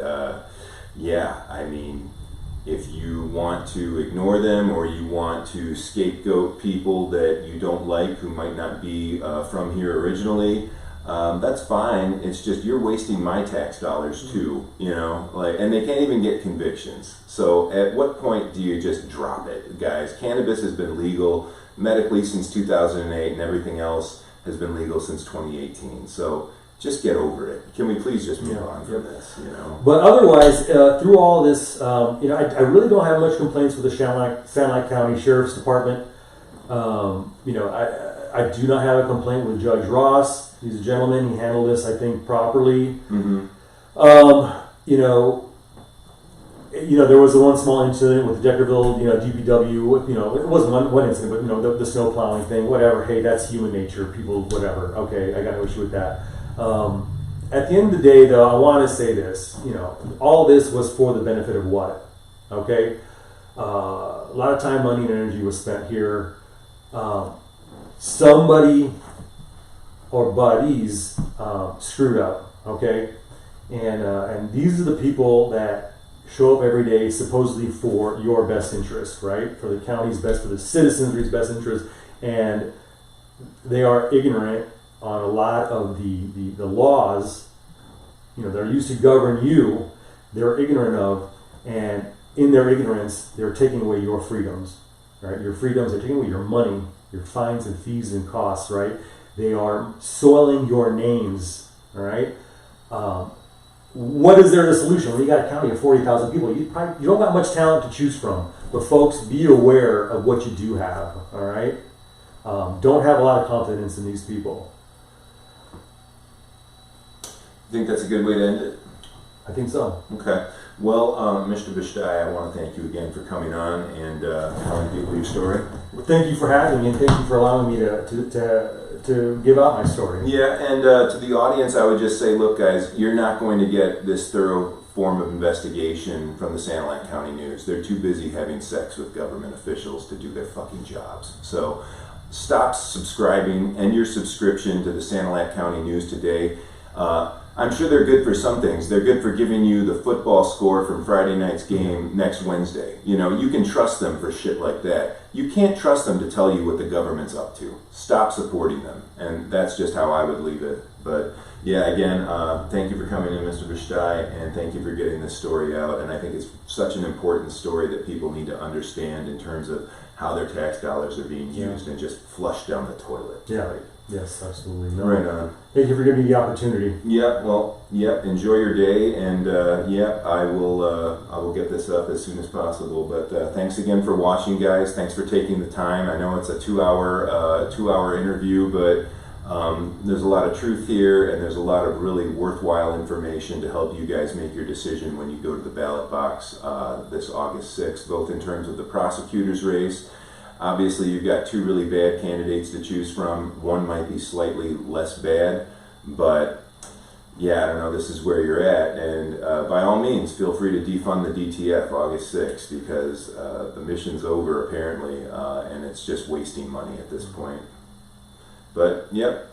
if you want to ignore them or you want to scapegoat people that you don't like who might not be from here originally, that's fine. It's just you're wasting my tax dollars too, and they can't even get convictions. So at what point do you just drop it, guys? Cannabis has been legal medically since 2008 and everything else has been legal since 2018. So just get over it. Can we please just move on from this, But otherwise, through all this, I really don't have much complaints with the Sanilac County Sheriff's Department. I do not have a complaint with Judge Ross. He's a gentleman. He handled this, I think, properly. There was the one small incident with Deckerville, DPW. It wasn't one incident, but the snow plowing thing, whatever. Hey, that's human nature. People, whatever. Okay, I got no issue with that. At the end of the day, though, I want to say this. All this was for the benefit of what? Okay, a lot of time, money, and energy was spent here. Somebody or buddies screwed up. Okay, and these are the people that show up every day supposedly for your best interest, right? For the county's best, for the citizens' best interest, and they are ignorant on a lot of the laws, that are used to govern you. They're ignorant of, and in their ignorance, they're taking away your freedoms, right? Your freedoms, they're taking away your money, your fines and fees and costs, right? They are soiling your names, all right? What is their solution? When you got a county of 40,000 people, you don't got much talent to choose from. But folks, be aware of what you do have, all right? Don't have a lot of confidence in these people. Think that's a good way to end it? I think so. Okay. Well, Mr. Vishtaj, I want to thank you again for coming on and telling people your story. Well, thank you for having me, and thank you for allowing me to give out my story. Yeah, and to the audience, I would just say, look, guys, you're not going to get this thorough form of investigation from the Sanilac County News. They're too busy having sex with government officials to do their fucking jobs. So stop subscribing, end your subscription to the Sanilac County News today. I'm sure they're good for some things. They're good for giving you the football score from Friday night's game next Wednesday. You can trust them for shit like that. You can't trust them to tell you what the government's up to. Stop supporting them. And that's just how I would leave it. But yeah, again, thank you for coming in, Mr. Vishtaj, and thank you for getting this story out. And I think it's such an important story that people need to understand in terms of how their tax dollars are being used and just flushed down the toilet. Yeah. Right? Yes, absolutely. No. Right on. Thank you for giving me the opportunity. Yeah, well, enjoy your day, and I will get this up as soon as possible. But thanks again for watching, guys. Thanks for taking the time. I know it's a 2-hour interview, but there's a lot of truth here, and there's a lot of really worthwhile information to help you guys make your decision when you go to the ballot box this August 6th, both in terms of the prosecutor's race. Obviously, you've got two really bad candidates to choose from. One might be slightly less bad, but yeah, I don't know, this is where you're at. And by all means, feel free to defund the DTF August 6th, because the mission's over, apparently, and it's just wasting money at this point. But, yep,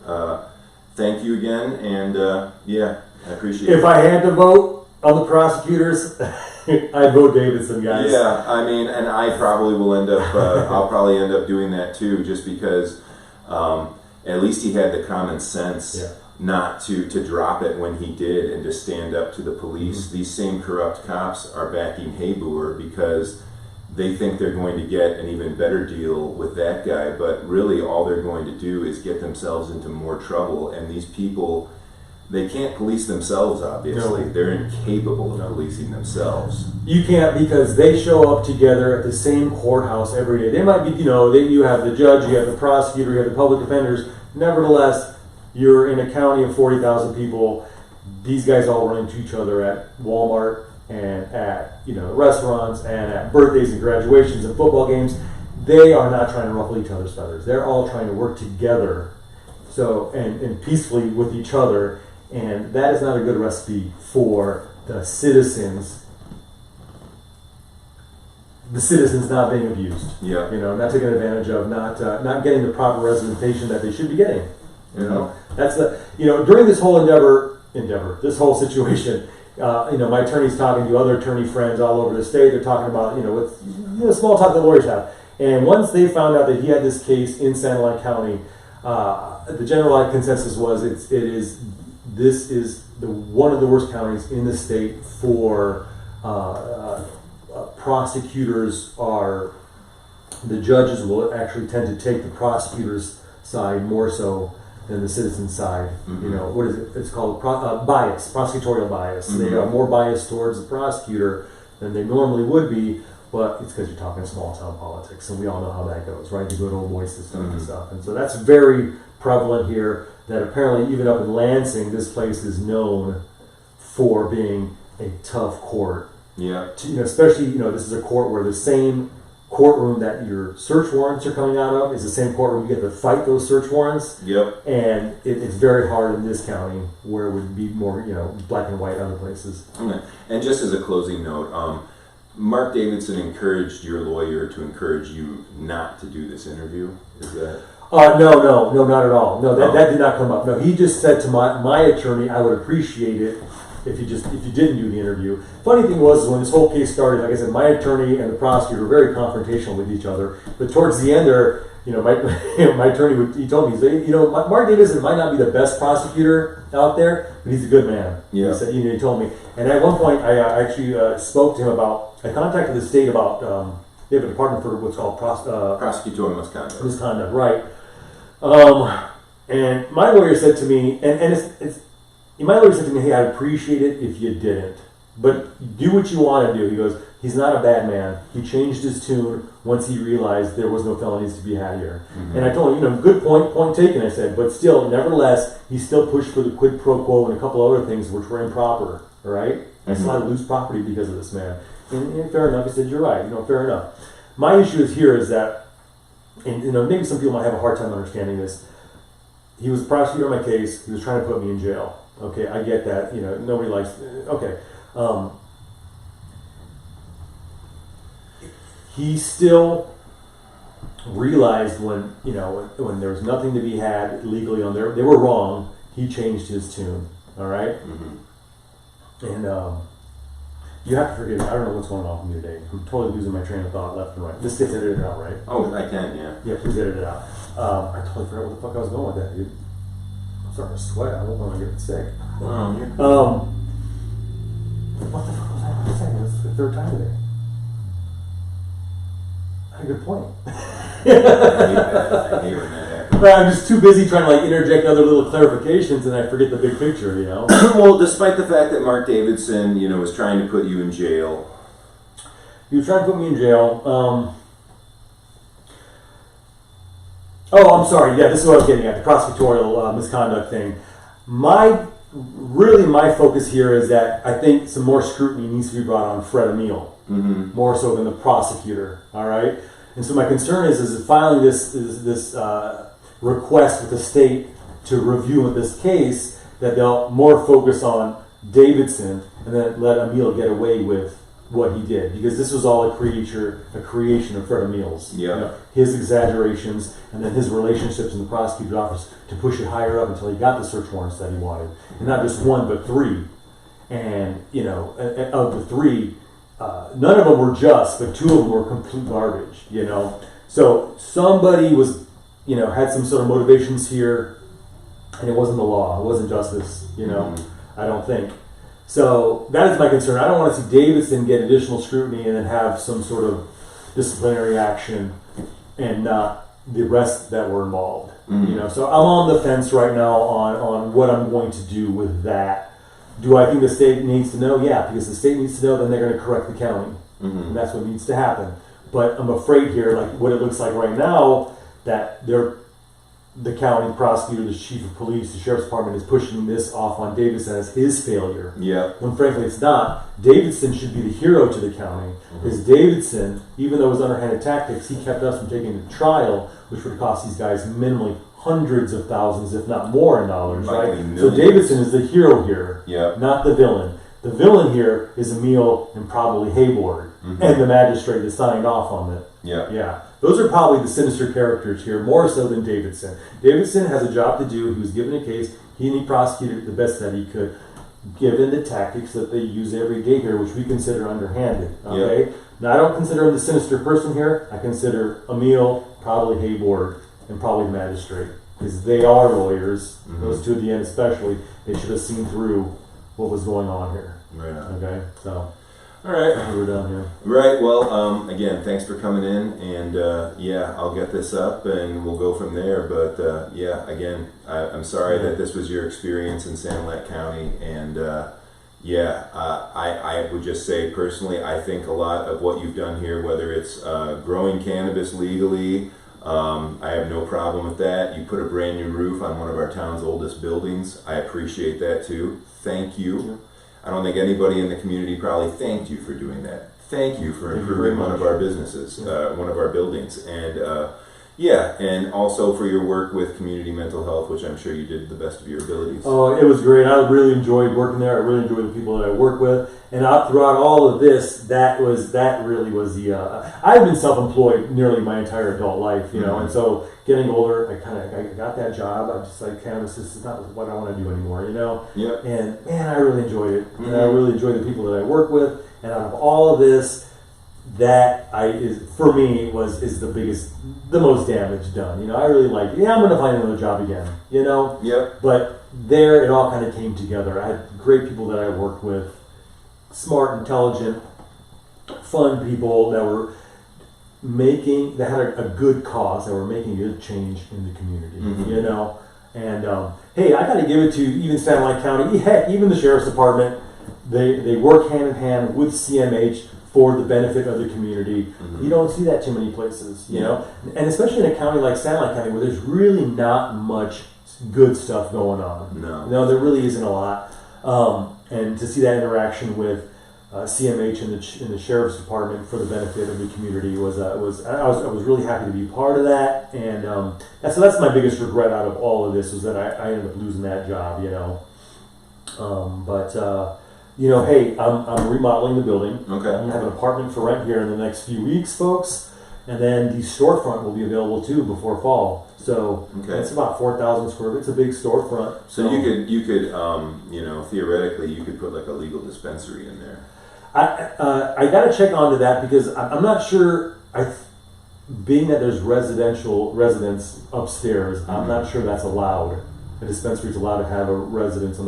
thank you again, and I appreciate it. If I had to vote on the prosecutors, I'd vote Davidson, guys. Yeah, I mean, and I probably will end up, I'll probably end up doing that too, just because at least he had the common sense not to drop it when he did and to stand up to the police. These same corrupt cops are backing Heyboer because they think they're going to get an even better deal with that guy, but really all they're going to do is get themselves into more trouble, and these people, they can't police themselves, obviously. No. They're incapable of policing themselves. You can't, because they show up together at the same courthouse every day. They might be, you have the judge, you have the prosecutor, you have the public defenders. Nevertheless, you're in a county of 40,000 people. these guys all run into each other at Walmart and at restaurants and at birthdays and graduations and football games. They are not trying to ruffle each other's feathers. They're all trying to work together, and peacefully with each other. And that is not a good recipe for the citizens not being abused. Yeah. Not taken advantage of, not getting the proper representation that they should be getting. That's during this whole this whole situation. My attorney's talking to other attorney friends all over the state. They're talking about what small talk that lawyers have. And once they found out that he had this case in Santa Ana County, the general consensus was this is one of the worst counties in the state for prosecutors. The judges will actually tend to take the prosecutor's side more so than the citizen's side. Mm-hmm. What is it? It's called bias, prosecutorial bias. Mm-hmm. They are more biased towards the prosecutor than they normally would be, but it's because you're talking small town politics, and we all know how that goes, right? The good old boy system and stuff. And so that's very prevalent here, that apparently even up in Lansing, this place is known for being a tough court. Yeah. Especially, this is a court where the same courtroom that your search warrants are coming out of is the same courtroom you get to fight those search warrants. Yep. And it's very hard in this county, where it would be more, black and white other places. Okay. And just as a closing note, Mark Davidson encouraged your lawyer to encourage you not to do this interview. Is that? No, not at all. No, that did not come up. No, he just said to my attorney, I would appreciate it if you didn't do the interview. Funny thing was, when this whole case started, like I said, my attorney and the prosecutor were very confrontational with each other. But towards the end there, my attorney he told me, Mark Davidson might not be the best prosecutor out there, but he's a good man. Yeah. He said, he told me. And at one point, I actually spoke to him I contacted the state about, they have a department for what's called prosecutorial misconduct. Misconduct, right. And my lawyer said to me, my lawyer said to me, hey, I'd appreciate it if you didn't, but do what you want to do. He goes, he's not a bad man. He changed his tune once he realized there was no felonies to be had here. Mm-hmm. And I told him, good point taken, I said, but still, nevertheless, he still pushed for the quid pro quo and a couple other things which were improper, all right? Mm-hmm. I still had to lose property because of this man. And fair enough, he said, you're right, fair enough. My issue here is that, and maybe some people might have a hard time understanding this, he was the prosecutor on my case, he was trying to put me in jail. Okay, I get that, nobody likes, okay. He still realized when there was nothing to be had legally on there, they were wrong, he changed his tune, all right? Mm-hmm. And you have to forgive me, I don't know what's going on with me today. I'm totally losing my train of thought left and right. This gets edited out, right? Oh, I can, yeah. Yeah, please edit it out. I totally forgot what the fuck I was going with that, dude. I'm starting to sweat, I don't want to get sick. What the fuck was I saying? This is the third time today. I had a good point. I hate when that happens. I'm just too busy trying to interject other little clarifications, and I forget the big picture, Well, despite the fact that Mark Davidson, was trying to put you in jail. He was trying to put me in jail. I'm sorry. Yeah, this is what I was getting at, the prosecutorial misconduct thing. My focus here is that I think some more scrutiny needs to be brought on Fred Ameel, more so than the prosecutor, all right? And so my concern is filing this request with the state to review this case, that they'll more focus on Davidson and then let Ameel get away with what he did, because this was all a creation of Fred Ameel's. Yeah. His exaggerations and then his relationships in the prosecutor's office to push it higher up until he got the search warrants that he wanted, and not just one but three. And of the three, none of them were just, but two of them were complete garbage. So somebody was, had some sort of motivations here, and it wasn't the law, it wasn't justice. I don't think. So that is my concern. I don't want to see Davidson get additional scrutiny and then have some sort of disciplinary action and not the rest that were involved. So I'm on the fence right now on what I'm going to do with that. Do I think the state needs to know? Yeah, because the state needs to know, then they're going to correct the county. And that's what needs to happen. But I'm afraid here, like what it looks like right now, that they're the county prosecutor, the chief of police, the sheriff's department is pushing this off on Davidson as his failure. Yeah. When frankly it's not. Davidson should be the hero to the county. Because Davidson, even though it was underhanded tactics, he kept us from taking it to trial, which would cost these guys minimally hundreds of thousands, if not more in dollars, right? So Davidson is the hero here, not the villain. The villain here is Ameel and probably Heyboer and the magistrate that signed off on it. Yeah. Those are probably the sinister characters here, more so than Davidson. Davidson has a job to do. He was given a case. He prosecuted the best that he could, given the tactics that they use every day here, which we consider underhanded. Okay. Now I don't consider him the sinister person here. I consider Ameel, probably Heyboer, and probably the magistrate, because they are lawyers. Those two at the end, especially, they should have seen through what was going on here. Right on. Okay. So. All right. We're done here. Right. Well, again, thanks for coming in, and I'll get this up, and we'll go from there. But again, I'm sorry that this was your experience in Sanilac County, and I would just say personally, I think a lot of what you've done here, whether it's growing cannabis legally, I have no problem with that. You put a brand new roof on one of our town's oldest buildings. I appreciate that too. Thank you. I don't think anybody in the community probably thanked you for doing that. Thank you for improving one of our businesses, one of our buildings, and and also for your work with community mental health, which I'm sure you did the best of your abilities. Oh, it was great. I really enjoyed working there. I really enjoyed the people that I work with, and throughout all of this, that really was the. I've been self-employed nearly my entire adult life, and so getting older, I got that job. I'm just like, cannabis is not what I want to do anymore, Yep. And man, I really enjoyed it, and I really enjoyed the people that I work with, and out of all of this, that for me is the most damage done. I really like. I'm going to find another job again. Yep. But there, it all kind of came together. I had great people that I worked with, smart, intelligent, fun people that had a good cause, that were making a good change in the community. And hey, I got to give it to even Sanilac County, heck, even the sheriff's department. They work hand in hand with CMH for the benefit of the community. You don't see that too many places, and especially in a county like Sanilac County, where there's really not much good stuff going on. No, there really isn't a lot. And to see that interaction with CMH and the sheriff's department for the benefit of the community I was really happy to be part of that. And so that's my biggest regret out of all of this, was that I ended up losing that job. Hey, I'm remodeling the building. Okay. I'm gonna have an apartment for rent here in the next few weeks, folks, and then the storefront will be available too before fall. So it's about 4,000 square feet. It's a big storefront. So you could theoretically you could put like a legal dispensary in there. I got to check onto that, because I'm not sure. Being that there's residents upstairs, I'm not sure that's allowed. A dispensary is allowed to have a residence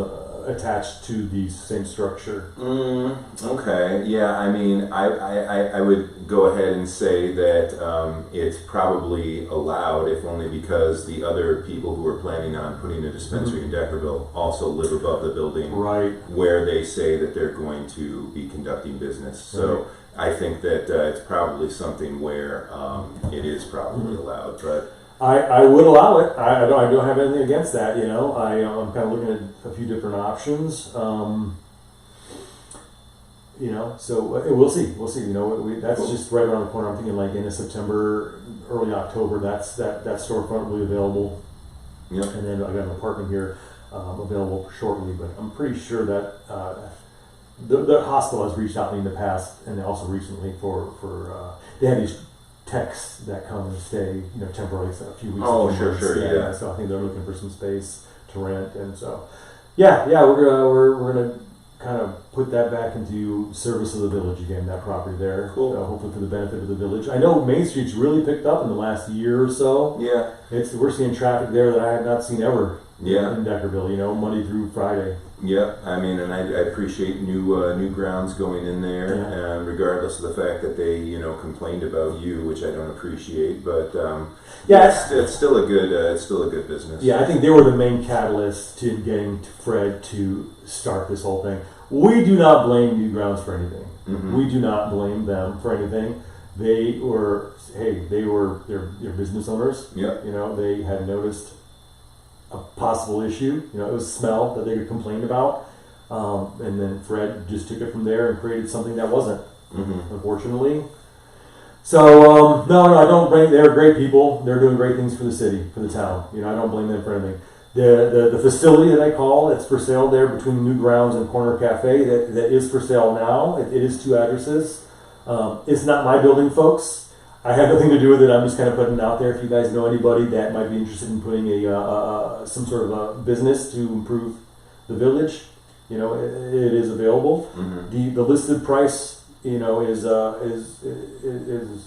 attached to the same structure. Okay. Yeah. I mean, I would go ahead and say that it's probably allowed, if only because the other people who are planning on putting a dispensary in Deckerville also live above the building, right, where they say that they're going to be conducting business. So I think that it's probably something where it is probably allowed, but. I would allow it. I don't have anything against that. I'm kind of looking at a few different options. So we'll see. That's just right around the corner. I'm thinking like end of September, early October. That storefront will be available. Yep. And then I got an apartment here available shortly. But I'm pretty sure that the hospital has reached out to me in the past, and also recently for they have these techs that come and stay, temporarily for a few weeks. Oh, sure, yeah. So I think they're looking for some space to rent, and so, we're gonna kind of put that back into service of the village again. That property there, cool. Hopefully for the benefit of the village. I know Main Street's really picked up in the last year or so. Yeah, we're seeing traffic there that I have not seen ever. Yeah. In Deckerville, Monday through Friday. Yeah, I mean, and I appreciate new grounds going in there, regardless of the fact that they complained about you, which I don't appreciate. But it's still a good business. Yeah, I think they were the main catalyst to getting Fred to start this whole thing. We do not blame New Grounds for anything. We do not blame them for anything. They were they're business owners. Yep. You know, they had noticed a possible issue. You know, it was smell that they had complained about, and then Fred just took it from there and created something that wasn't. Unfortunately. So no, I don't blame. They're great people. They're doing great things for the city, for the town. You know, I don't blame them for anything. The facility that I call, it's for sale there between New Grounds and Corner Cafe, that is for sale now. It is 2 addresses. It's not my building, folks. I have nothing to do with it. I'm just kind of putting it out there. If you guys know anybody that might be interested in putting some sort of a business to improve the village, you know, it is available. The listed price, you know, is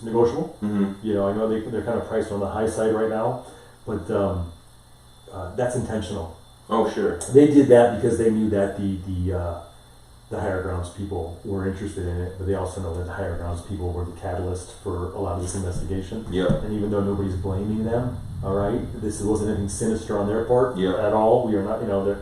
negotiable. You know, I know they're kind of priced on the high side right now, but that's intentional. Oh, sure. They did that because they knew that the higher grounds people were interested in it, but they also know that the higher grounds people were the catalyst for a lot of this investigation. Yeah. And even though nobody's blaming them, all right, this wasn't anything sinister on their part at all. We are not, you know,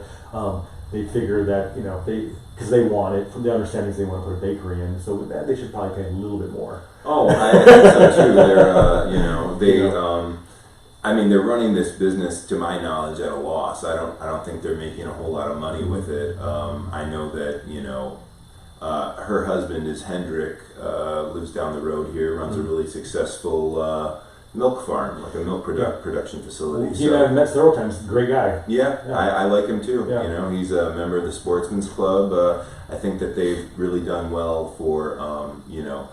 they figure that, you know, because they want it, from the understanding is they want to put a bakery in, so with that they should probably pay a little bit more. Oh, I think so too. They're, you know, they, I mean, they're running this business, to my knowledge, at a loss. I don't think they're making a whole lot of money with it. I know that, you know, her husband is Hendrik, lives down the road here, runs a really successful milk farm, like a milk production facility. He and I have met several times. Great guy. Yeah. I like him too. Yeah. You know, he's a member of the Sportsman's Club. I think that they've really done well for, you know,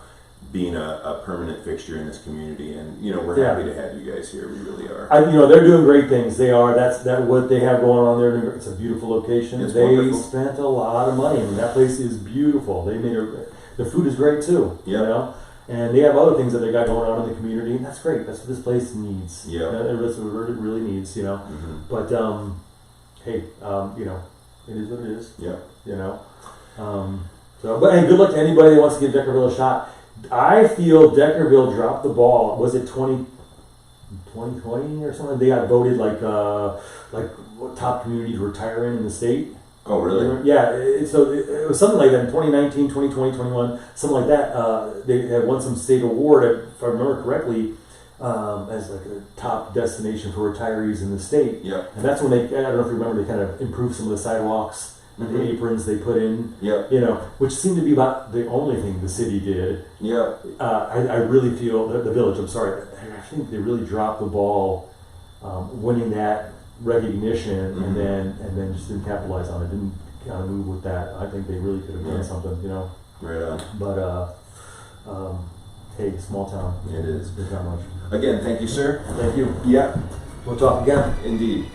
being a permanent fixture in this community, and you know, we're happy to have you guys here. We really are. You know, they're doing great things. They are. That's what they have going on there. It's a beautiful location. It's they wonderful. spent a lot of money. I mean, that place is beautiful. They made the food is great too. Yeah. You know, and they have other things that they got going on in the community, and that's great. That's what this place needs. Yeah. That's what it really needs. You know, but hey, you know, it is what it is. Yeah. You know, so but hey, good luck to anybody that wants to give Deckerville a shot. I feel Deckerville dropped the ball. Was it 2020 or something? They got voted like what top community to retire in the state. Oh, really? Yeah. So it was something like that in 2019, 2020, 21, something like that. They had won some state award, if I remember correctly, as like a top destination for retirees in the state. Yeah. And that's when I don't know if you remember, they kind of improved some of the sidewalks. The aprons they put in, you know, which seemed to be about the only thing the city did. Yeah. I really feel the village. I'm sorry. I think they really dropped the ball, winning that recognition, and then just didn't capitalize on it. Didn't kind of move with that. I think they really could have done something, you know. Right on. But hey, small town. It is. There's not much. Again, thank you, sir. Thank you. Yeah. We'll talk again. Indeed.